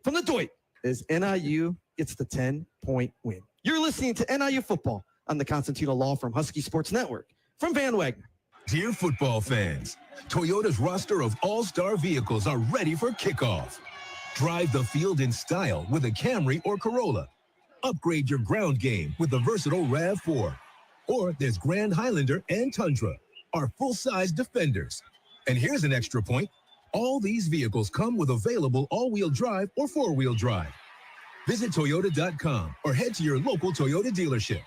from the Deutsch as NIU gets the 10-point win. You're listening to NIU football on the Constantino Law Firm Husky Sports Network from Van Wagner. Dear football fans, Toyota's roster of all-star vehicles are ready for kickoff. Drive the field in style with a Camry or Corolla. Upgrade your ground game with the versatile RAV4. Or there's Grand Highlander and Tundra, our full-size Defenders. And here's an extra point. All these vehicles come with available all-wheel drive or four-wheel drive. Visit Toyota.com or head to your local Toyota dealership.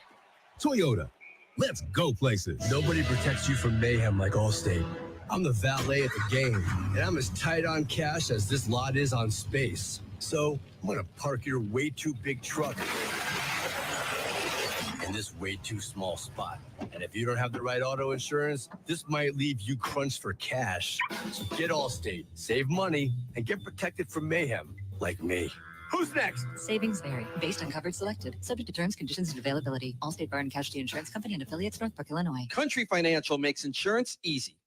Toyota, let's go places. Nobody protects you from mayhem like Allstate. I'm the valet at the game, and I'm as tight on cash as this lot is on space. So I'm gonna park your way too big truck in this way too small spot. And if you don't have the right auto insurance, this might leave you crunched for cash. So get Allstate, save money, and get protected from mayhem like me. Who's next? Savings vary based on coverage selected, subject to terms, conditions, and availability. Allstate Bar and Casualty Insurance Company and affiliates, Northbrook, Illinois. Country Financial makes insurance easy.